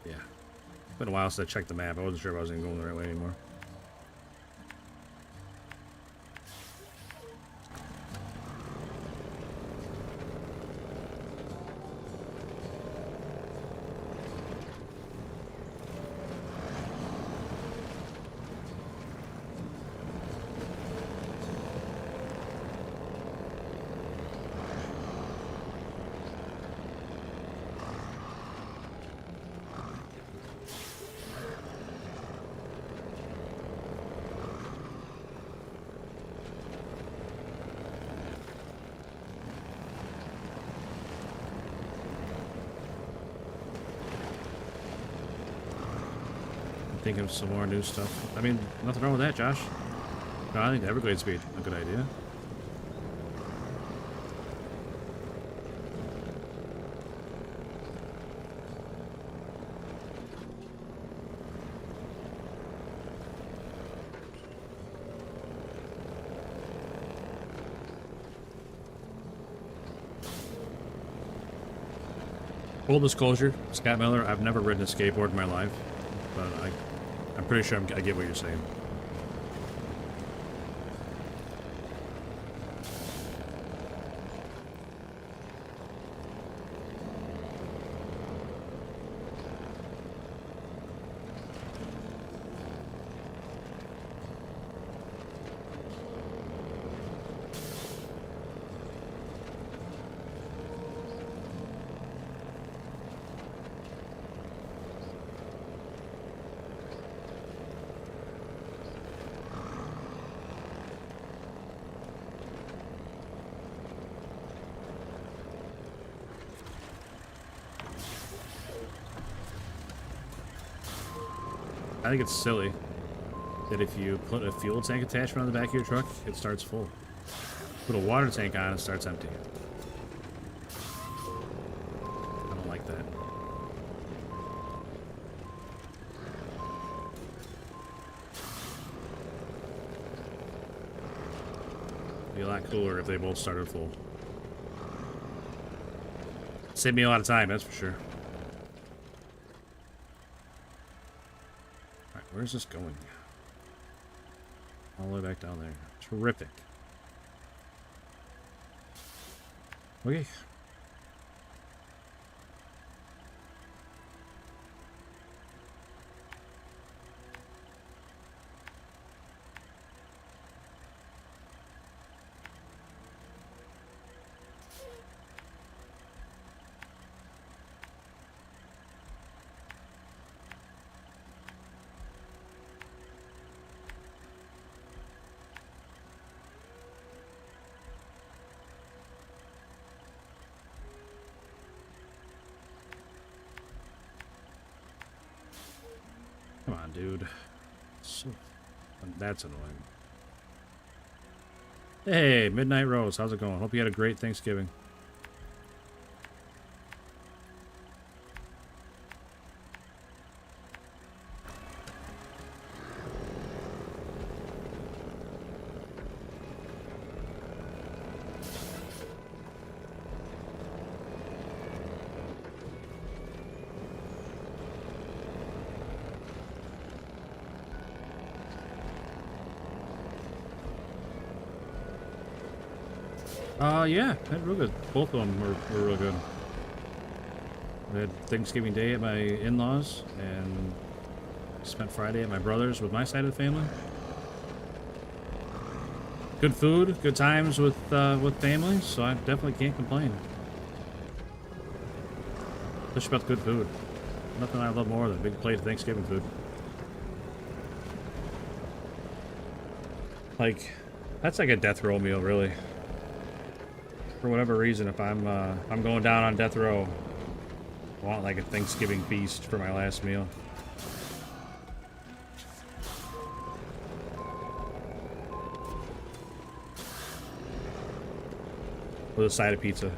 Yeah. It's been a while since I checked the map. I wasn't sure if I was even going the right way anymore. Think of some more new stuff. I mean, nothing wrong with that, Josh. No, I think the Everglades would be a good idea. Full disclosure, Scott Miller, I've never ridden a skateboard in my life, but I'm pretty sure I get what you're saying. I think it's silly that if you put a fuel tank attachment on the back of your truck, it starts full. Put a water tank on, it starts empty. I don't like that. It'd be a lot cooler if they both started full. Save me a lot of time, that's for sure. Where's this going? All the way back down there. Terrific. Okay. Come on, dude. So that's annoying. Hey, Midnight Rose, how's it going? Hope you had a great Thanksgiving. Yeah, real good. Both of them were real good. We had Thanksgiving Day at my in-laws, and spent Friday at my brother's with my side of the family. Good food, good times with family, so I definitely can't complain. Especially about the good food. Nothing I love more than a big plate of Thanksgiving food. Like, that's like a death row meal, really. For whatever reason, if I'm going down on death row, I want like a Thanksgiving feast for my last meal. With a side of pizza.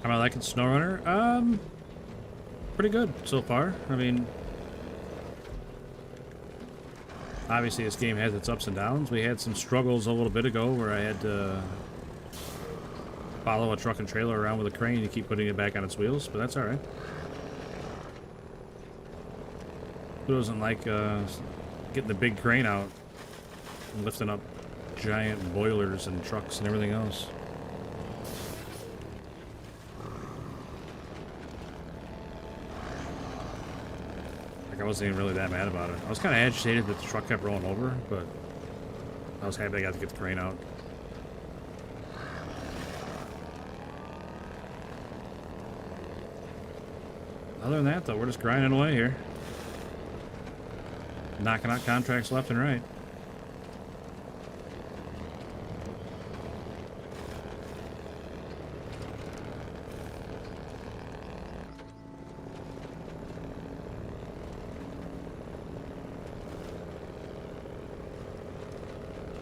How am I liking SnowRunner? Pretty good so far. I mean, obviously this game has its ups and downs. We had some struggles a little bit ago where I had to follow a truck and trailer around with a crane to keep putting it back on its wheels, but that's alright. Who doesn't like getting the big crane out and lifting up giant boilers and trucks and everything else? I wasn't even really that mad about it. I was kind of agitated that the truck kept rolling over, but I was happy I got to get the crane out. Other than that, though, we're just grinding away here. Knocking out contracts left and right.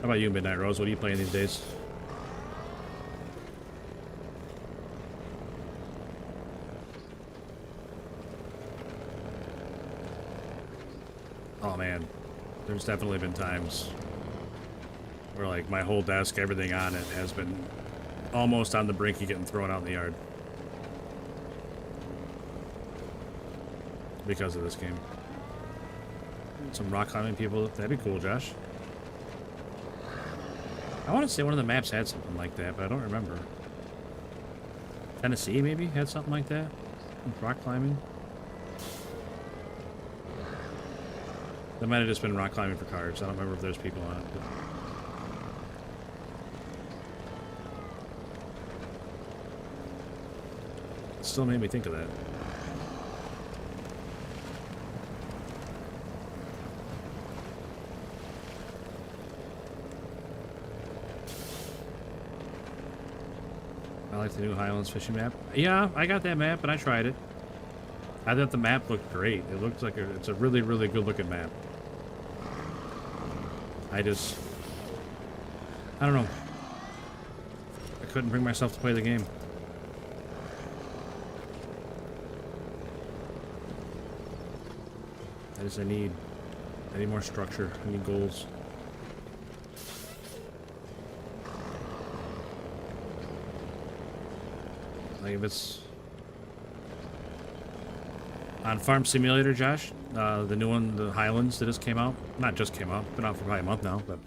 How about you, Midnight Rose? What are you playing these days? Oh man, there's definitely been times where like my whole desk, everything on it has been almost on the brink of getting thrown out in the yard because of this game. Some rock climbing people, that'd be cool, Josh. I want to say one of the maps had something like that, but I don't remember. Tennessee, maybe, had something like that? Rock climbing? That might have just been rock climbing for cars. I don't remember if there's people on it. But it still made me think of that. I like the new Highlands fishing map. Yeah, I got that map, and I tried it. I thought the map looked great. It looked like it's a really, really good looking map. I don't know. I couldn't bring myself to play the game. I need more structure. I need goals. Like if it's on Farm Simulator, Josh, the new one, the Highlands that just came out. Not just came out, been out for probably a month now, but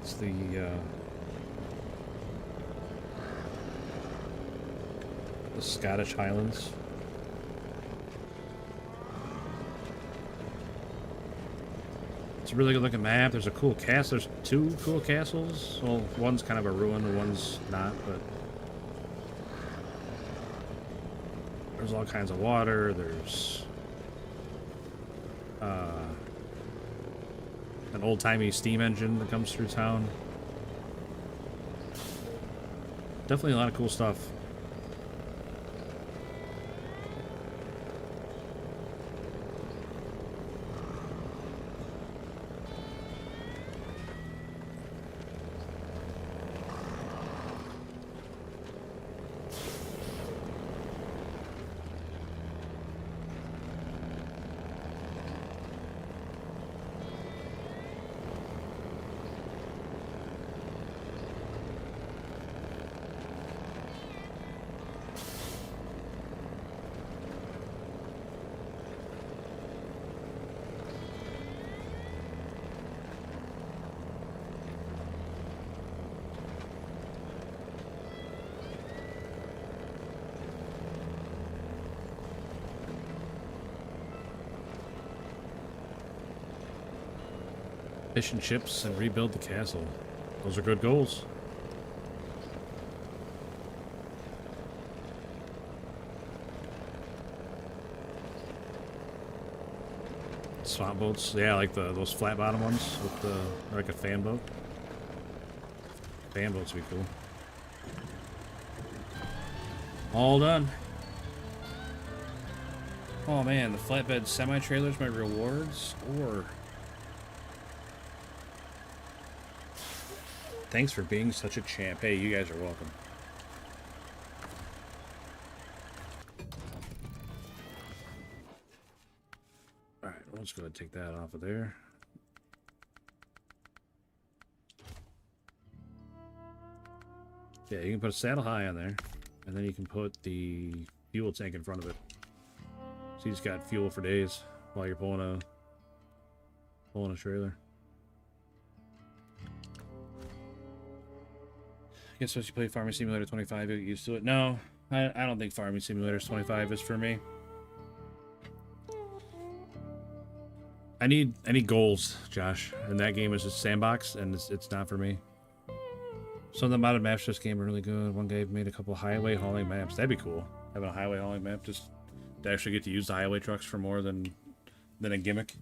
it's the Scottish Highlands. It's a really good looking map. There's a cool castle. There's 2 cool castles. Well, one's kind of a ruin and one's not, but there's all kinds of water. There's an old-timey steam engine that comes through town. Definitely a lot of cool stuff. Fish and chips and rebuild the castle. Those are good goals. Swamp boats, yeah, like those flat bottom ones with the like a fan boat. Fan boats would be cool. All done. Oh man, the flatbed semi-trailers, my rewards, or thanks for being such a champ. Hey, you guys are welcome. Alright, we'll just go ahead and take that off of there. Yeah, you can put a saddle high on there, and then you can put the fuel tank in front of it. So you just got fuel for days while you're pulling a trailer. I guess once you play Farming Simulator 25, you get used to it. No, I don't think Farming Simulator 25 is for me. I need goals, Josh, and that game is a sandbox, and it's not for me. Some of the modded maps for this game are really good. One guy made a couple highway hauling maps. That'd be cool. Having a highway hauling map, just to actually get to use the highway trucks for more than a gimmick.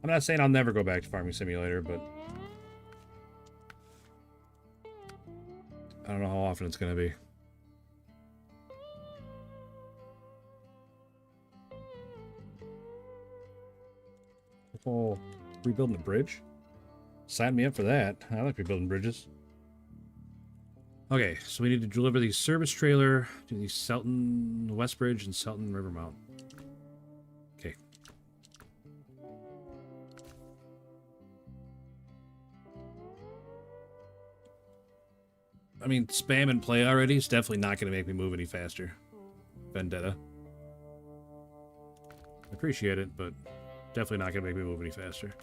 I'm not saying I'll never go back to Farming Simulator, but I don't know how often it's going to be. Oh, rebuilding a bridge? Sign me up for that. I like rebuilding bridges. Okay, so we need to deliver the service trailer to the Selton West Bridge and Selton River Mount. Okay. I mean, spam and play already is definitely not going to make me move any faster. Vendetta. I appreciate it, but definitely not going to make me move any faster.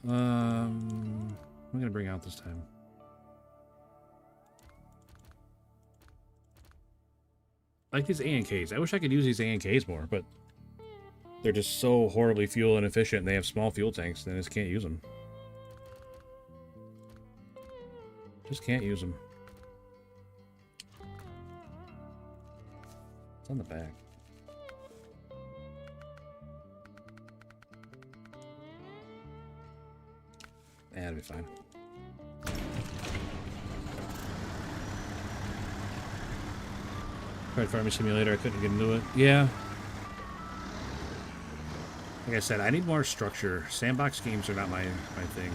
What am I going to bring out this time? I like these ANKs. I wish I could use these ANKs more, but they're just so horribly fuel inefficient and they have small fuel tanks, and I just can't use them. Just can't use them. It's on the back. That'll be fine. Tried Farming Simulator, I couldn't get into it. Yeah. Like I said, I need more structure. Sandbox games are not my thing.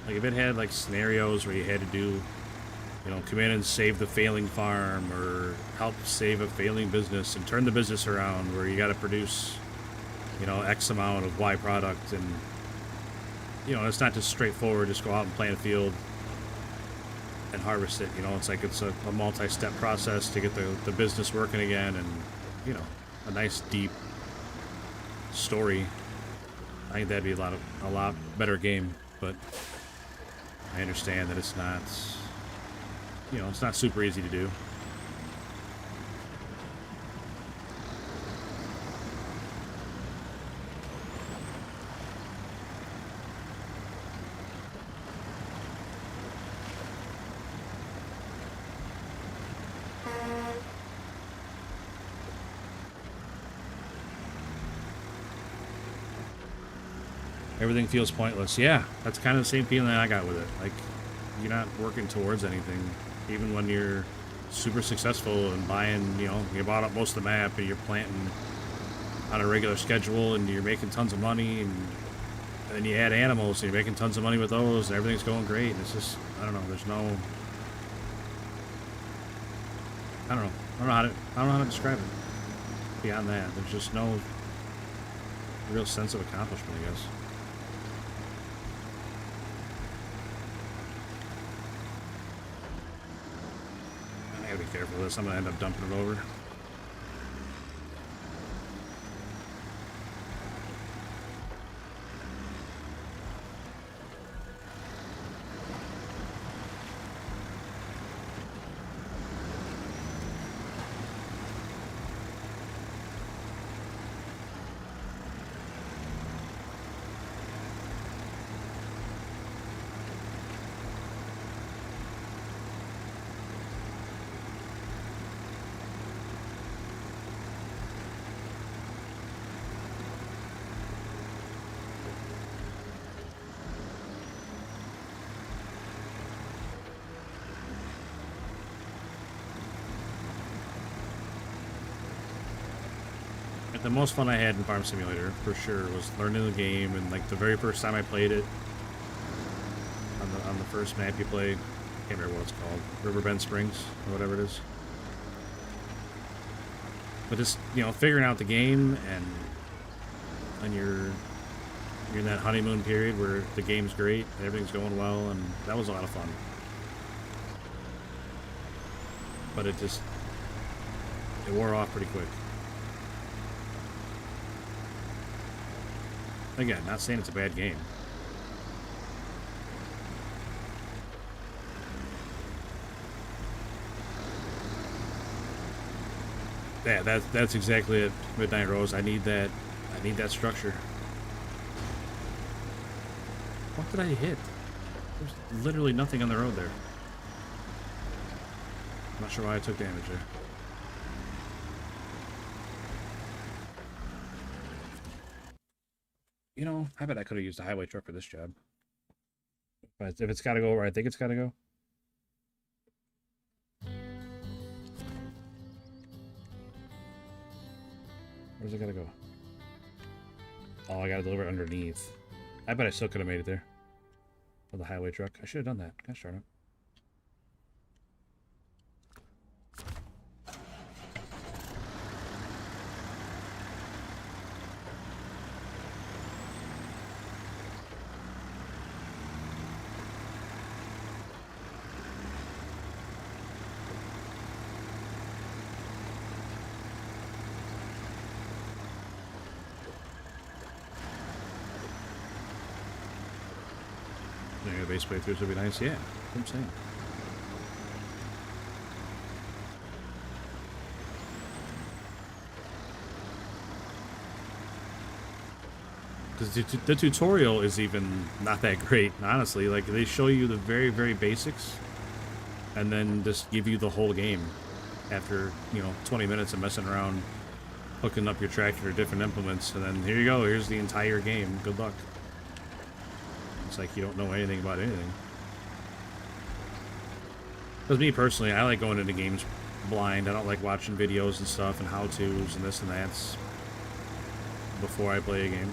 Like, if it had, like, scenarios where you had to do, you know, come in and save the failing farm, or help save a failing business and turn the business around, where you got to produce, you know, X amount of Y product, and, you know, it's not just straightforward, just go out and plant a field and harvest it. You know, it's like it's a multi-step process to get the business working again, and, you know, a nice deep story. I think that'd be a lot better game, but I understand that it's not, you know, it's not super easy to do. Everything feels pointless. Yeah, that's kind of the same feeling that I got with it. Like, you're not working towards anything. Even when you're super successful and buying, you know, you bought up most of the map and you're planting on a regular schedule and you're making tons of money, and then you add animals and you're making tons of money with those and everything's going great. And it's just, I don't know, there's no, I don't know how to describe it. Beyond that, there's just no real sense of accomplishment, I guess. I gotta be careful with this. I'm gonna end up dumping it over. The most fun I had in Farm Simulator, for sure, was learning the game, and like the very first time I played it, on the first map you play, I can't remember what it's called, Riverbend Springs, or whatever it is. But just, you know, figuring out the game, and you're in that honeymoon period where the game's great, and everything's going well, and that was a lot of fun. But it wore off pretty quick. Again, not saying it's a bad game. Yeah, that's exactly it, Midnight Rose. I need that structure. What did I hit? There's literally nothing on the road there. I'm not sure why I took damage there. You know, I bet I could have used a highway truck for this job. But if it's got to go where I think it's got to go. Where's it got to go? Oh, I got to deliver it underneath. I bet I still could have made it there. For the highway truck. I should have done that. Gosh darn it. Base playthroughs would be nice, yeah. I'm saying. Because the tutorial is even not that great, honestly. Like, they show you the very, very basics, and then just give you the whole game after, you know, 20 minutes of messing around hooking up your tractor to different implements, and then here you go. Here's the entire game. Good luck. It's like you don't know anything about anything. Because me personally, I like going into games blind. I don't like watching videos and stuff and how-tos and this and that before I play a game.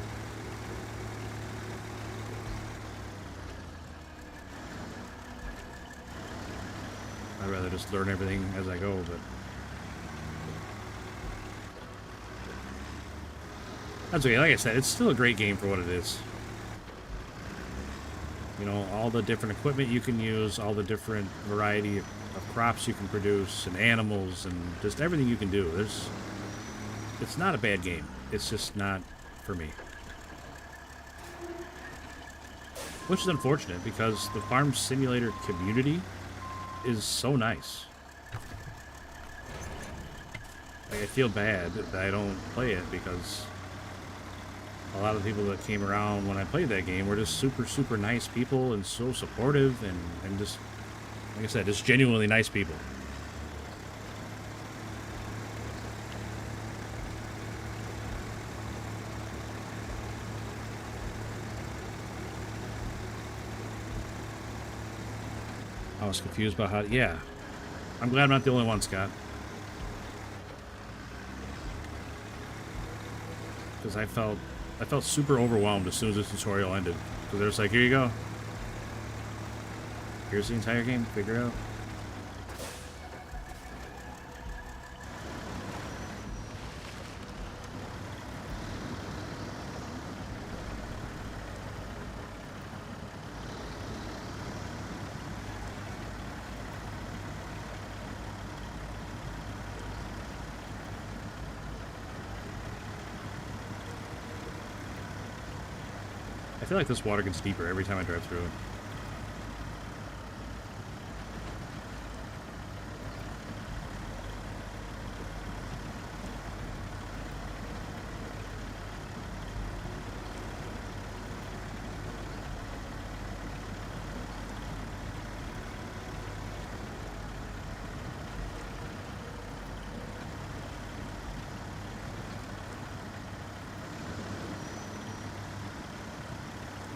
I'd rather just learn everything as I go, but that's okay. Like I said, it's still a great game for what it is. You know, all the different equipment you can use, all the different variety of crops you can produce, and animals, and just everything you can do. It's not a bad game. It's just not for me. Which is unfortunate, because the Farm Simulator community is so nice. Like, I feel bad that I don't play it, because a lot of the people that came around when I played that game were just super, super nice people and so supportive and just, like I said, just genuinely nice people. I was confused about how, yeah. I'm glad I'm not the only one, Scott. Because I felt super overwhelmed as soon as the tutorial ended. So they're just like, here you go. Here's the entire game. Figure it out. I feel like this water gets deeper every time I drive through it.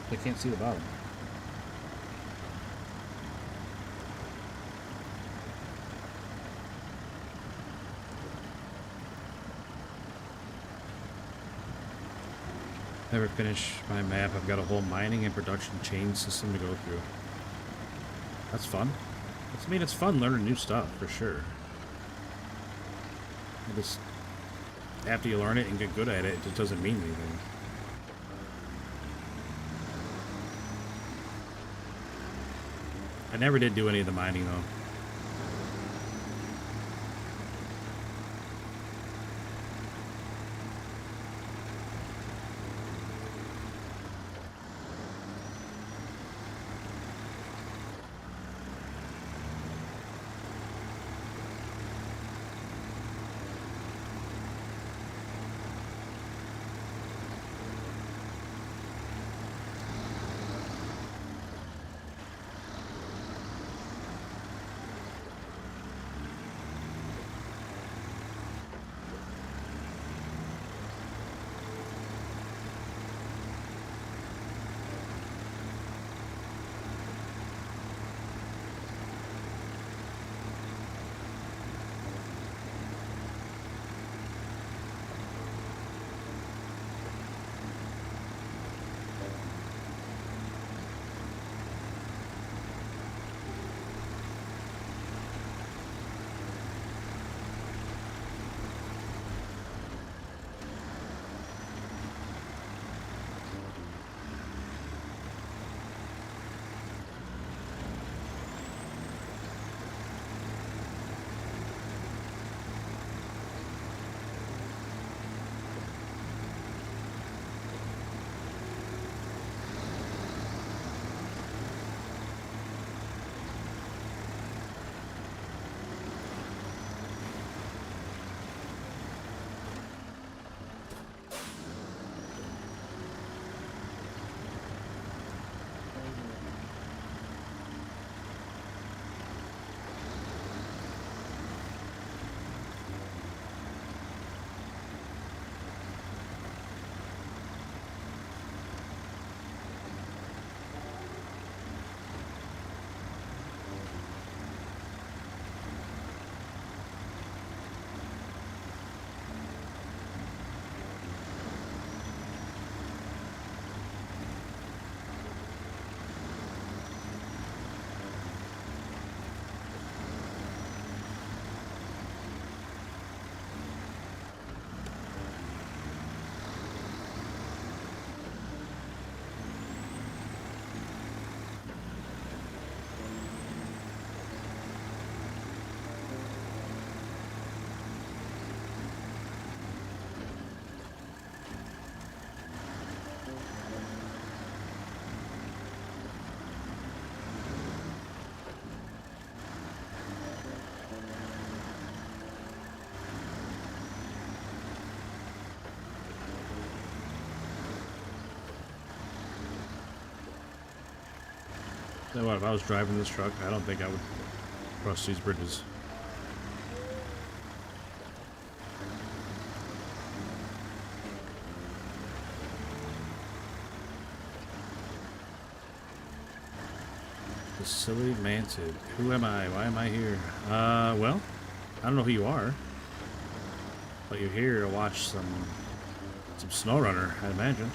I can't see the bottom. Never finish my map. I've got a whole mining and production chain system to go through. That's fun. I mean, it's fun learning new stuff, for sure. Just after you learn it and get good at it, it just doesn't mean anything. I never did do any of the mining, though. You know what, if I was driving this truck, I don't think I would cross these bridges. The silly manted. Who am I? Why am I here? Well, I don't know who you are. But you're here to watch some SnowRunner, I'd imagine.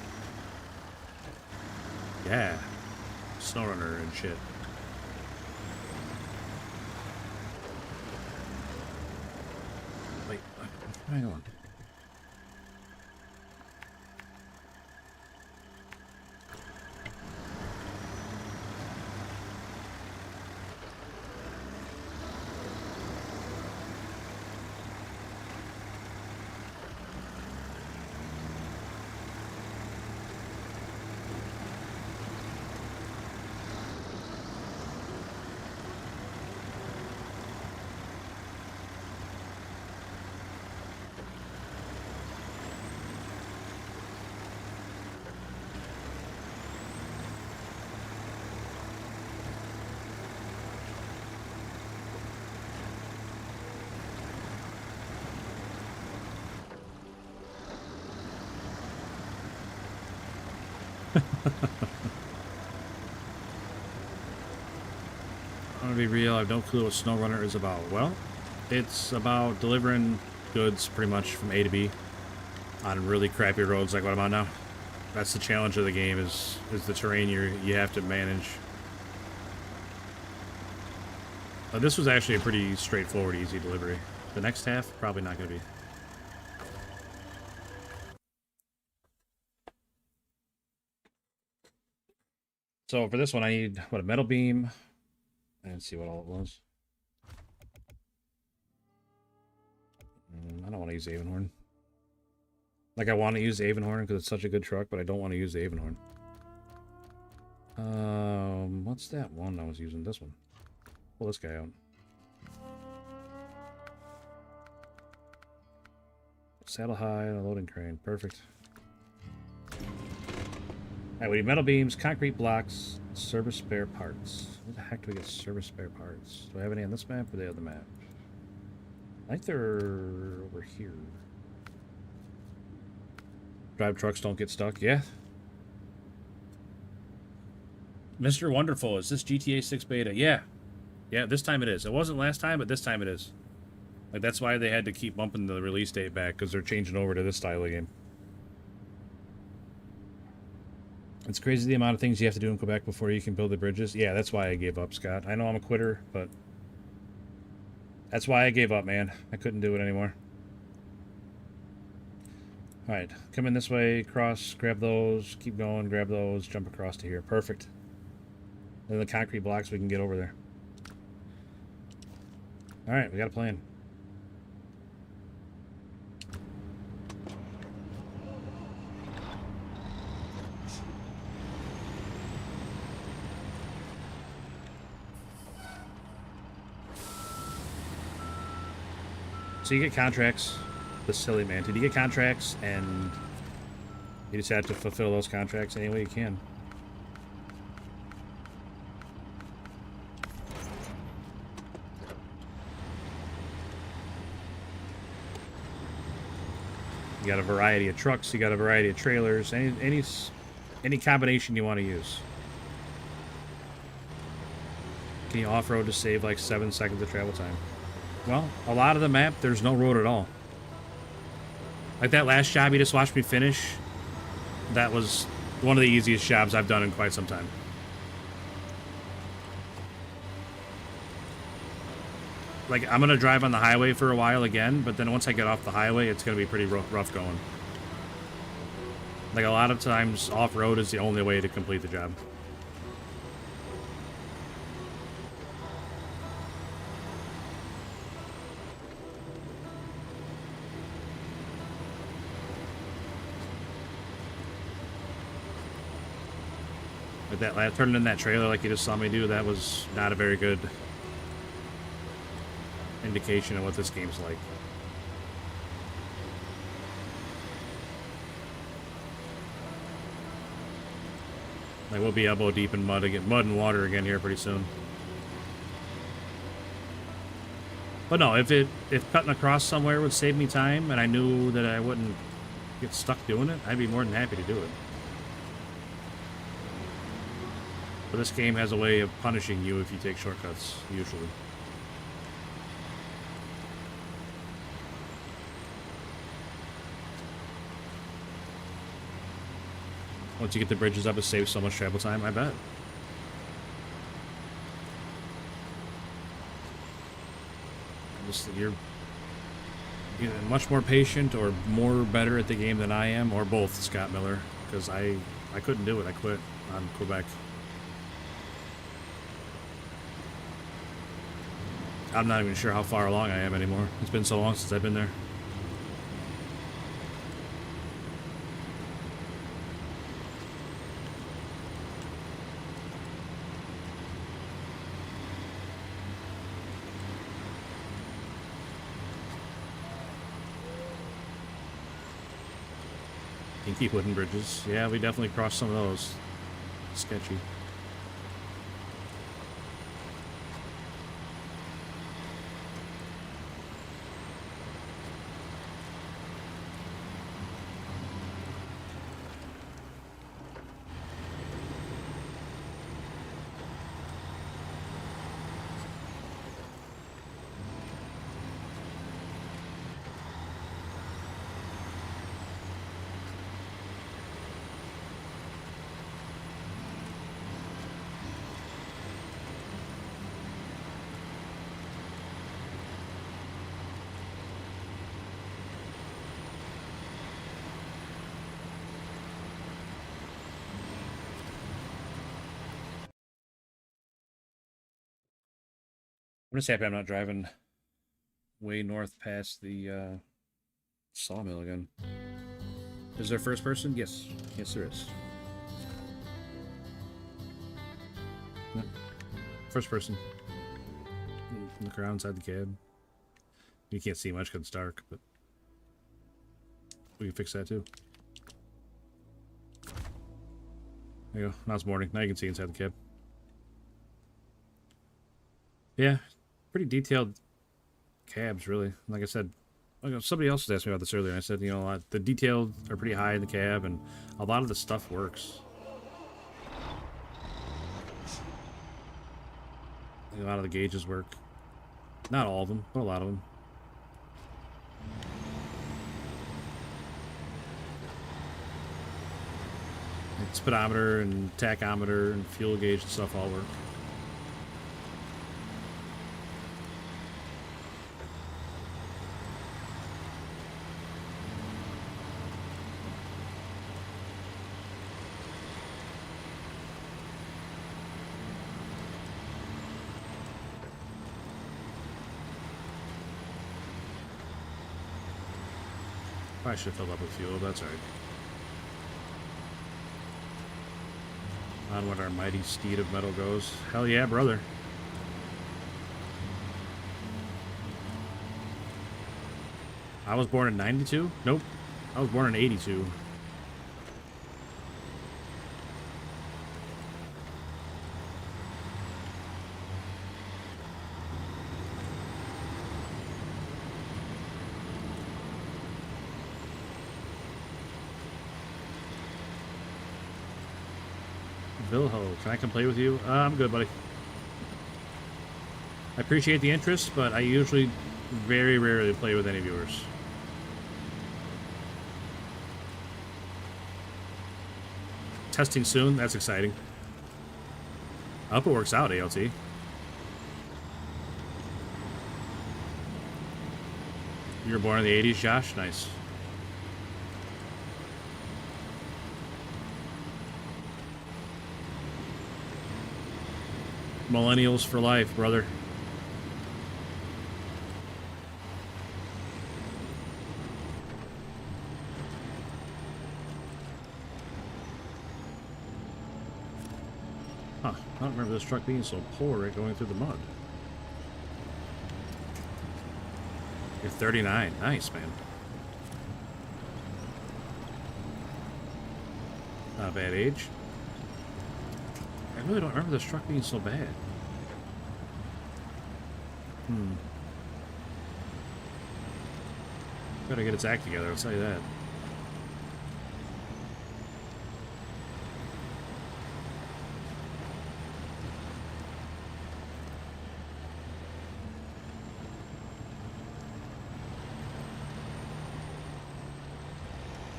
Yeah. SnowRunner and shit. Wait, hang on. I'm gonna be real, I have no clue what SnowRunner is about. Well, it's about delivering goods pretty much from A to B on really crappy roads like what I'm on now. That's the challenge of the game, is the terrain you have to manage. This was actually a pretty straightforward, easy delivery. The next half, probably not gonna be. So for this one, I need, what, a metal beam. I didn't see what all it was. I don't want to use the Avonhorn. Like, I want to use the Avonhorn because it's such a good truck, but I don't want to use the Avonhorn. What's that one I was using? This one. Pull this guy out. Saddle high and a loading crane. Perfect. Alright, we need metal beams, concrete blocks, service spare parts. Where the heck do we get service spare parts? Do I have any on this map or the other map? I think they're over here. Drive trucks don't get stuck. Yeah. Mr. Wonderful, is this GTA 6 beta? Yeah. Yeah, this time it is. It wasn't last time, but this time it is. Like, that's why they had to keep bumping the release date back, because they're changing over to this style of game. It's crazy the amount of things you have to do in Quebec before you can build the bridges. Yeah, that's why I gave up, Scott. I know I'm a quitter, but that's why I gave up, man. I couldn't do it anymore. Alright, come in this way, cross, grab those, keep going, grab those, jump across to here. Perfect. Then the concrete blocks, we can get over there. Alright, we got a plan. So you get contracts, the silly man. Did you get contracts and you just have to fulfill those contracts any way you can? You got a variety of trucks, you got a variety of trailers, any combination you want to use. Can you off-road to save like 7 seconds of travel time? Well, a lot of the map, there's no road at all. Like that last job you just watched me finish, that was one of the easiest jobs I've done in quite some time. Like, I'm going to drive on the highway for a while again, but then once I get off the highway, it's going to be pretty rough going. Like, a lot of times, off-road is the only way to complete the job. Like that, turning in that trailer like you just saw me do, that was not a very good indication of what this game's like. Like, we'll be elbow deep in mud again, mud and water again here pretty soon. But no, if cutting across somewhere would save me time and I knew that I wouldn't get stuck doing it, I'd be more than happy to do it. But this game has a way of punishing you if you take shortcuts, usually. Once you get the bridges up, it saves so much travel time, I bet. You're either much more patient or more better at the game than I am, or both, Scott Miller, because I couldn't do it. I quit on Quebec. I'm not even sure how far along I am anymore. It's been so long since I've been there. Pinky wooden bridges. Yeah, we definitely crossed some of those. Sketchy. I'm just happy I'm not driving way north past the sawmill again. Is there first person? Yes. Yes, there is. No. First person. Look around inside the cab. You can't see much because it's dark, but we can fix that too. There you go. Now it's morning. Now you can see inside the cab. Yeah. Pretty detailed cabs, really. Like I said, somebody else asked me about this earlier, and I said, you know, the details are pretty high in the cab, and a lot of the stuff works. A lot of the gauges work. Not all of them, but a lot of them. Like speedometer and tachometer and fuel gauge and stuff all work. I should fill up with fuel, that's alright. On what our mighty steed of metal goes. Hell yeah, brother. I was born in 92? Nope. I was born in 82. Vilho, can I come play with you? I'm good, buddy. I appreciate the interest, but I usually very rarely play with any viewers. Testing soon, that's exciting. I hope it works out, ALT. You were born in the 80s, Josh? Nice. Millennials for life, brother. Huh, I don't remember this truck being so poor right going through the mud. You're 39. Nice, man. Not a bad age. I really don't remember this truck being so bad. Better get its act together, I'll tell you that.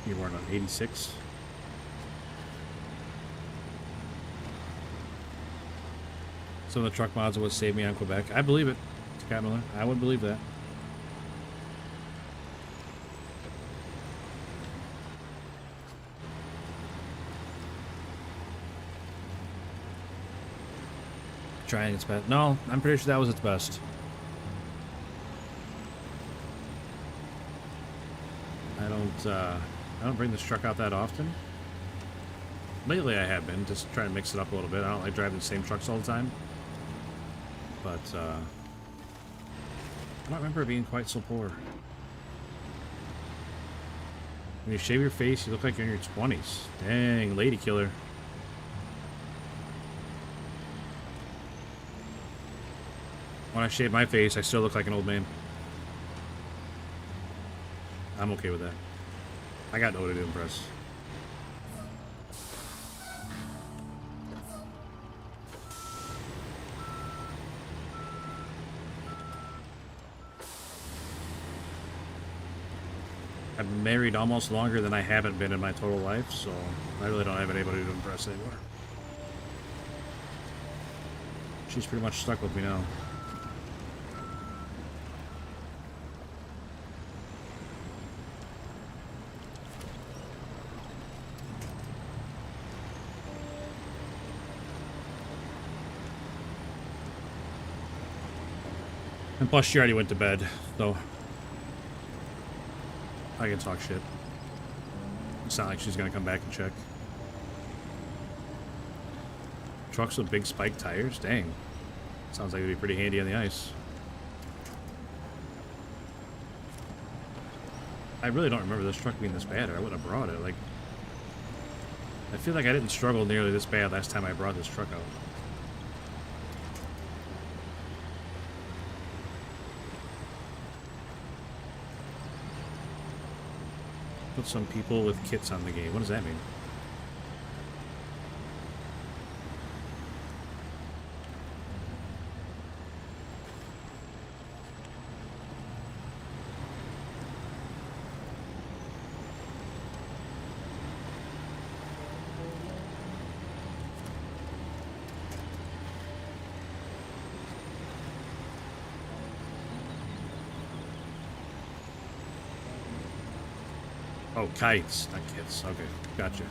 You weren't on 86. Some of the truck mods would save me on Quebec. I believe it, Scott Miller. I would believe that. Trying its best. No, I'm pretty sure that was its best. I don't bring this truck out that often. Lately I have been, just trying to mix it up a little bit. I don't like driving the same trucks all the time. But, I don't remember it being quite so poor. When you shave your face, you look like you're in your 20s. Dang, lady killer. When I shave my face, I still look like an old man. I'm okay with that. I got nobody to impress. I've been married almost longer than I haven't been in my total life, so I really don't have anybody to impress anymore. She's pretty much stuck with me now. And plus, she already went to bed, so I can talk shit. It's not like she's gonna come back and check. Trucks with big spike tires? Dang. Sounds like it'd be pretty handy on the ice. I really don't remember this truck being this bad, or I wouldn't have brought it. Like, I feel like I didn't struggle nearly this bad last time I brought this truck out. Put some people with kits on the game. What does that mean? Oh, kites, not kits. Okay, gotcha.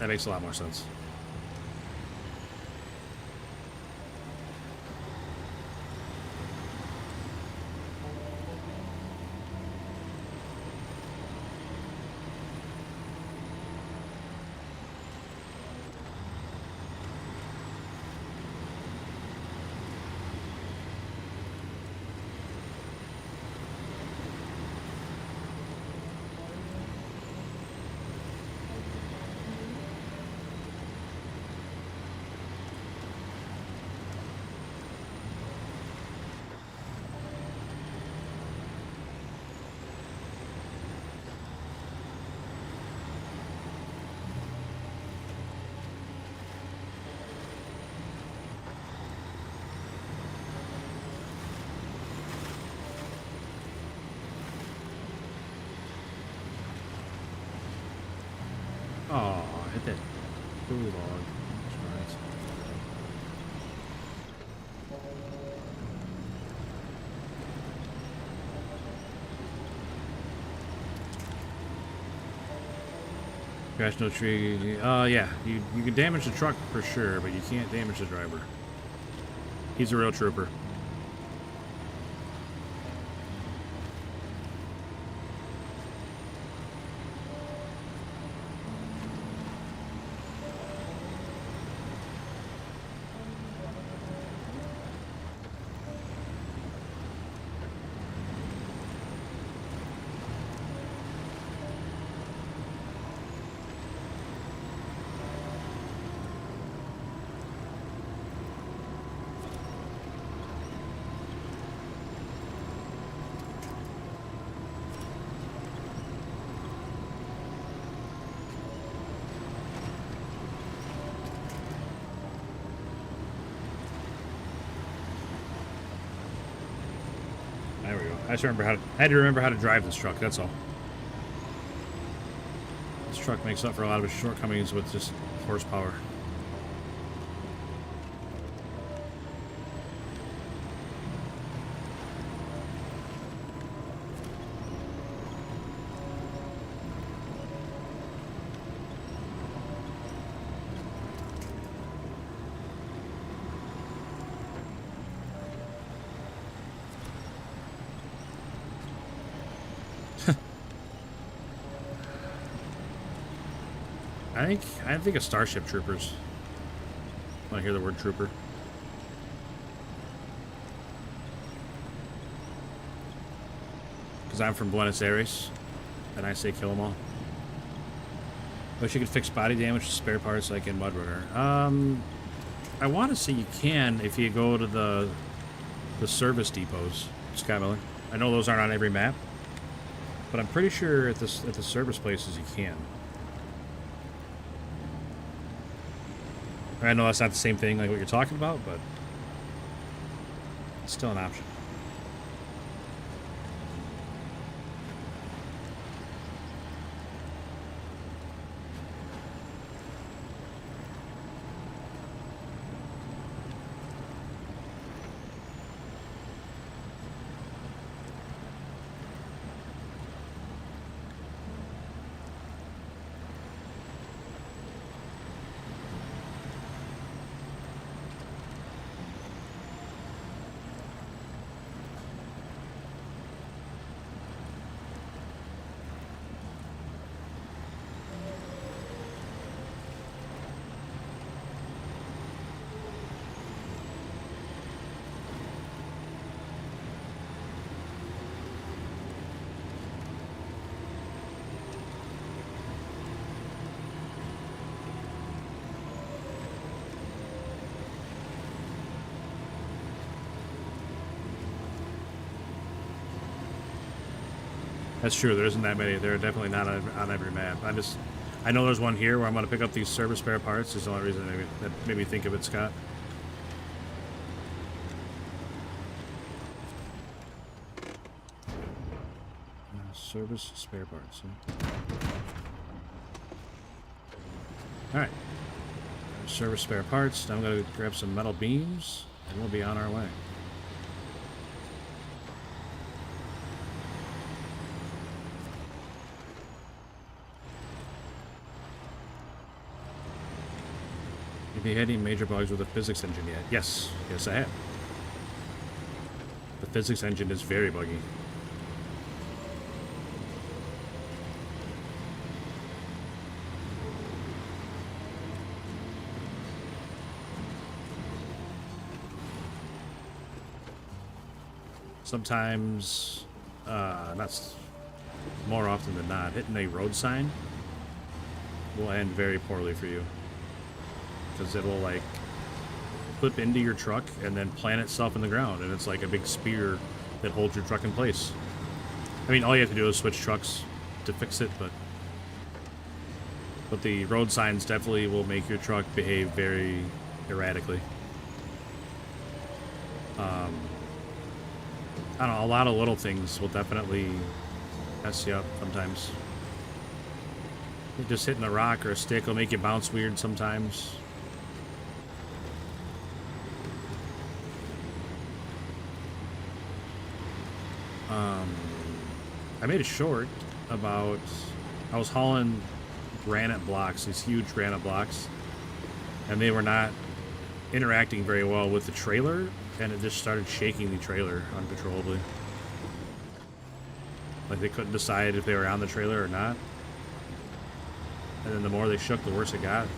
That makes a lot more sense. Oh, hit that blue log. That's right. Crash no tree. Yeah. You can damage the truck for sure, but you can't damage the driver. He's a real trooper. I just remember I had to remember how to drive this truck, that's all. This truck makes up for a lot of its shortcomings with just horsepower. I think of Starship Troopers when I hear the word trooper. Because I'm from Buenos Aires, and I say kill them all. Wish you could fix body damage with spare parts like in MudRunner. I want to say you can if you go to the service depots, Scott Miller. I know those aren't on every map, but I'm pretty sure at the service places you can. I know that's not the same thing like what you're talking about, but it's still an option. That's true. There isn't that many. They're definitely not on every map. I know there's one here where I'm going to pick up these service spare parts. Is the only reason that made me think of it, Scott. Service spare parts. Huh? All right. Service spare parts. Now I'm going to grab some metal beams, and we'll be on our way. Have you had any major bugs with the physics engine yet? Yes. Yes, I have. The physics engine is very buggy. Sometimes, more often than not, hitting a road sign will end very poorly for you. Because it will, like, flip into your truck and then plant itself in the ground. And it's like a big spear that holds your truck in place. I mean, all you have to do is switch trucks to fix it, but the road signs definitely will make your truck behave very erratically. I don't know, a lot of little things will definitely mess you up sometimes. Just hitting a rock or a stick will make you bounce weird sometimes. I made a short about, I was hauling granite blocks, these huge granite blocks, and they were not interacting very well with the trailer, and it just started shaking the trailer uncontrollably. Like they couldn't decide if they were on the trailer or not. And then the more they shook, the worse it got.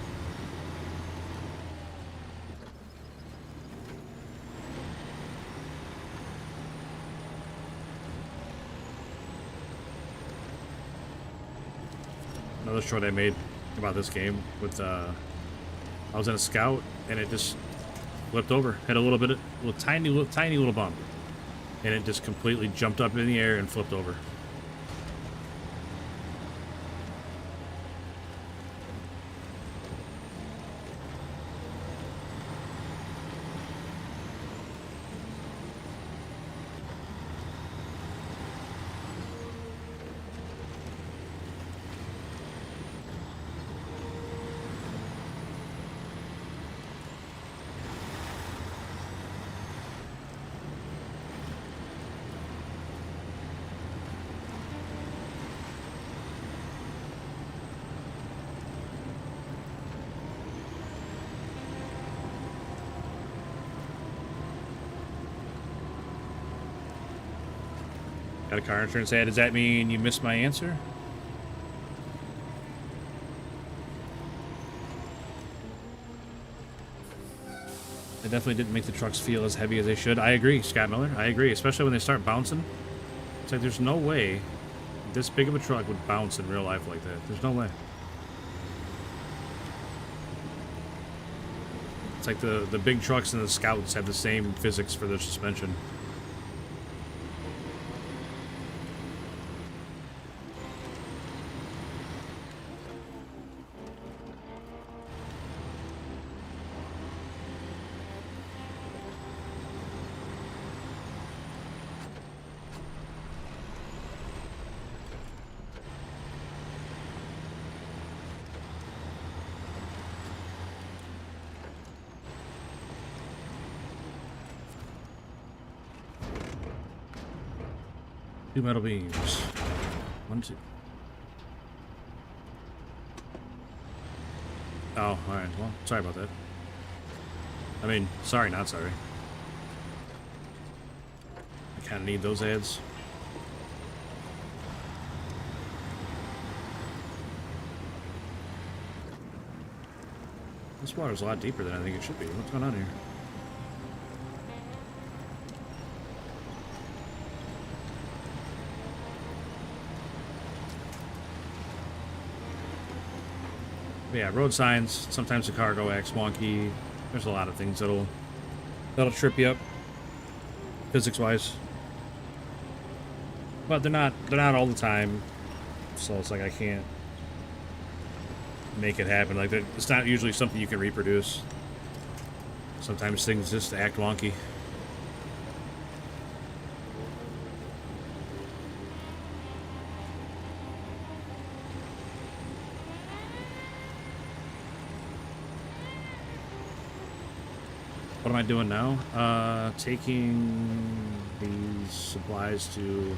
Another short I made about this game with I was in a scout and it just flipped over, hit a little bit of tiny little bump, and it just completely jumped up in the air and flipped over. Got a car insurance ad. Does that mean you missed my answer? They definitely didn't make the trucks feel as heavy as they should. I agree, Scott Miller. I agree, especially when they start bouncing. It's like there's no way this big of a truck would bounce in real life like that. There's no way. It's like the big trucks and the Scouts have the same physics for their suspension. Two metal beams. 1, 2. Oh, alright. Well, sorry about that. I mean, sorry, not sorry. I kind of need those ads. This water's a lot deeper than I think it should be. What's going on here? But yeah, road signs. Sometimes the cargo acts wonky. There's a lot of things that'll trip you up, physics-wise. But they're not all the time. So it's like I can't make it happen. Like it's not usually something you can reproduce. Sometimes things just act wonky. What am I doing now? Taking these supplies to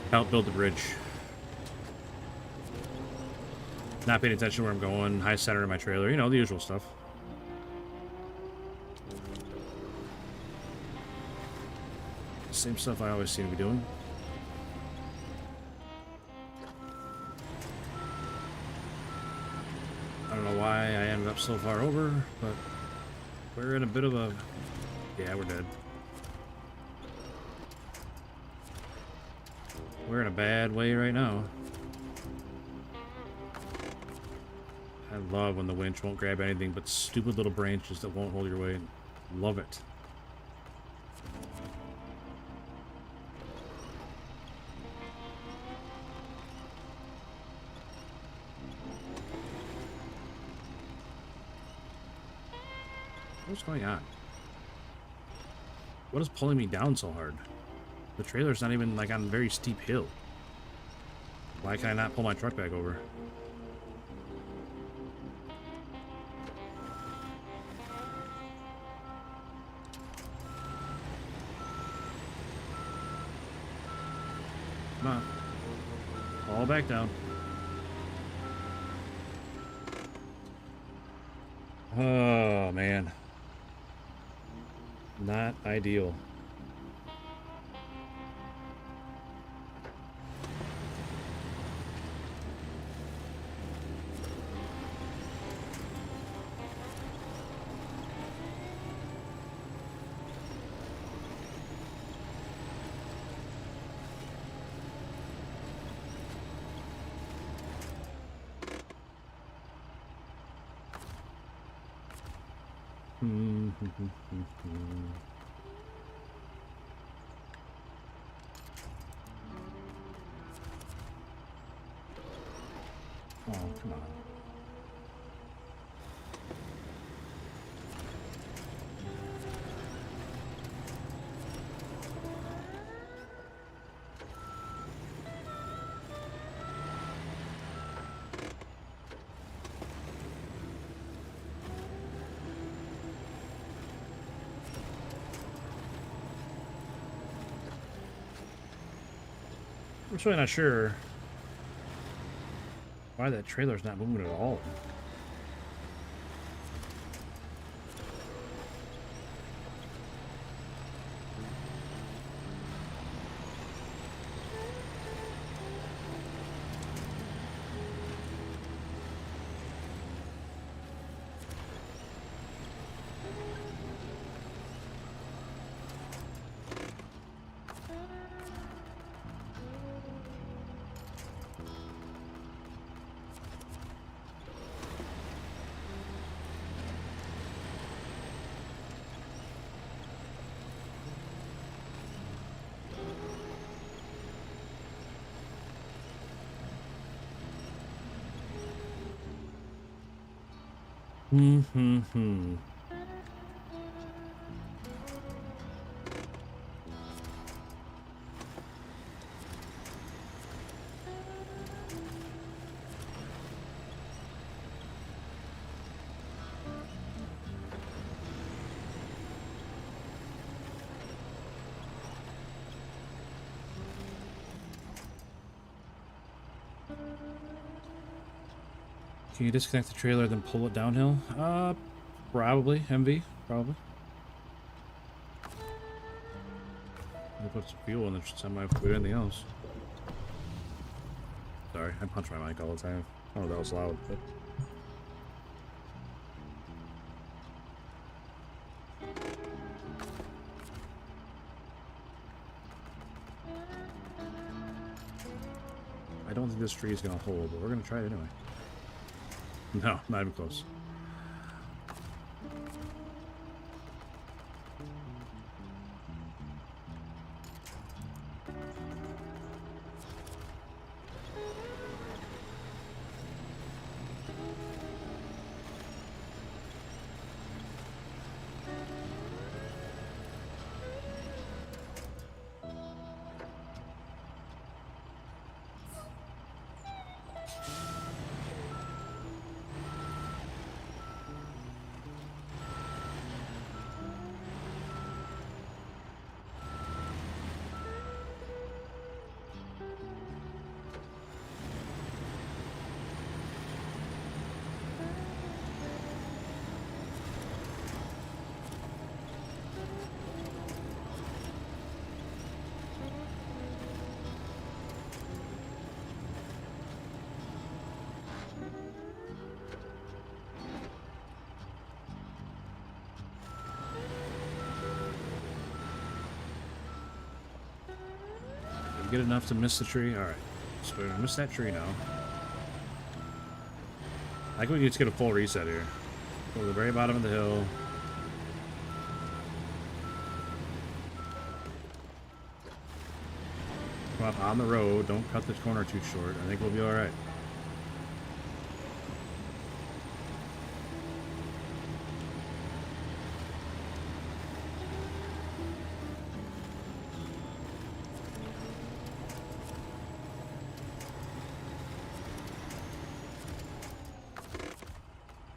help build the bridge. Not paying attention where I'm going. High center in my trailer. You know, the usual stuff. Same stuff I always seem to be doing. I don't know why I ended up so far over, but we're in a bit of a... Yeah, we're dead. We're in a bad way right now. I love when the winch won't grab anything but stupid little branches that won't hold your weight. Love it. What's going on? What is pulling me down so hard? The trailer's not even like on a very steep hill. Why can I not pull my truck back over? Come on. Fall back down. Oh, man. Not ideal. Oh, come on. I'm really not sure why that trailer's not moving at all. Hmm. Can you disconnect the trailer, then pull it downhill? Probably. MV, probably. I'll put some fuel in the semi if we do anything else. Sorry, I punch my mic all the time. I don't know if that was loud, but... I don't think this tree is going to hold, but we're going to try it anyway. No, not even close. Get enough to miss the tree? Alright. So we're gonna miss that tree now. I think we can just get a full reset here. Go to the very bottom of the hill. Come up on the road. Don't cut the corner too short. I think we'll be alright.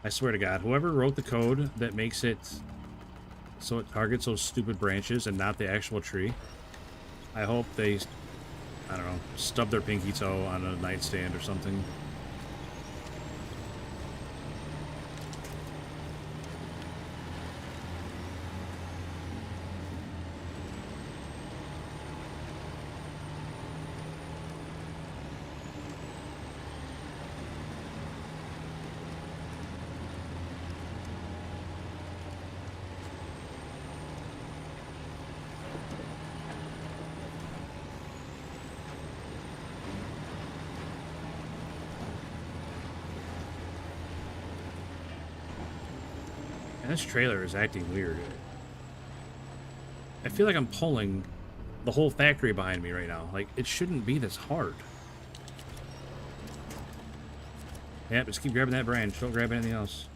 I swear to God, whoever wrote the code that makes it so it targets those stupid branches and not the actual tree, I hope they, I don't know, stub their pinky toe on a nightstand or something. This trailer is acting weird. I feel like I'm pulling the whole factory behind me right now. Like, it shouldn't be this hard. Yeah, just keep grabbing that branch. Don't grab anything else.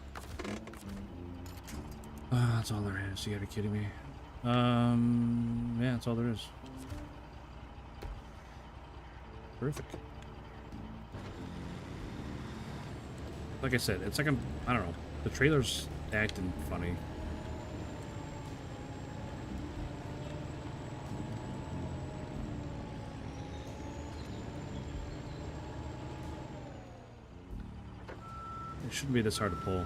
That's all there is. You gotta be kidding me. Yeah, that's all there is. Terrific. Like I said, it's like I don't know. The trailer's acting funny. It shouldn't be this hard to pull.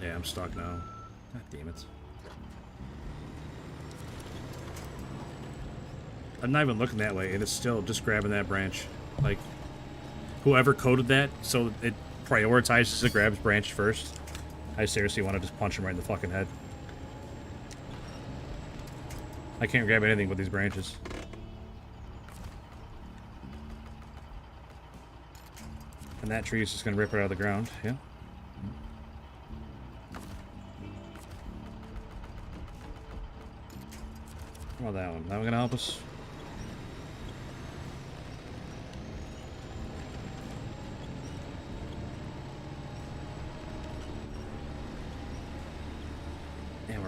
Yeah, I'm stuck now. God damn it. I'm not even looking that way, and it's still just grabbing that branch. Like, whoever coded that so it prioritizes the grabs branch first. I seriously want to just punch him right in the fucking head. I can't grab anything with these branches. And that tree is just going to rip it out of the ground. Yeah. How about that one? That one going to help us?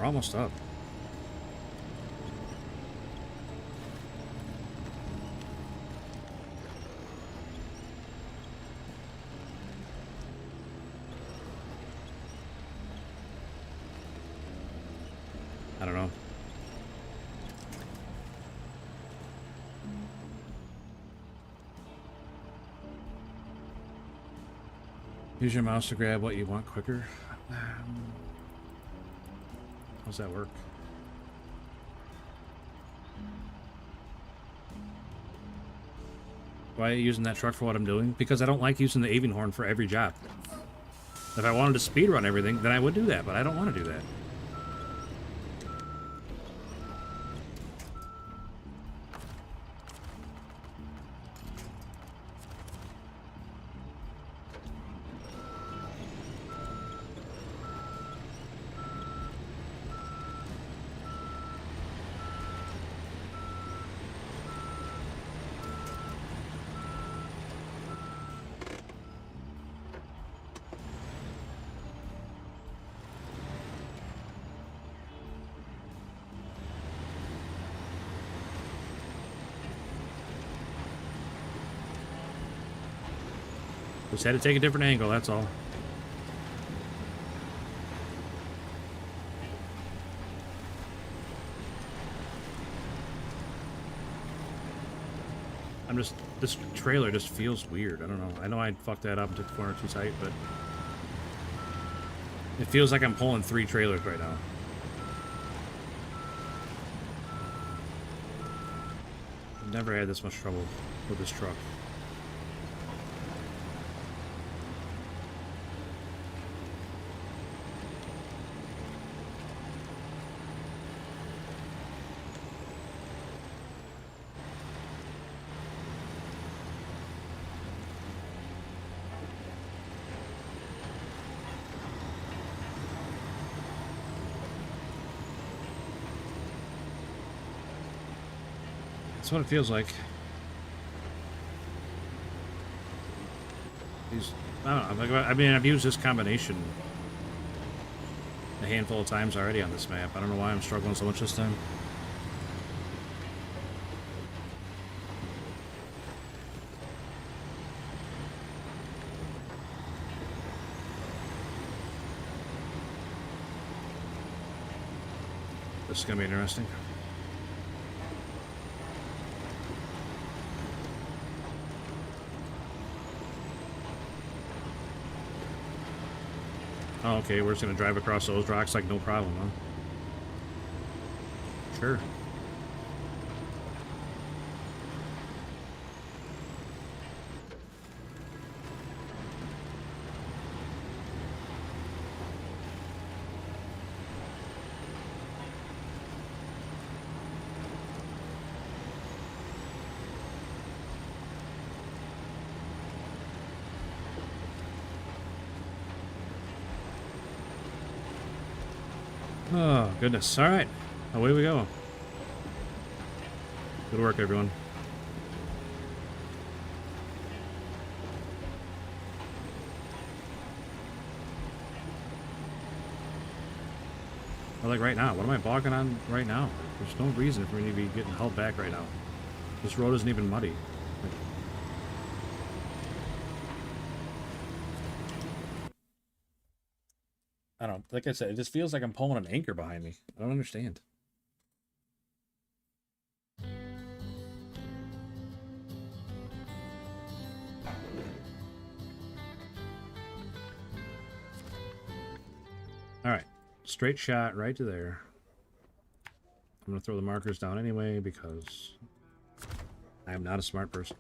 almost up. I don't know. Use your mouse to grab what you want quicker. How's that work? Why are you using that truck for what I'm doing? Because I don't like using the avian horn for every job. If I wanted to speed run everything, then I would do that, but I don't want to do that. Just had to take a different angle, that's all. This trailer just feels weird. I don't know. I know I fucked that up and took the corner too tight, but it feels like I'm pulling 3 trailers right now. I've never had this much trouble with this truck. That's what it feels like. I don't know. I mean, I've used this combination a handful of times already on this map. I don't know why I'm struggling so much this time. This is gonna be interesting. Oh, okay, we're just gonna drive across those rocks like no problem, huh? Sure. Oh, goodness. All right. Away we go. Good work, everyone. Well, like right now, what am I bogging on right now? There's no reason for me to be getting held back right now. This road isn't even muddy. I don't know. Like I said, it just feels like I'm pulling an anchor behind me. I don't understand. All right. Straight shot right to there. I'm going to throw the markers down anyway because I am not a smart person.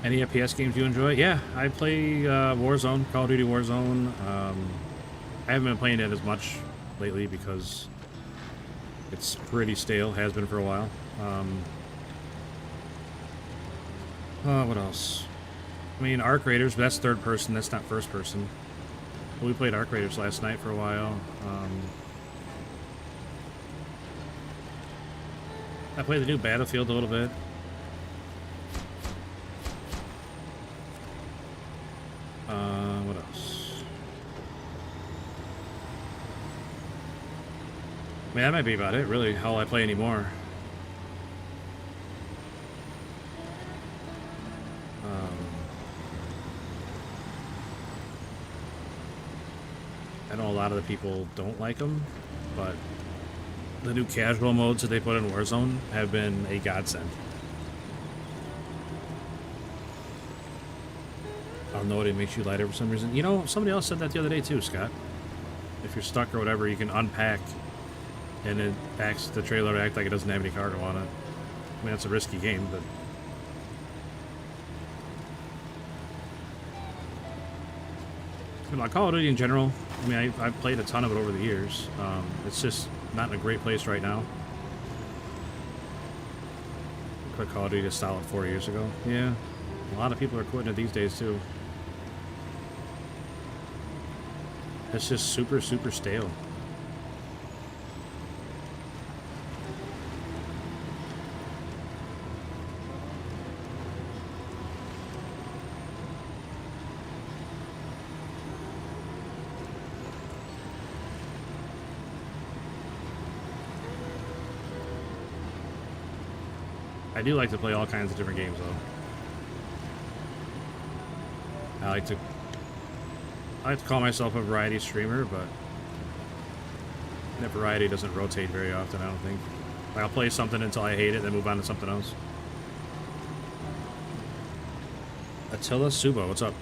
Any FPS games you enjoy? Yeah, I play Warzone, Call of Duty Warzone. I haven't been playing it as much lately because it's pretty stale, has been for a while. What else? I mean, Arc Raiders, but that's third person, that's not first person. We played Arc Raiders last night for a while. I played the new Battlefield a little bit. What else? I mean, that might be about it, really, how I play anymore. I know a lot of the people don't like them, but the new casual modes that they put in Warzone have been a godsend. I'll know it makes you lighter for some reason. You know, somebody else said that the other day too, Scott. If you're stuck or whatever, you can unpack, and it acts the trailer act like it doesn't have any cargo on it. I mean, that's a risky game, but you know, Call of Duty in general. I mean, I've played a ton of it over the years. It's just not in a great place right now. Quit Call of Duty a solid 4 years ago. Yeah, a lot of people are quitting it these days too. It's just super, super stale. I do like to play all kinds of different games, though. I like to call myself a variety streamer, but that variety doesn't rotate very often, I don't think. Like, I'll play something until I hate it, then move on to something else. Attila Subo, what's up?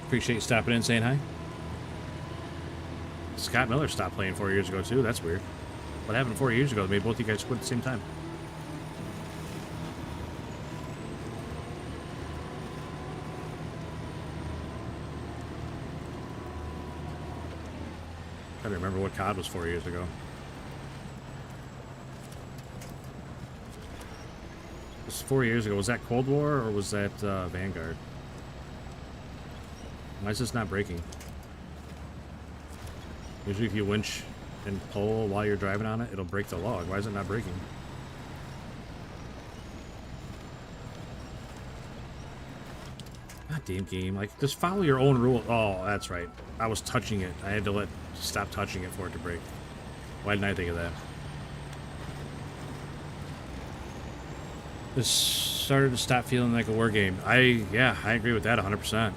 Appreciate you stopping in and saying hi. Scott Miller stopped playing 4 years ago, too. That's weird. What happened 4 years ago that made both you guys quit at the same time? I don't remember what COD was 4 years ago. It was 4 years ago. Was that Cold War or was that Vanguard? Why is this not breaking? Usually if you winch and pull while you're driving on it, it'll break the log. Why is it not breaking? God damn game. Like, just follow your own rule. Oh, that's right. I was touching it. I had to stop touching it for it to break. Why didn't I think of that? This started to stop feeling like a war game. Yeah, I agree with that 100%.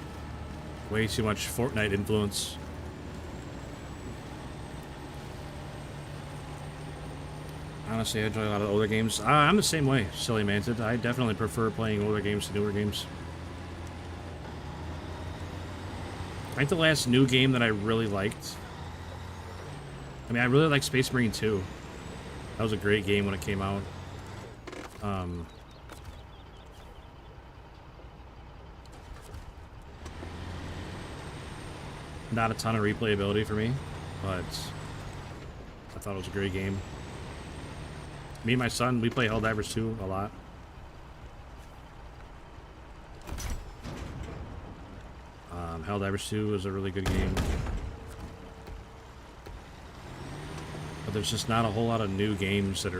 Way too much Fortnite influence. Honestly, I enjoy a lot of older games. I'm the same way, Silly Manted. I definitely prefer playing older games to newer games. I think the last new game that I really liked... I mean, I really like Space Marine 2. That was a great game when it came out. Not a ton of replayability for me, but I thought it was a great game. Me and my son, we play Helldivers 2 a lot. Helldivers 2 is a really good game. But there's just not a whole lot of new games that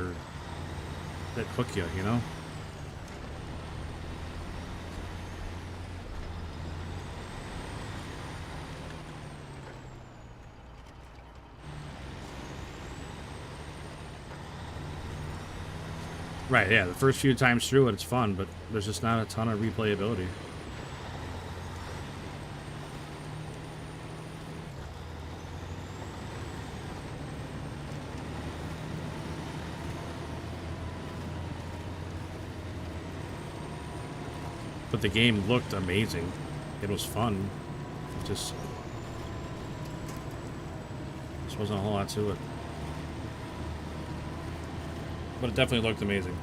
hook you, you know? Right, yeah, the first few times through it, it's fun, but there's just not a ton of replayability. But the game looked amazing. It was fun. It just wasn't a whole lot to it. But it definitely looked amazing.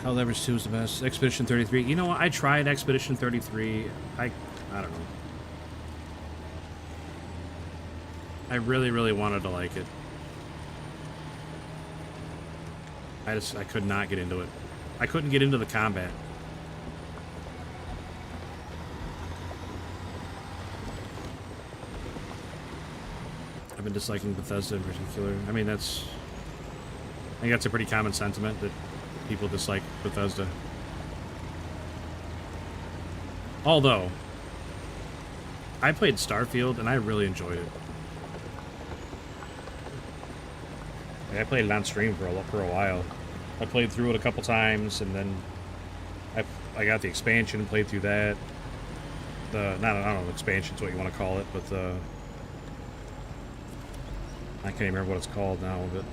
Hell Leverage 2 is the best. Expedition 33. You know what? I tried Expedition 33. I don't know. I really, really wanted to like it. I could not get into it. I couldn't get into the combat. I've been disliking Bethesda in particular. I mean, I think that's a pretty common sentiment that people dislike Bethesda. Although, I played Starfield and I really enjoyed it. Like, I played it on stream for a while. I played through it a couple times, and then I got the expansion, played through that. I don't know, expansion's what you want to call it, but I can't even remember what it's called now, but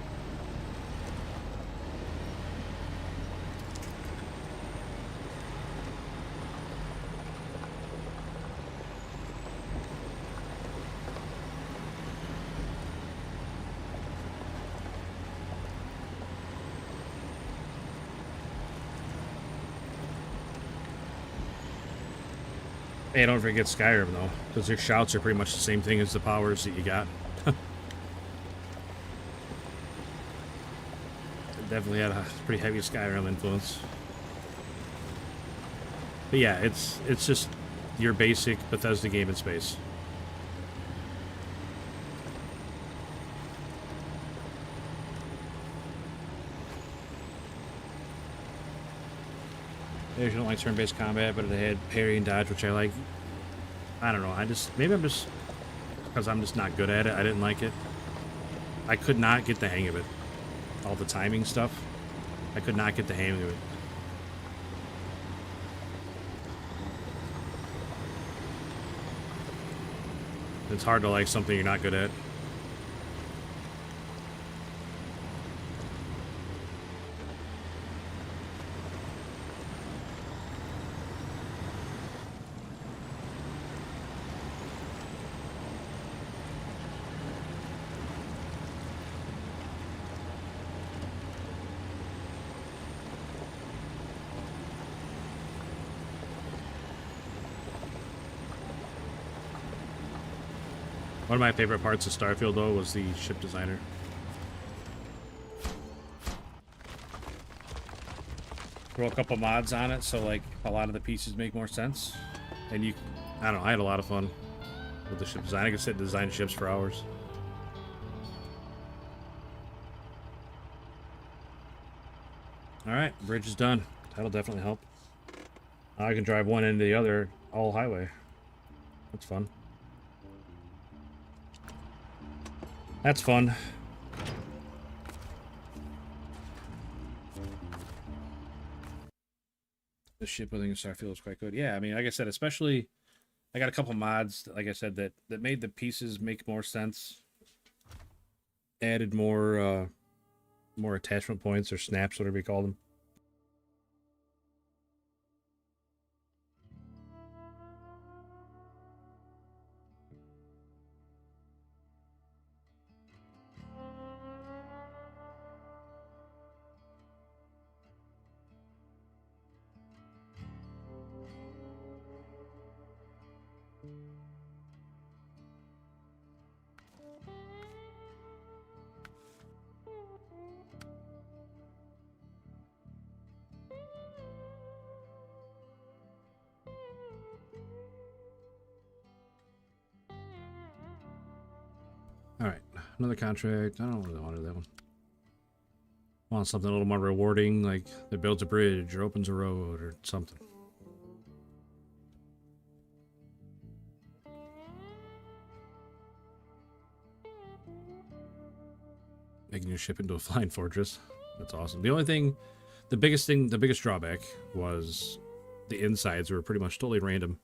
hey, don't forget Skyrim, though, because your shouts are pretty much the same thing as the powers that you got. Definitely had a pretty heavy Skyrim influence. But yeah, it's just your basic Bethesda game in space. I usually don't like turn-based combat, but it had parry and dodge, which I like. I don't know, maybe I'm just, because I'm just not good at it, I didn't like it. I could not get the hang of it. All the timing stuff, I could not get the hang of it. It's hard to like something you're not good at. One of my favorite parts of Starfield, though, was the ship designer. Throw a couple mods on it, so like a lot of the pieces make more sense. And I don't know, I had a lot of fun with the ship design. I could sit and design ships for hours. Alright, bridge is done. That'll definitely help. Now I can drive one end to the other, all highway. That's fun. That's fun. The shipbuilding in Starfield is quite good. Yeah, I mean, like I said, especially, I got a couple mods, like I said, that made the pieces make more sense. Added more attachment points or snaps, whatever you call them. Alright, another contract. I don't really want to do that one. I want something a little more rewarding, like that builds a bridge or opens a road or something. Making your ship into a flying fortress. That's awesome. The biggest drawback was the insides were pretty much totally random.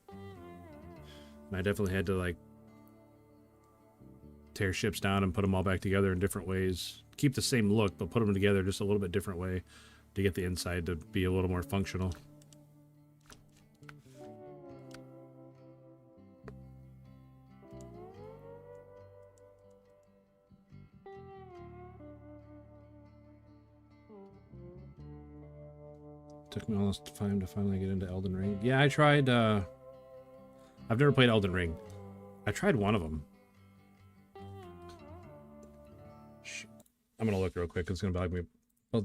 And I definitely had to like tear ships down and put them all back together in different ways. Keep the same look, but put them together just a little bit different way to get the inside to be a little more functional. Took me all this time to finally get into Elden Ring. Yeah, I tried, I've never played Elden Ring. I tried one of them. I'm gonna look real quick. It's gonna bug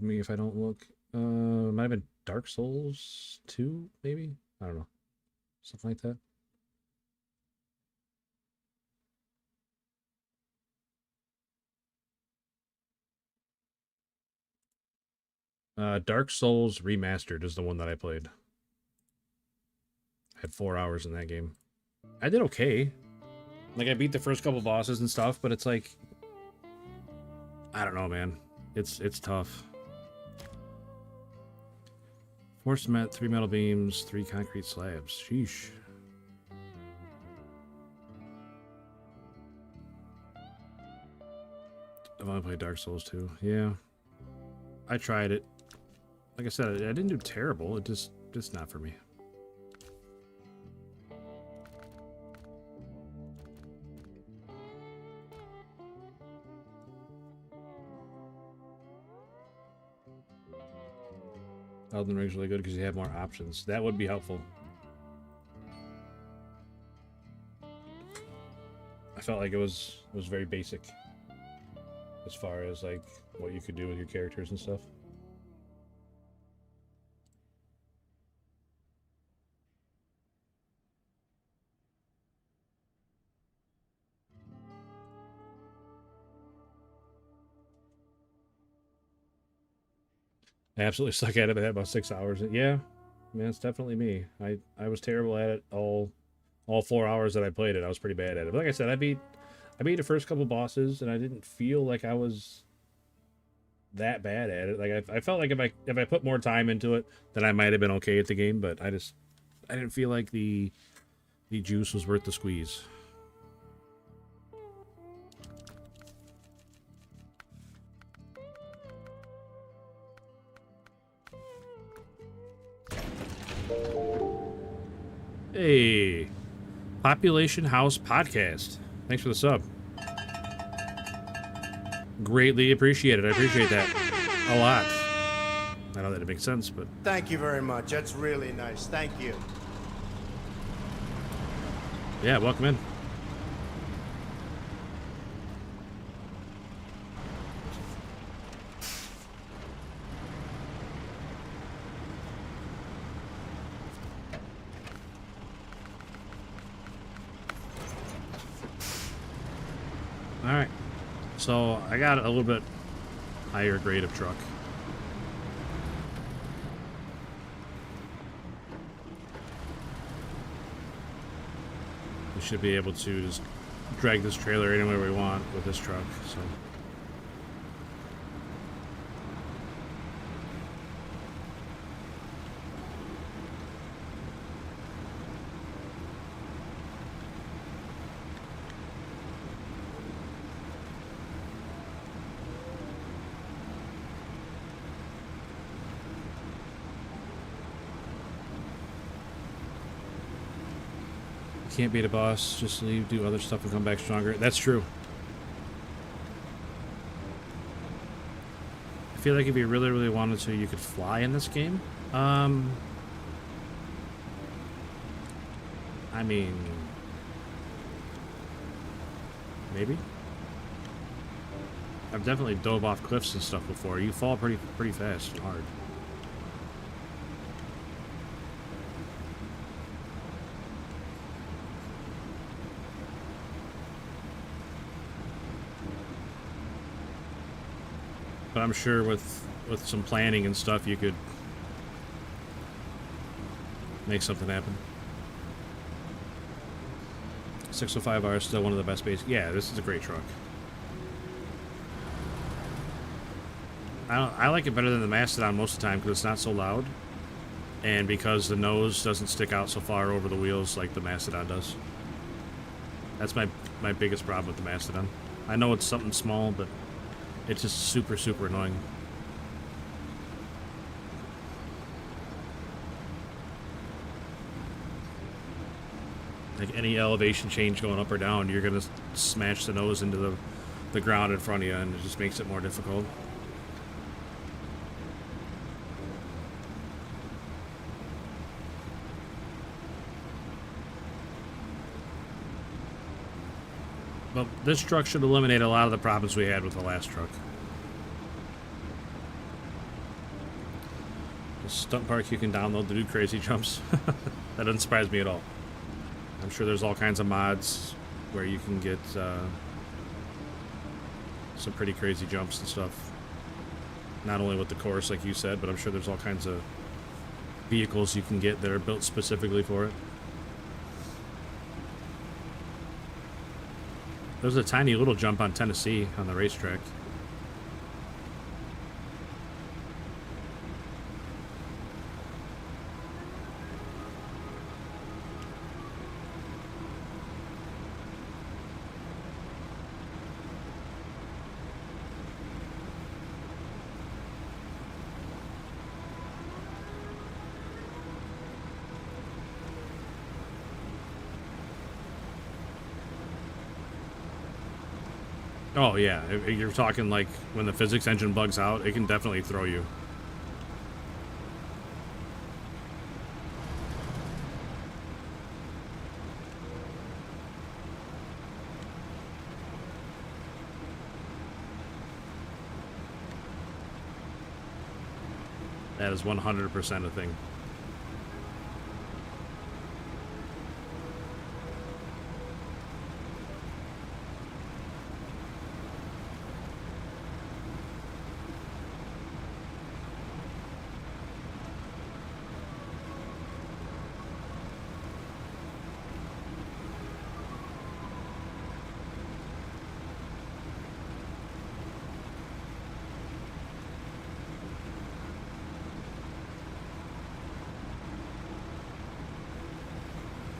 me if I don't look. Might have been Dark Souls 2, maybe? I don't know. Something like that. Dark Souls Remastered is the one that I played. I had 4 hours in that game. I did okay. Like, I beat the first couple bosses and stuff, but it's like... I don't know, man. It's tough. 4 cement, 3 metal beams, 3 concrete slabs. Sheesh. I've only played Dark Souls 2. Yeah. I tried it. Like I said, I didn't do terrible. It just not for me. Elden Ring's really good because you have more options. That would be helpful. I felt like it was very basic as far as like what you could do with your characters and stuff. I absolutely suck at it. I had about 6 hours. Yeah, man, it's definitely me. I was terrible at it all 4 hours that I played it. I was pretty bad at it. But like I said, I beat the first couple bosses, and I didn't feel like I was that bad at it. Like I felt like if I put more time into it, then I might have been okay at the game. But I didn't feel like the juice was worth the squeeze. Hey, Population House Podcast. Thanks for the sub. Greatly appreciated. I appreciate that a lot. I know that it makes sense, but... Thank you very much. That's really nice. Thank you. Yeah, welcome in. Alright. So, I got a little bit higher grade of truck. We should be able to just drag this trailer anywhere we want with this truck, so... Can't beat a boss, just leave, do other stuff, and come back stronger. That's true. I feel like if you really, really wanted to, you could fly in this game. I mean... maybe? I've definitely dove off cliffs and stuff before. You fall pretty fast and hard. But I'm sure with some planning and stuff, you could make something happen. 605R is still one of the best base. Yeah, this is a great truck. I like it better than the Mastodon most of the time because it's not so loud, and because the nose doesn't stick out so far over the wheels like the Mastodon does. That's my biggest problem with the Mastodon. I know it's something small, but it's just super, super annoying. Like any elevation change going up or down, you're gonna smash the nose into the ground in front of you, and it just makes it more difficult. Well, this truck should eliminate a lot of the problems we had with the last truck. The stunt park you can download to do crazy jumps. That doesn't surprise me at all. I'm sure there's all kinds of mods where you can get some pretty crazy jumps and stuff. Not only with the course, like you said, but I'm sure there's all kinds of vehicles you can get that are built specifically for it. There's a tiny little jump on Tennessee on the racetrack. Oh yeah, if you're talking like when the physics engine bugs out, it can definitely throw you. That is 100% a thing.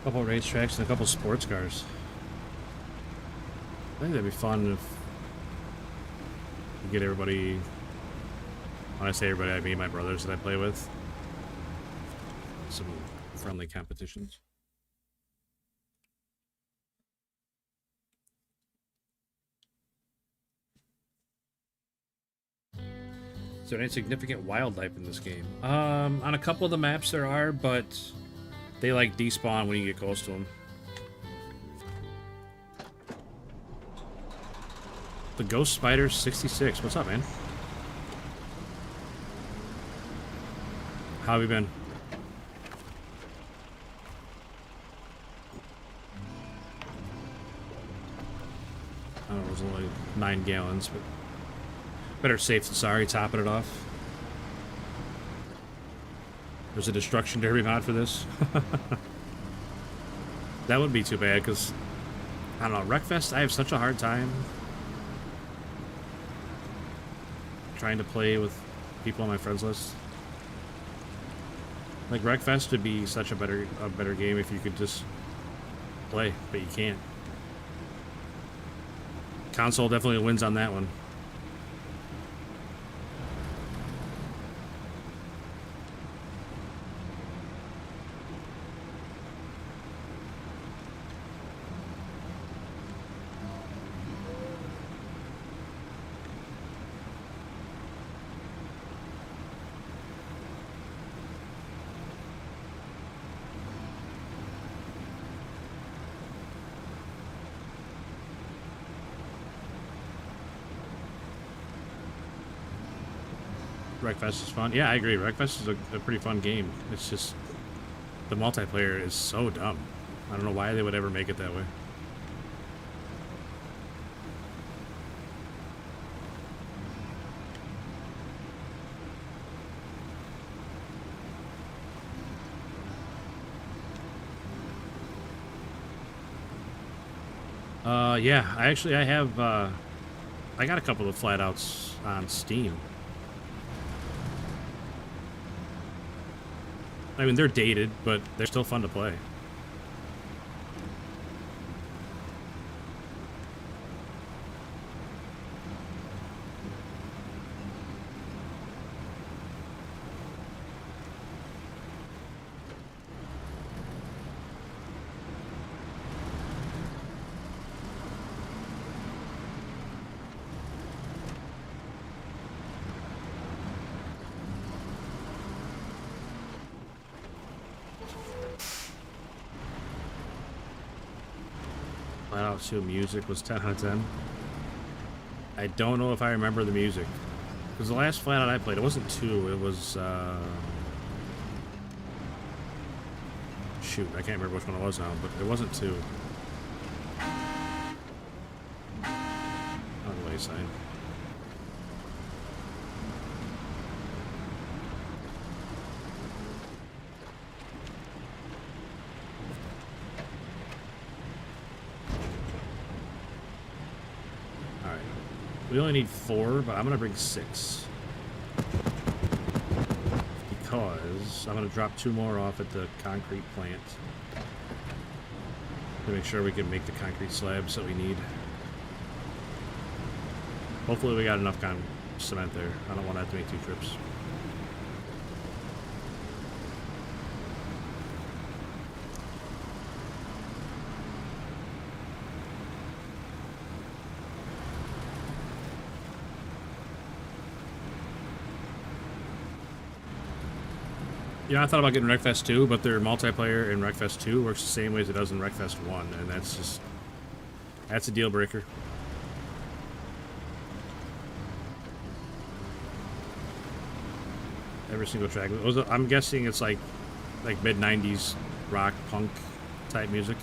A couple racetracks and a couple sports cars. I think that'd be fun if you get everybody. When I say everybody, I mean my brothers that I play with. Some friendly competitions. Is there any significant wildlife in this game? On a couple of the maps there are, but they like despawn when you get close to them. The Ghost Spider 66. What's up, man? How have you been? I don't know, it was only 9 gallons, but better safe than sorry, topping it off. There's a Destruction Derby mod for this. That would be too bad, because, I don't know, Wreckfest, I have such a hard time trying to play with people on my friends list. Like, Wreckfest would be such a better game if you could just play, but you can't. Console definitely wins on that one. Wreckfest is fun. Yeah, I agree. Wreckfest is a pretty fun game. It's just the multiplayer is so dumb. I don't know why they would ever make it that way. Yeah, I have, I got a couple of flat outs on Steam. I mean, they're dated, but they're still fun to play. Flat 2 music was 10 out of 10. I don't know if I remember the music. Because the last Flat I played, it wasn't 2, it was, shoot, I can't remember which one it was now, but it wasn't 2. On the wayside. Alright. We only need 4, but I'm going to bring 6. Because I'm going to drop 2 more off at the concrete plant. To make sure we can make the concrete slabs that we need. Hopefully we got enough cement there. I don't want to have to make 2 trips. Yeah, I thought about getting Wreckfest 2, but their multiplayer in Wreckfest 2 works the same way as it does in Wreckfest 1, and that's a deal breaker. Every single track. I'm guessing it's like mid-90s rock, punk type music.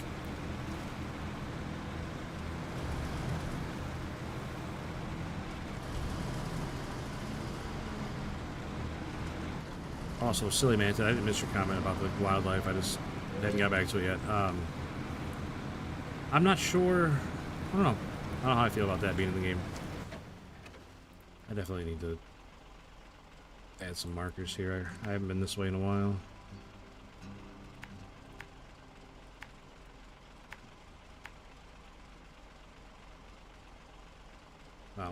Also, silly man, I didn't miss your comment about the wildlife. I just hadn't got back to it yet. I'm not sure. I don't know how I feel about that being in the game. I definitely need to add some markers here. I haven't been this way in a while.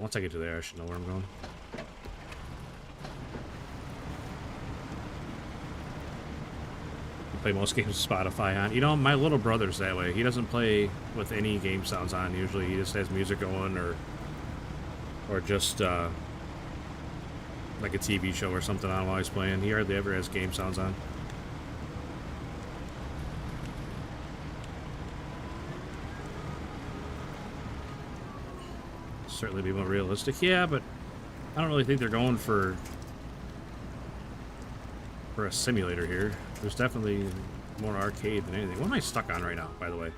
Once I get to there, I should know where I'm going. Play most games with Spotify on. You know, my little brother's that way. He doesn't play with any game sounds on. Usually he just has music going or just like a TV show or something on while he's playing. He hardly ever has game sounds on. Certainly be more realistic. Yeah, but I don't really think they're going for a simulator here. There's definitely more arcade than anything. What am I stuck on right now, by the way?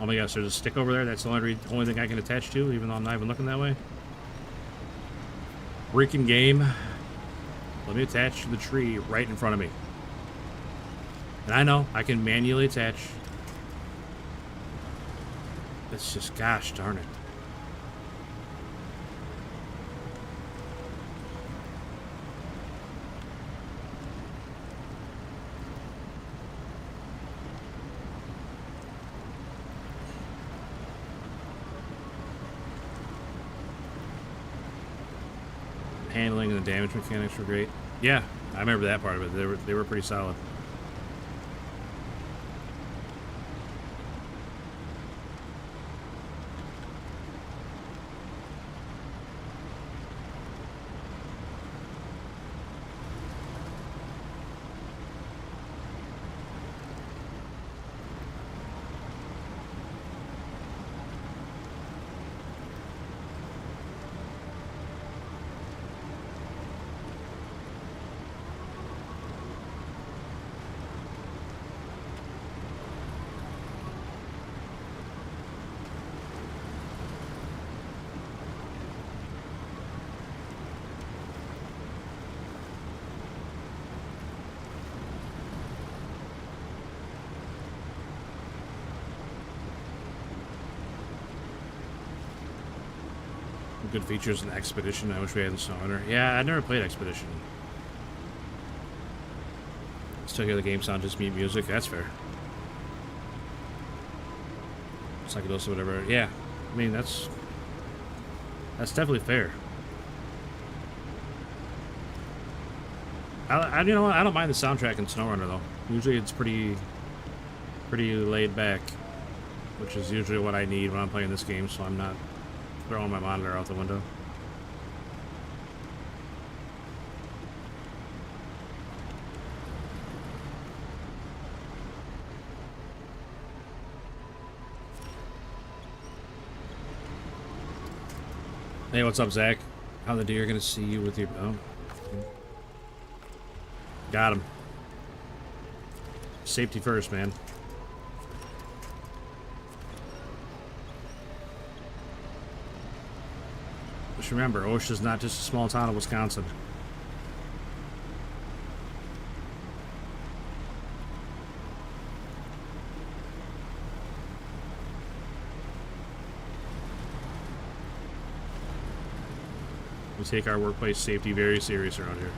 Oh my gosh, there's a stick over there. That's the only thing I can attach to, even though I'm not even looking that way. Freaking game. Let me attach to the tree right in front of me. And I know, I can manually attach. It's just, gosh darn it. Handling and the damage mechanics were great. Yeah, I remember that part of it. They were pretty solid. Good features in Expedition. I wish we had the SnowRunner. Yeah, I never played Expedition. Still hear the game sound, just mute music. That's fair. Psychedelic or whatever. Yeah, I mean that's definitely fair. You know what? I don't mind the soundtrack in SnowRunner though. Usually it's pretty laid back, which is usually what I need when I'm playing this game. So I'm not throwing my monitor out the window. Hey, what's up, Zach? How the deer gonna see you with your... Oh. Got him. Safety first, man. Just remember, OSHA's not just a small town in Wisconsin. We take our workplace safety very serious around here.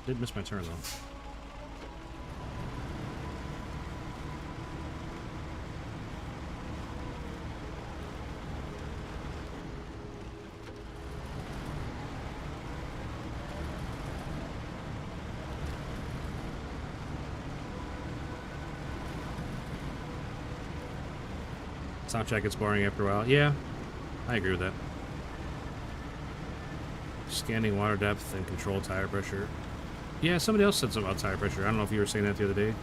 Did miss my turn though. Soundtrack gets boring after a while. Yeah, I agree with that. Scanning water depth and control tire pressure. Yeah, somebody else said something about tire pressure. I don't know if you were saying that the other day,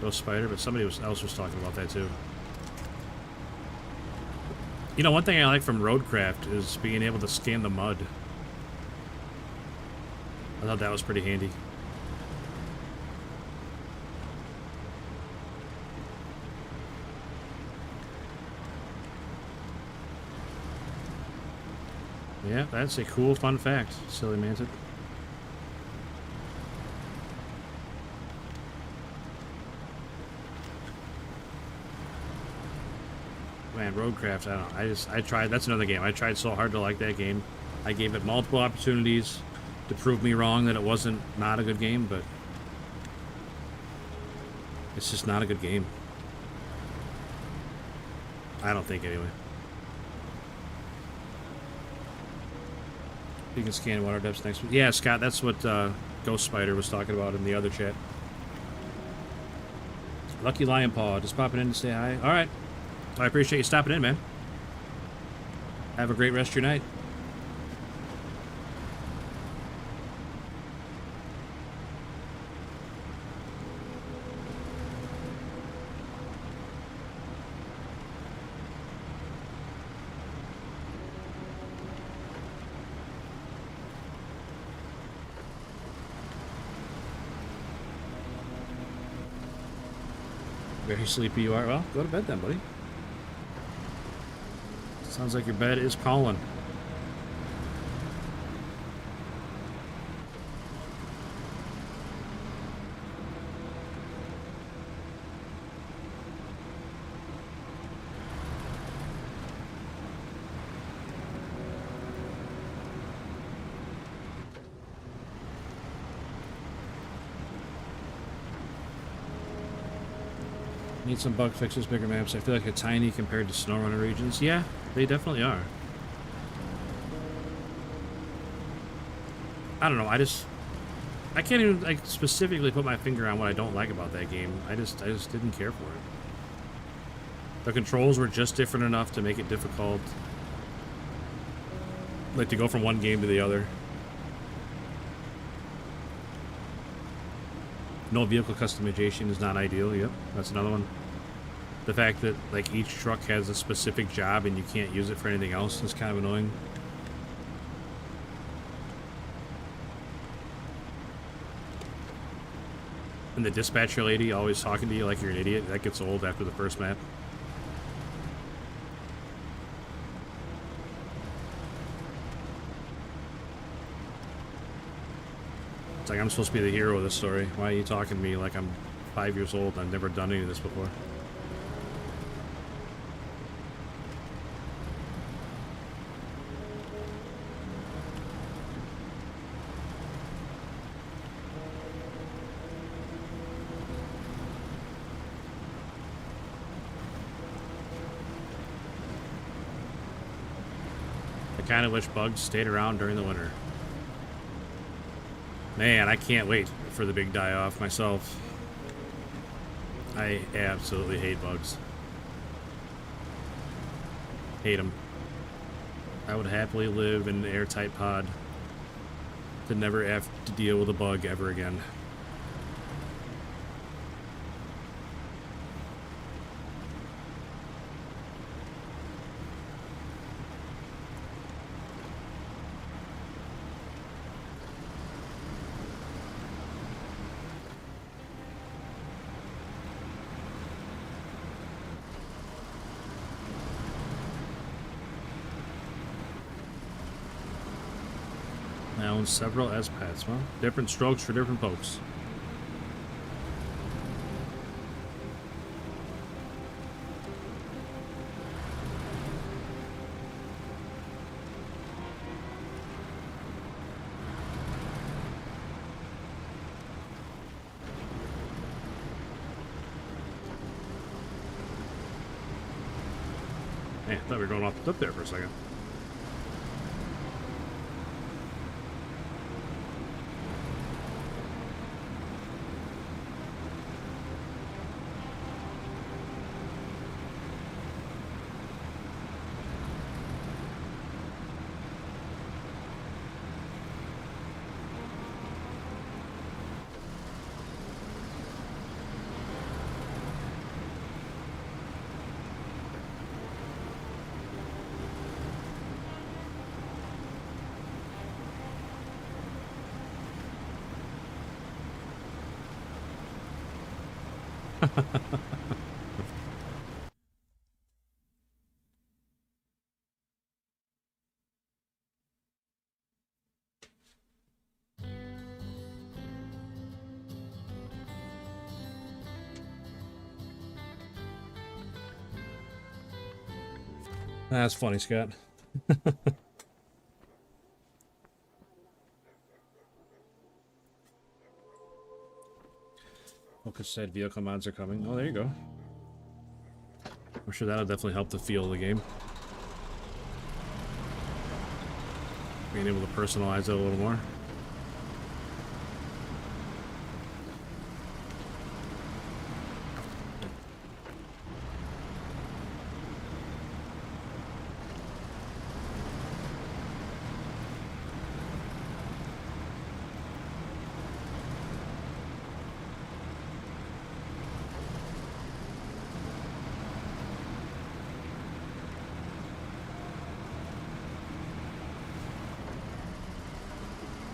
Ghost Spider, but somebody else was talking about that too. You know, one thing I like from Roadcraft is being able to scan the mud. I thought that was pretty handy. Yeah, that's a cool fun fact, Silly Manted. Man, Roadcraft, I don't know. I tried, that's another game. I tried so hard to like that game. I gave it multiple opportunities to prove me wrong that it wasn't not a good game, but it's just not a good game. I don't think, anyway. You can scan water depths next week. Yeah, Scott, that's what Ghost Spider was talking about in the other chat. Lucky Lion Paw, just popping in to say hi. All right. I appreciate you stopping in, man. Have a great rest of your night. Very sleepy you are. Well, go to bed then, buddy. Sounds like your bed is calling. Need some bug fixes, bigger maps. I feel like they're tiny compared to SnowRunner regions. Yeah, they definitely are. I don't know, I can't even like specifically put my finger on what I don't like about that game. I just didn't care for it. The controls were just different enough to make it difficult. Like to go from one game to the other. No vehicle customization is not ideal. Yep, that's another one. The fact that like each truck has a specific job and you can't use it for anything else is kind of annoying. And the dispatcher lady always talking to you like you're an idiot. That gets old after the first map. It's like I'm supposed to be the hero of this story. Why are you talking to me like I'm 5 years old and I've never done any of this before? I kind of wish bugs stayed around during the winter. Man, I can't wait for the big die-off myself. I absolutely hate bugs. Hate them. I would happily live in an airtight pod to never have to deal with a bug ever again. I own several S-Pats. Well, different strokes for different folks. Man, I thought we were going off the cliff there for a second. That's funny, Scott. Focus said vehicle mods are coming. Oh, there you go. I'm sure that'll definitely help the feel of the game. Being able to personalize it a little more.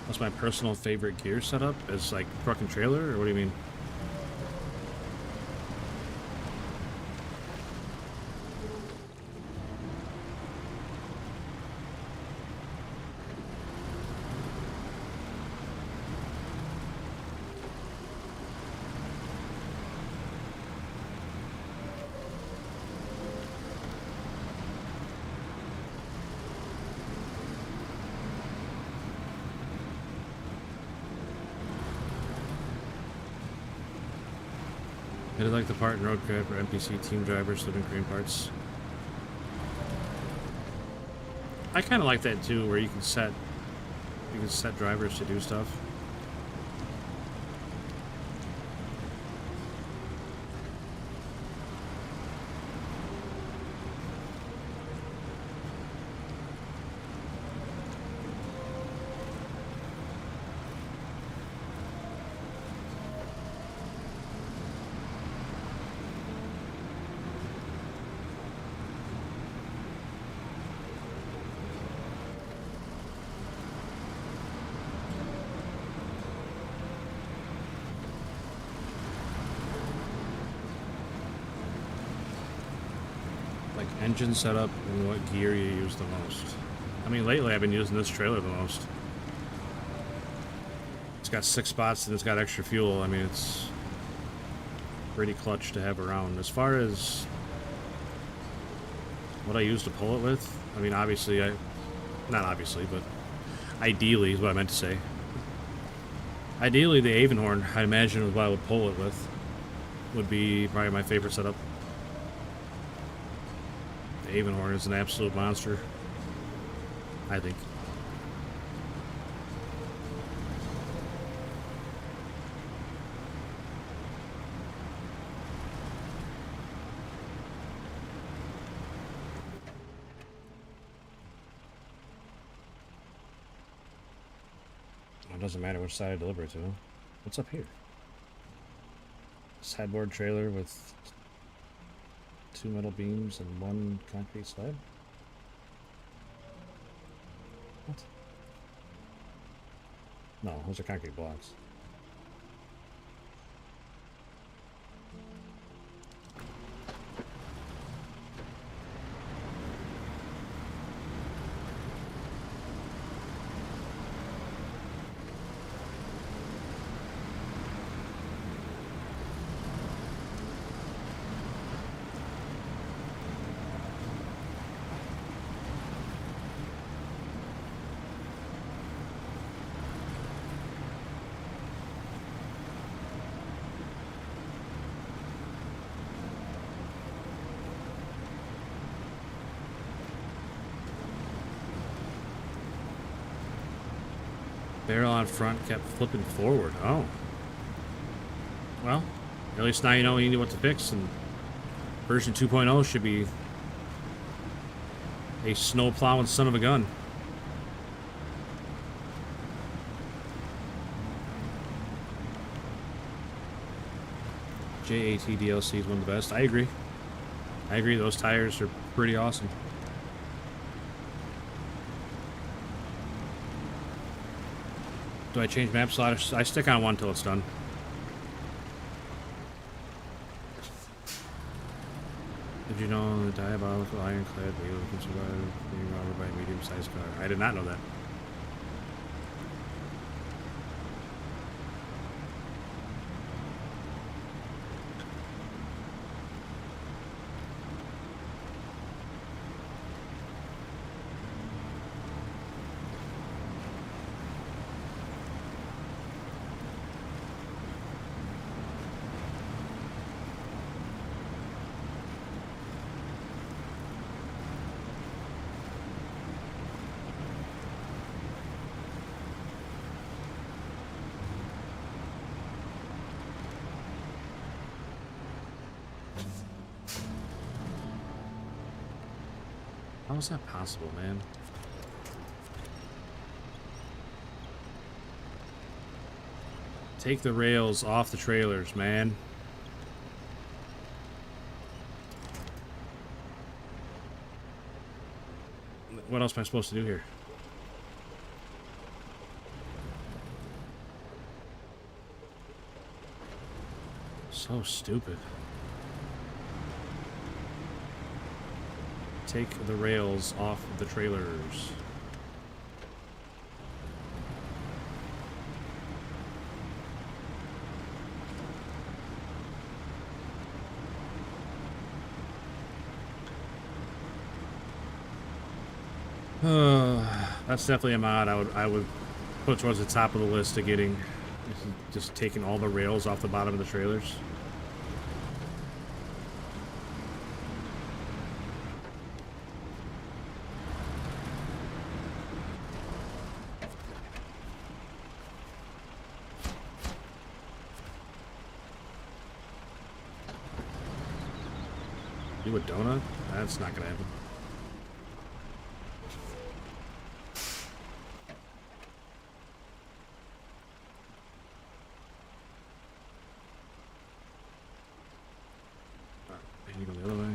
What's my personal favorite gear setup? Is like truck and trailer, or what do you mean? I did like the part in Road Craft for NPC team drivers living green parts. I kind of like that too, where you can set drivers to do stuff. Engine setup and what gear you use the most. I mean, lately I've been using this trailer the most. It's got 6 spots and it's got extra fuel. I mean, it's pretty clutch to have around. As far as what I use to pull it with, I mean, obviously, not obviously, but ideally is what I meant to say. Ideally, the Avonhorn, I imagine, is what I would pull it with. Would be probably my favorite setup. The Avonhorn is an absolute monster, I think. doesn't matter which side I deliver it to. What's up here? Sideboard trailer with 2 metal beams and 1 concrete slab? What? No, those are concrete blocks. Barrel on front kept flipping forward. Oh. Well, at least now you know what to fix, and version 2.0 should be a snow plowing son of a gun. JAT DLC is one of the best. I agree. I agree, those tires are pretty awesome. Do I change map slot? I stick on one until it's done. Did you know the diabolical ironclad wheel can survive being robbed by a medium-sized car? I did not know that. How is that possible, man? Take the rails off the trailers, man. What else am I supposed to do here? So stupid. Take the rails off the trailers. That's definitely a mod I would put towards the top of the list of getting. Just taking all the rails off the bottom of the trailers. Do a donut? That's not gonna happen. And you go the other way.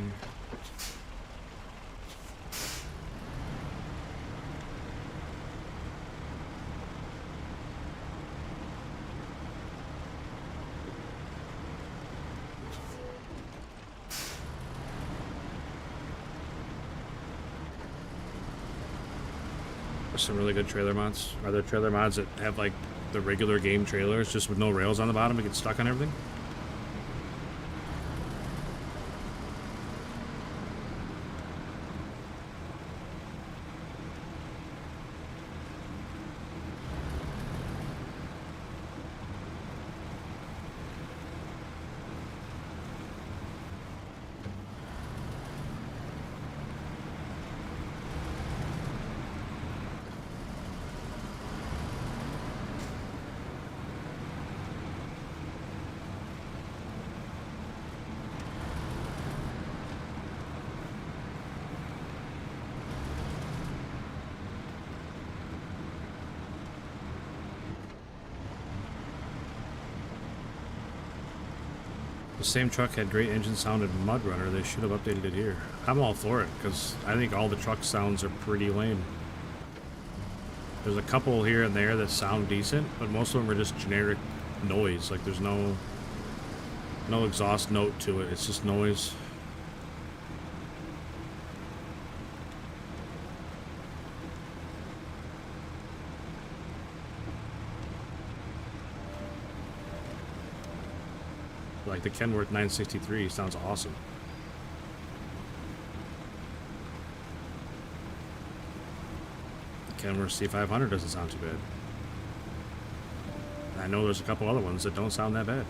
Some really good trailer mods. Are there trailer mods that have like the regular game trailers just with no rails on the bottom and get stuck on everything? The same truck had great engine sound in Mud Runner. They should have updated it here. I'm all for it, because I think all the truck sounds are pretty lame. There's a couple here and there that sound decent, but most of them are just generic noise. Like, there's no exhaust note to it. It's just noise. Like the Kenworth 963 sounds awesome. The Kenworth C500 doesn't sound too bad. I know there's a couple other ones that don't sound that bad.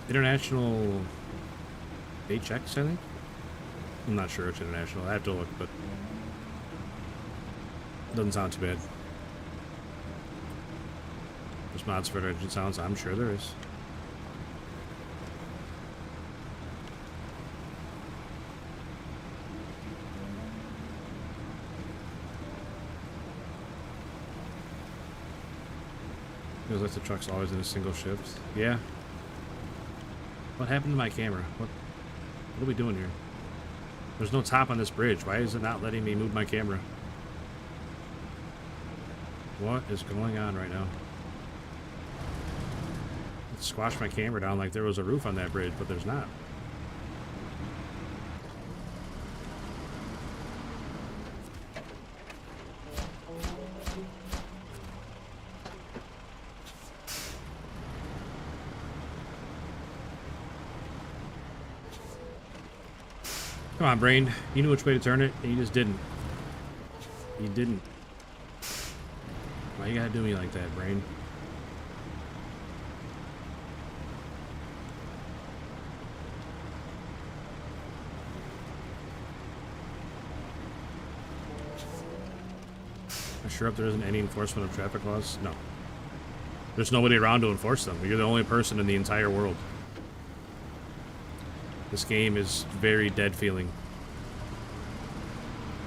International HX, I think? I'm not sure it's international. I have to look, but it doesn't sound too bad. There's mods for engine sounds, I'm sure there is. Feels like the truck's always in a single shift. Yeah. What happened to my camera? What are we doing here? There's no top on this bridge. Why is it not letting me move my camera? What is going on right now? It squashed my camera down like there was a roof on that bridge, but there's not. Come on, brain. You knew which way to turn it, and you just didn't. You didn't. Why you gotta do me like that, brain? I'm sure if there isn't any enforcement of traffic laws? No. There's nobody around to enforce them. You're the only person in the entire world. This game is very dead feeling.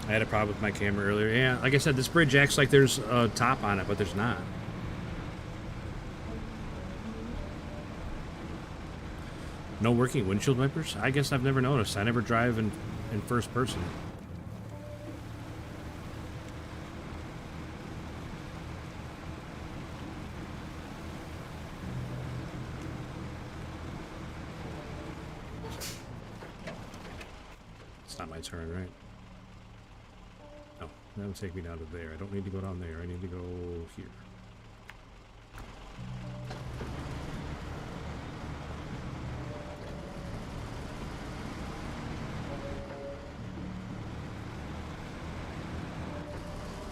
I had a problem with my camera earlier. Yeah, like I said, this bridge acts like there's a top on it, but there's not. No working windshield wipers? I guess I've never noticed. I never drive in first person. It's not my turn, right? No, that would take me down to there. I don't need to go down there. I need to go here.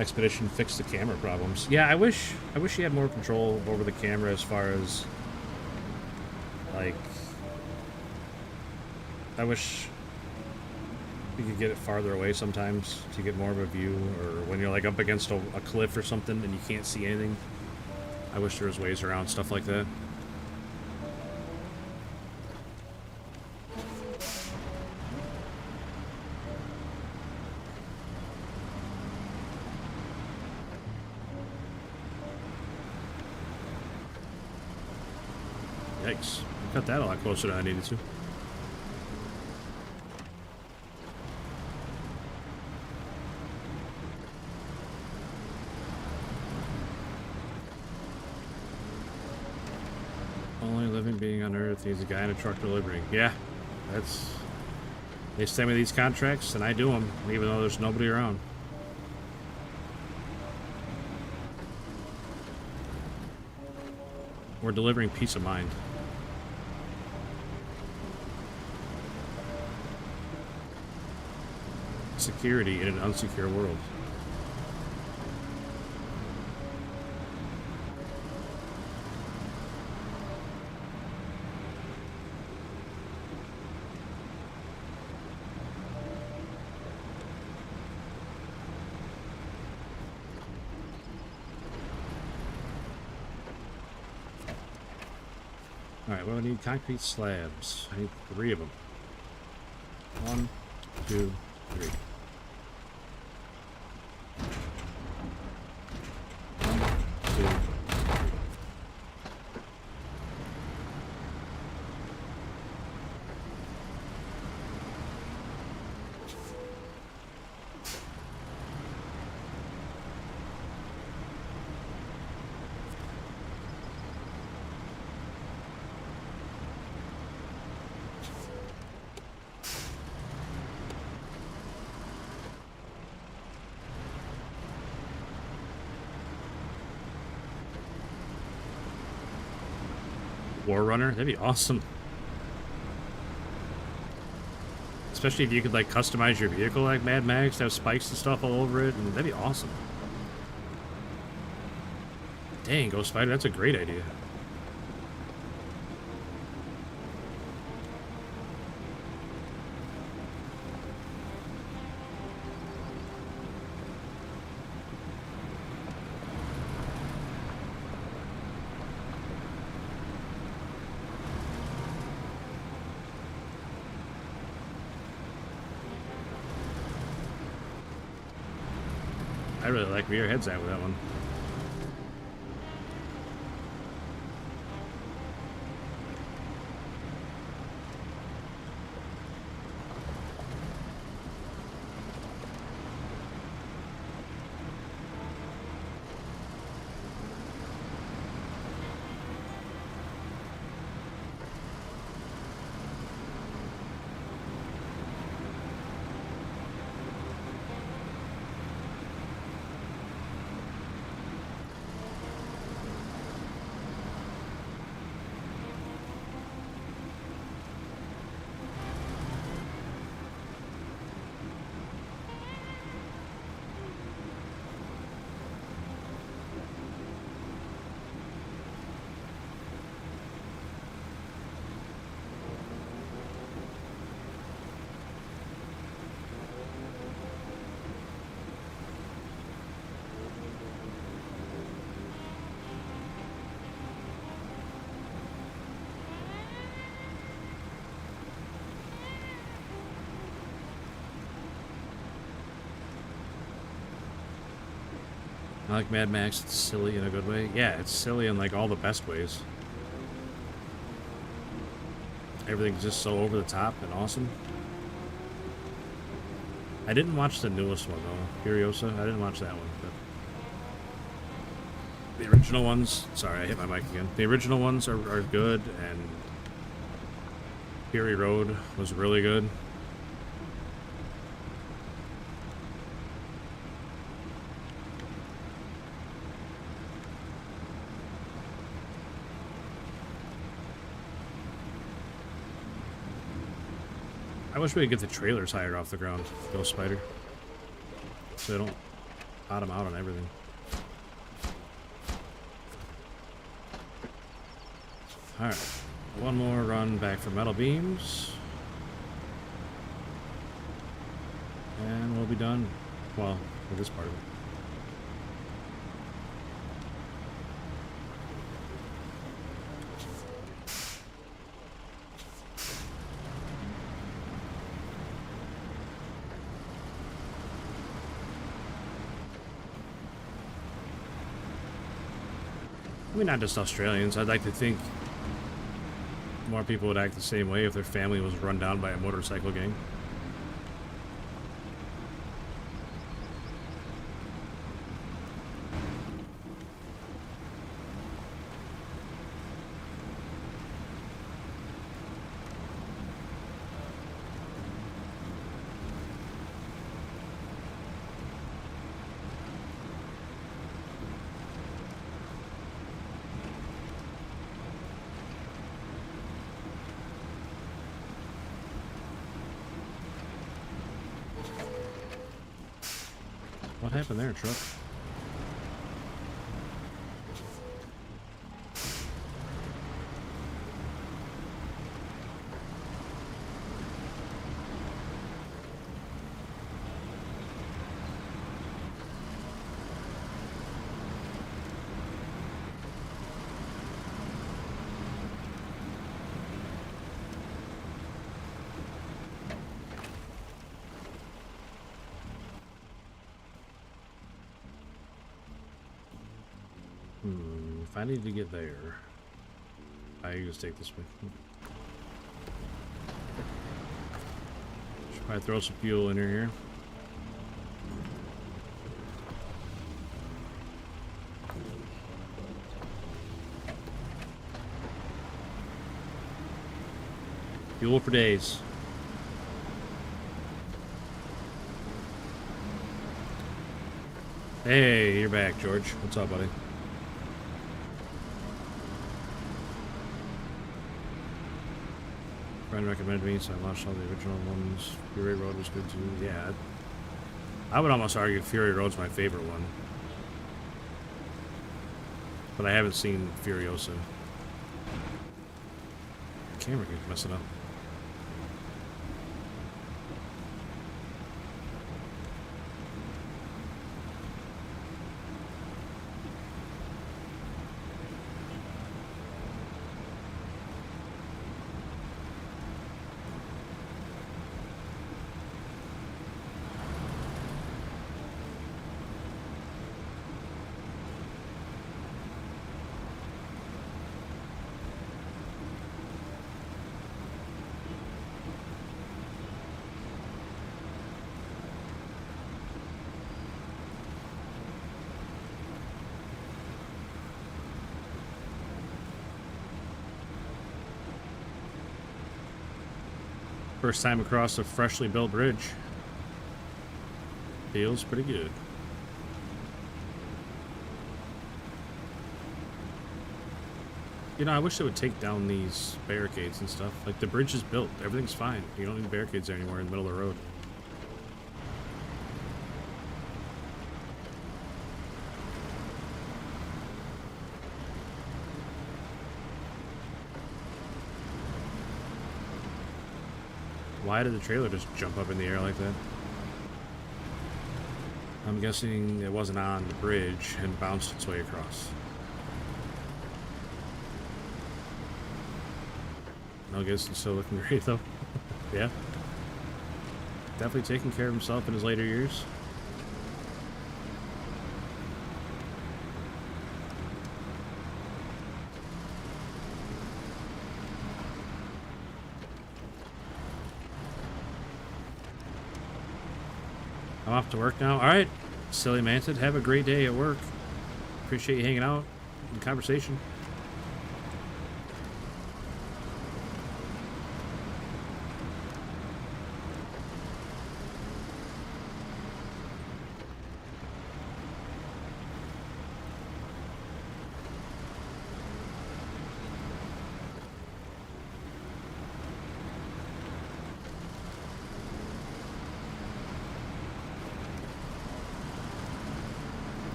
Expedition fixed the camera problems. Yeah, I wish he had more control over the camera as far as, like, I wish you could get it farther away sometimes to get more of a view, or when you're like up against a cliff or something and you can't see anything. I wish there was ways around stuff like that. Yikes. I got that a lot closer than I needed to. Only living being on Earth needs a guy in a truck delivering. Yeah, that's... They send me these contracts, and I do them, even though there's nobody around. We're delivering peace of mind. Security in an unsecure world. Alright, well, I need concrete slabs. I need 3 of them. 1, 2, 3. 1, 2, 3. 4Runner? That'd be awesome. Especially if you could like customize your vehicle like Mad Max, have spikes and stuff all over it, and that'd be awesome. Dang, Ghost Spider, that's a great idea. I really like where your head's at with that one. I like Mad Max, it's silly in a good way. Yeah, it's silly in like all the best ways. Everything's just so over the top and awesome. I didn't watch the newest one though, Furiosa. I didn't watch that one, but the original ones, sorry, I hit my mic again. The original ones are good, and Fury Road was really good. I wish we could get the trailers higher off the ground, Ghost Spider, so they don't bottom out on everything. Alright, one more run back for metal beams. And we'll be done, well, with this part of it. I mean, not just Australians. I'd like to think more people would act the same way if their family was run down by a motorcycle gang. What happened there, truck? If I need to get there, I just take this way. Should probably throw some fuel in here. Fuel for days. Hey, you're back, George. What's up, buddy? Friend recommended me, so I watched all the original ones. Fury Road was good too. Yeah, I would almost argue Fury Road's my favorite one, but I haven't seen Furiosa. Camera keeps messing up. First time across a freshly built bridge. Feels pretty good. You know, I wish they would take down these barricades and stuff. Like, the bridge is built. Everything's fine. You don't need barricades there anymore in the middle of the road. Why did the trailer just jump up in the air like that? I'm guessing it wasn't on the bridge and bounced its way across. I guess it's still looking great though. Yeah. Definitely taking care of himself in his later years. I'm off to work now. Alright, Silly Manted, have a great day at work. Appreciate you hanging out and conversation.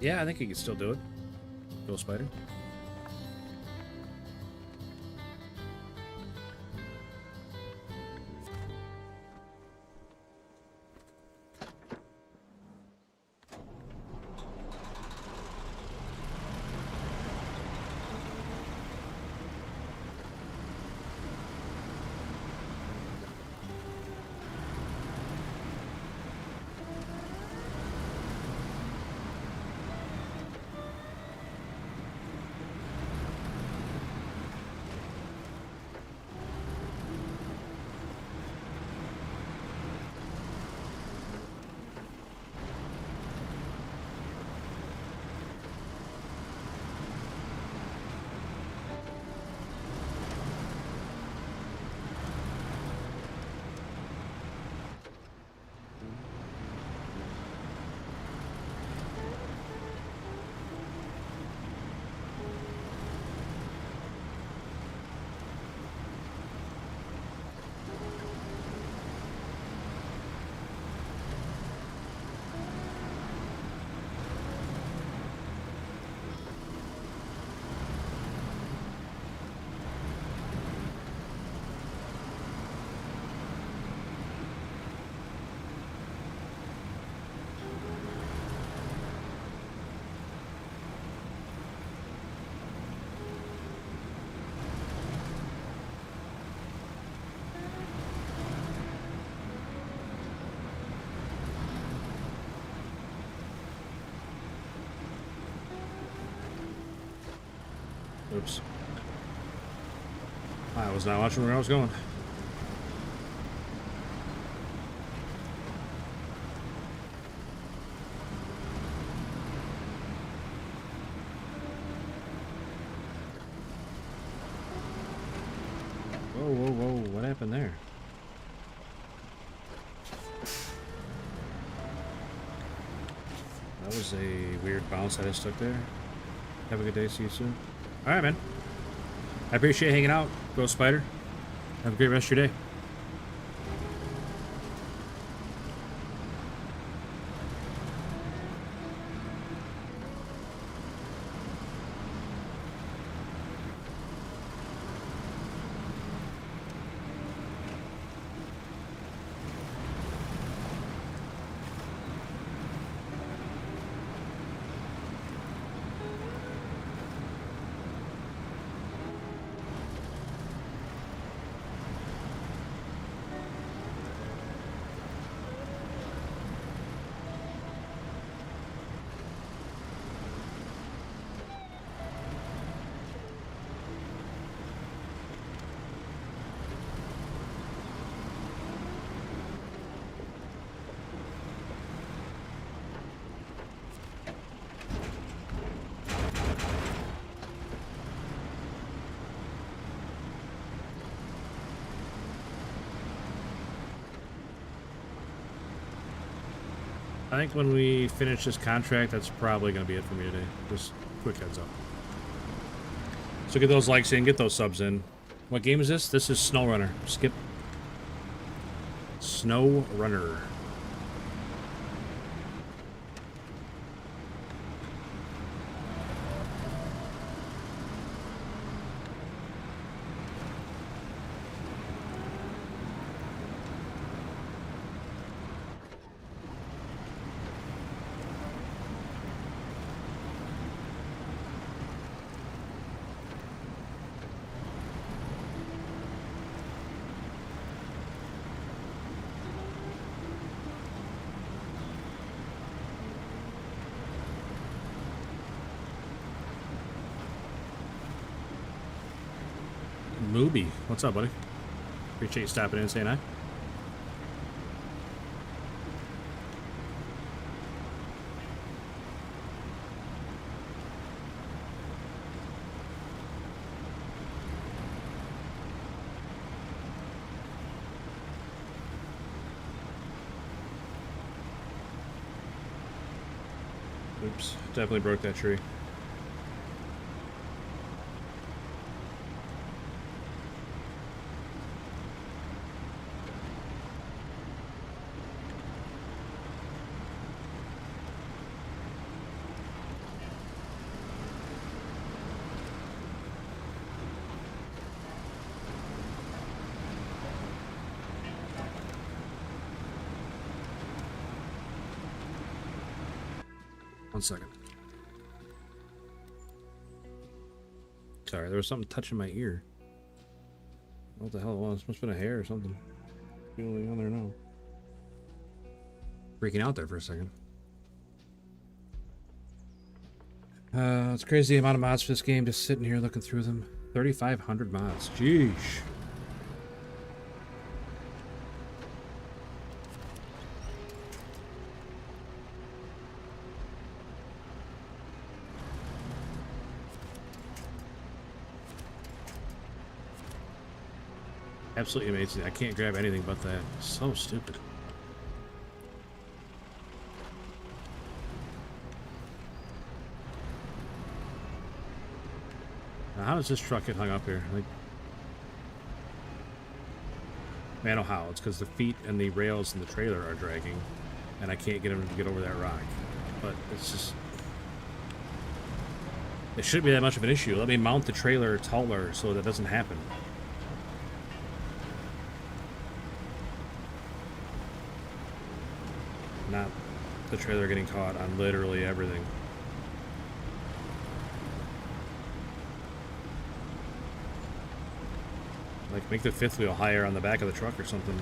Yeah, I think he can still do it. Go Spider. Oops. I was not watching where I was going. Whoa, whoa, whoa. What happened there? That was a weird bounce I just took there. Have a good day. See you soon. All right, man. I appreciate hanging out, Ghost Spider. Have a great rest of your day. I think when we finish this contract, that's probably going to be it for me today. Just quick heads up. So get those likes in, get those subs in. What game is this? This is SnowRunner. Skip. SnowRunner. Mooby, what's up, buddy? Appreciate you stopping in and saying hi. Oops, definitely broke that tree. One second. Sorry, there was something touching my ear. What the hell it was? Must have been a hair or something. Feeling on there now. Freaking out there for a second. It's crazy the amount of mods for this game. Just sitting here looking through them. 3,500 mods. Jeez. Absolutely amazing. I can't grab anything but that. So stupid. Now, how does this truck get hung up here? Like, man, I know how. It's because the feet and the rails and the trailer are dragging, and I can't get them to get over that rock. But it's just... it shouldn't be that much of an issue. Let me mount the trailer taller so that doesn't happen. Not the trailer getting caught on literally everything. Like, make the fifth wheel higher on the back of the truck or something.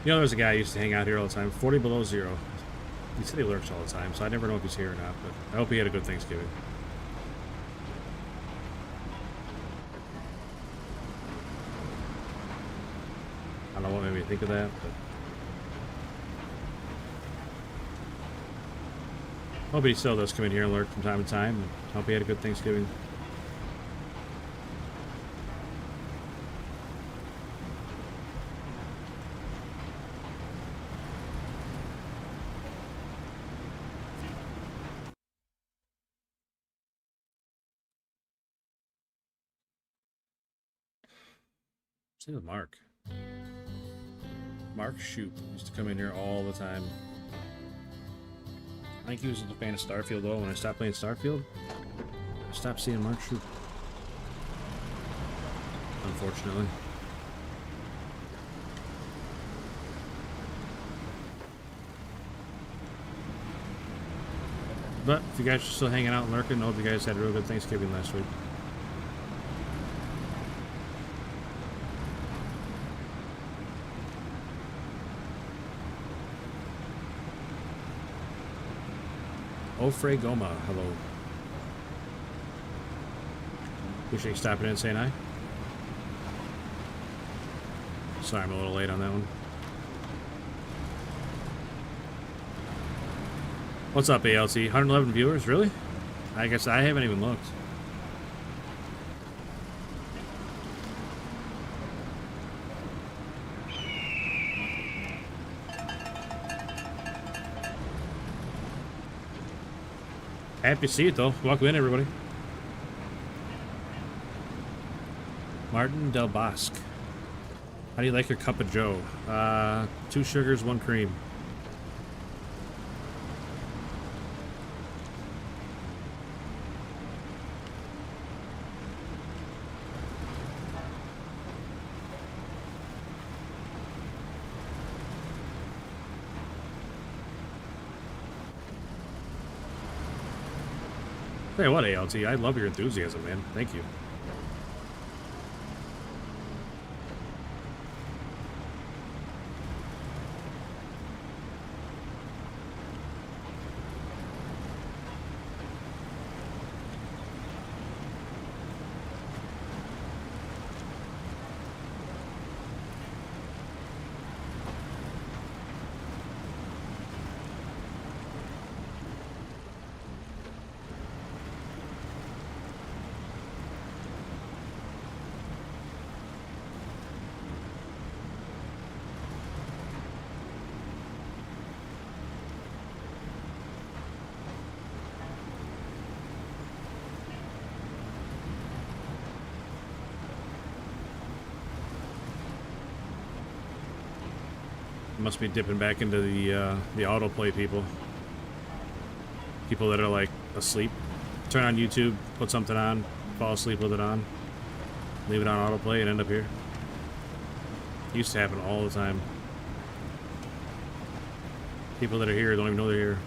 You know, there's a guy who used to hang out here all the time. 40 below zero. He said he lurks all the time, so I never know if he's here or not. But I hope he had a good Thanksgiving. I don't know what made me think of that, but hope he still does come in here and lurk from time to time. And hope he had a good Thanksgiving. Same with Mark. Mark Shoop used to come in here all the time. I think he was a fan of Starfield though. When I stopped playing Starfield, I stopped seeing Mark Shoop. Unfortunately. But if you guys are still hanging out and lurking, I hope you guys had a real good Thanksgiving last week. Ofre Goma, hello. Appreciate you stopping in and saying hi. Sorry, I'm a little late on that one. What's up, ALT? 111 viewers, really? I guess I haven't even looked. Happy to see it though. Welcome in, everybody. Martin Del Bosque. How do you like your cup of joe? 2 sugars, 1 cream. Tell you what, ALT, I love your enthusiasm, man. Thank you. Must be dipping back into the autoplay people. People that are like asleep. Turn on YouTube, put something on, fall asleep with it on, leave it on autoplay, and end up here. Used to happen all the time. People that are here don't even know they're here.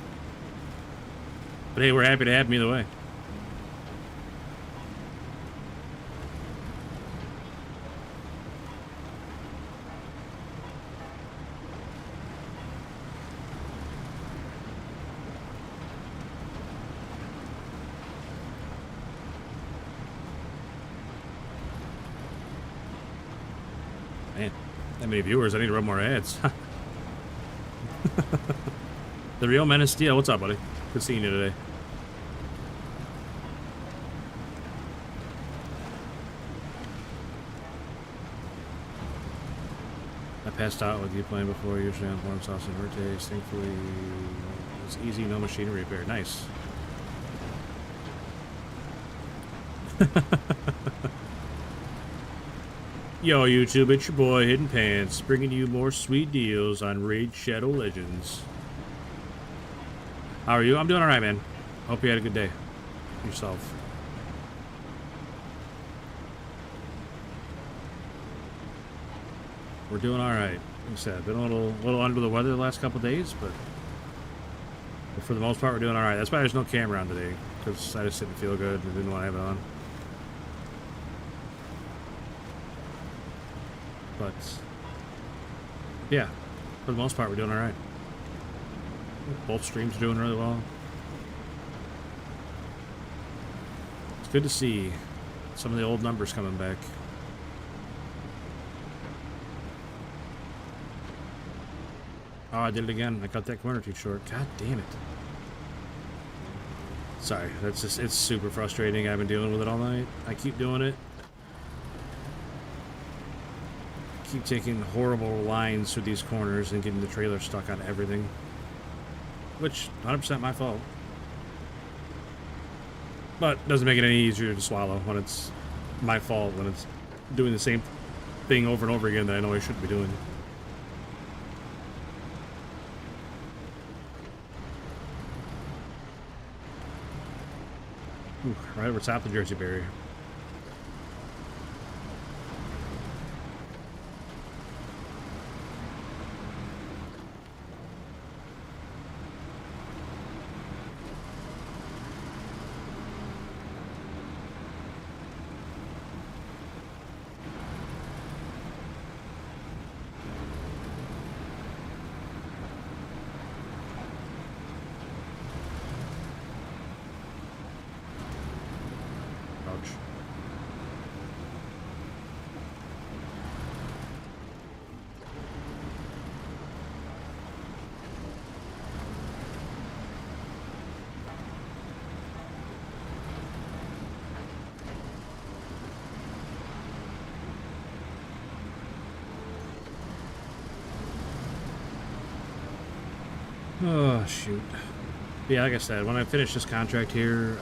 But hey, we're happy to have them either way. Man, that many viewers. I need to run more ads. The Real Men of Steel. What's up, buddy? Good seeing you today. I passed out with you playing before, usually on warm sauce and vertes. Thankfully, it's easy, no machinery repair. Nice. Yo, YouTube, it's your boy, Hidden Pants, bringing you more sweet deals on Raid Shadow Legends. How are you? I'm doing alright, man. Hope you had a good day. Yourself. We're doing alright. Like I said, been a little under the weather the last couple days, but for the most part, we're doing alright. That's why there's no camera on today, because I just didn't feel good and didn't want to have it on. But yeah, For the most part, we're doing all right. Both streams are doing really well. It's good to see some of the old numbers coming back. Oh, I did it again. I cut that corner too short. God damn it. Sorry, that's just, it's super frustrating. I've been dealing with it all night. I keep doing it. Keep taking horrible lines through these corners and getting the trailer stuck on everything. Which, 100% my fault. But doesn't make it any easier to swallow when it's my fault, when it's doing the same thing over and over again that I know I shouldn't be doing. Ooh, right over top of the Jersey barrier. Oh, shoot. Yeah, like I said, when I finish this contract here,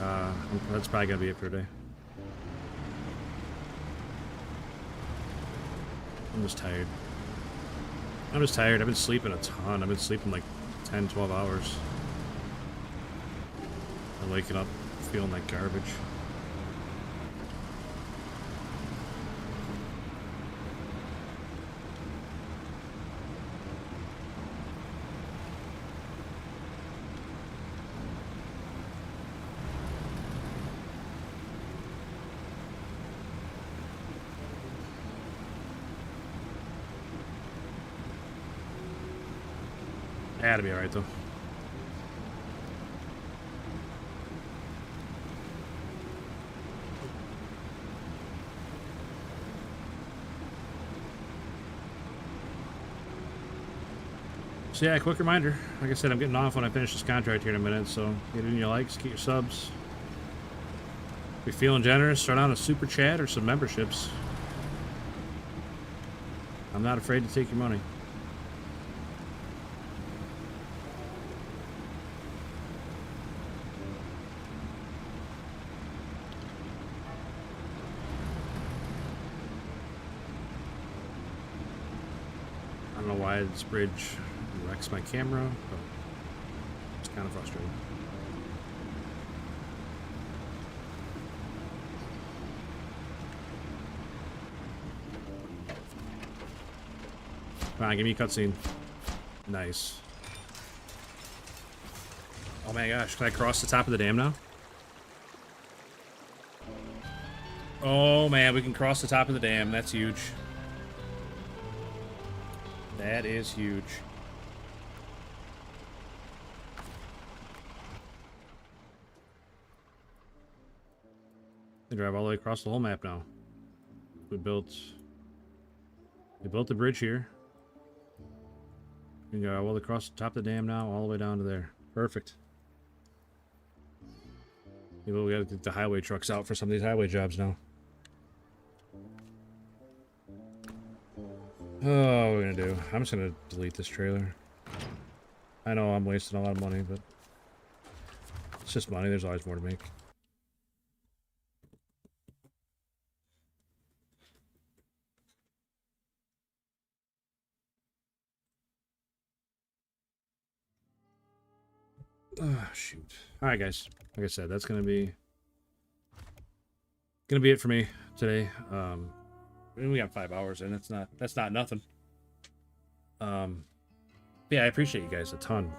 that's probably going to be it for today. I'm just tired. I'm just tired. I've been sleeping a ton. I've been sleeping like 10, 12 hours. I'm waking up feeling like garbage. That'll be alright though. So yeah, quick reminder. Like I said, I'm getting off when I finish this contract here in a minute, so get in your likes, get your subs. If you're feeling generous, start on a super chat or some memberships. I'm not afraid to take your money. I don't know why this bridge wrecks my camera, but it's kind of frustrating. Come on, give me a cutscene. Nice. Oh my gosh, can I cross the top of the dam now? Oh man, we can cross the top of the dam. That's huge. That is huge. They drive all the way across the whole map now. We built the bridge here. We can go all across the top of the dam now, all the way down to there. Perfect. Maybe we gotta get the highway trucks out for some of these highway jobs now. Oh, what we're gonna do? I'm just gonna delete this trailer. I know I'm wasting a lot of money, but it's just money. There's always more to make. Oh, shoot. All right, guys. Like I said, that's gonna be it for me today. We got 5 hours, and that's not nothing. Yeah, I appreciate you guys a ton.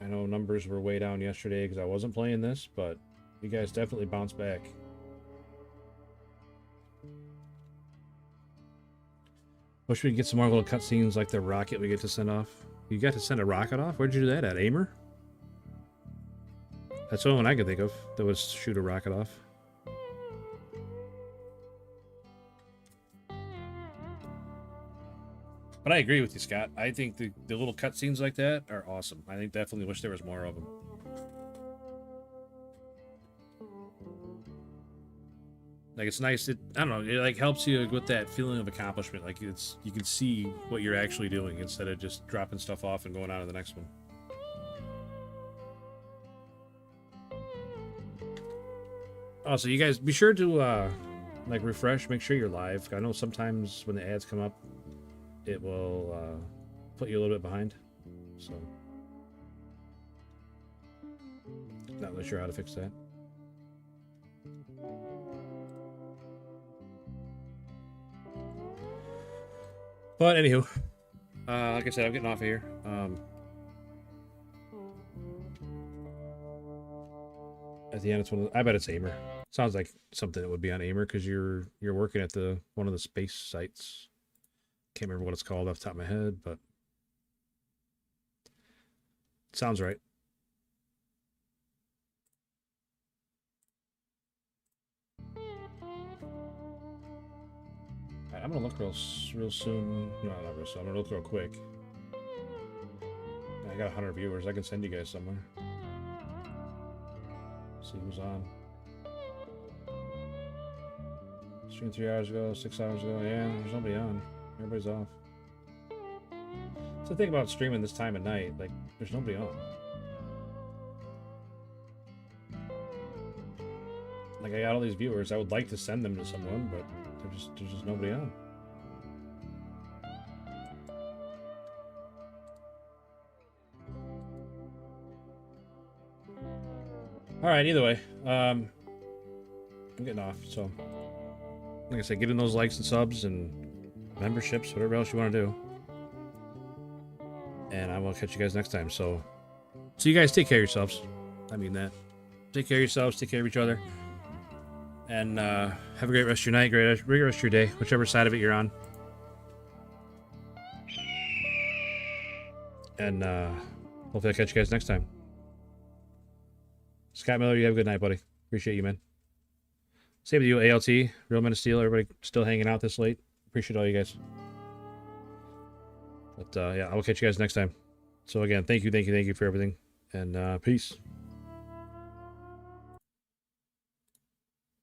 I know numbers were way down yesterday because I wasn't playing this, but you guys definitely bounced back. Wish we could get some more little cutscenes like the rocket we get to send off. You got to send a rocket off? Where'd you do that at? Aimer? That's the only one I could think of that was shoot a rocket off. But I agree with you, Scott. I think the little cutscenes like that are awesome. I think definitely wish there was more of them. Like, it's nice. I don't know. It like helps you with that feeling of accomplishment. Like, you can see what you're actually doing instead of just dropping stuff off and going on to the next one. Also, you guys be sure to like refresh. Make sure you're live. I know sometimes when the ads come up, it will put you a little bit behind. So, not really sure how to fix that. But anywho, like I said, I'm getting off of here. At the end, it's I bet it's Aimer. Sounds like something that would be on Aimer because you're working at one of the space sites. Can't remember what it's called off the top of my head, but it sounds right. I'm gonna look real soon. No, not real soon. I'm gonna look real quick. I got 100 viewers. I can send you guys somewhere. See who's on. Streamed 3 hours ago, 6 hours ago. Yeah, there's nobody on. Everybody's off. That's the thing about streaming this time of night. Like, there's nobody on. Like, I got all these viewers. I would like to send them to someone, but there's just nobody on. All right. Either way, I'm getting off. So, like I said, get in those likes and subs and memberships, whatever else you want to do. And I will catch you guys next time. So you guys take care of yourselves. I mean that. Take care of yourselves. Take care of each other. And have a great rest of your night, great rest of your day, whichever side of it you're on. And hopefully I'll catch you guys next time. Scott Miller, you have a good night, buddy. Appreciate you, man. Same with you, ALT, Real Men of Steel, everybody still hanging out this late. Appreciate all you guys. But yeah, I will catch you guys next time. So again, thank you for everything. And peace.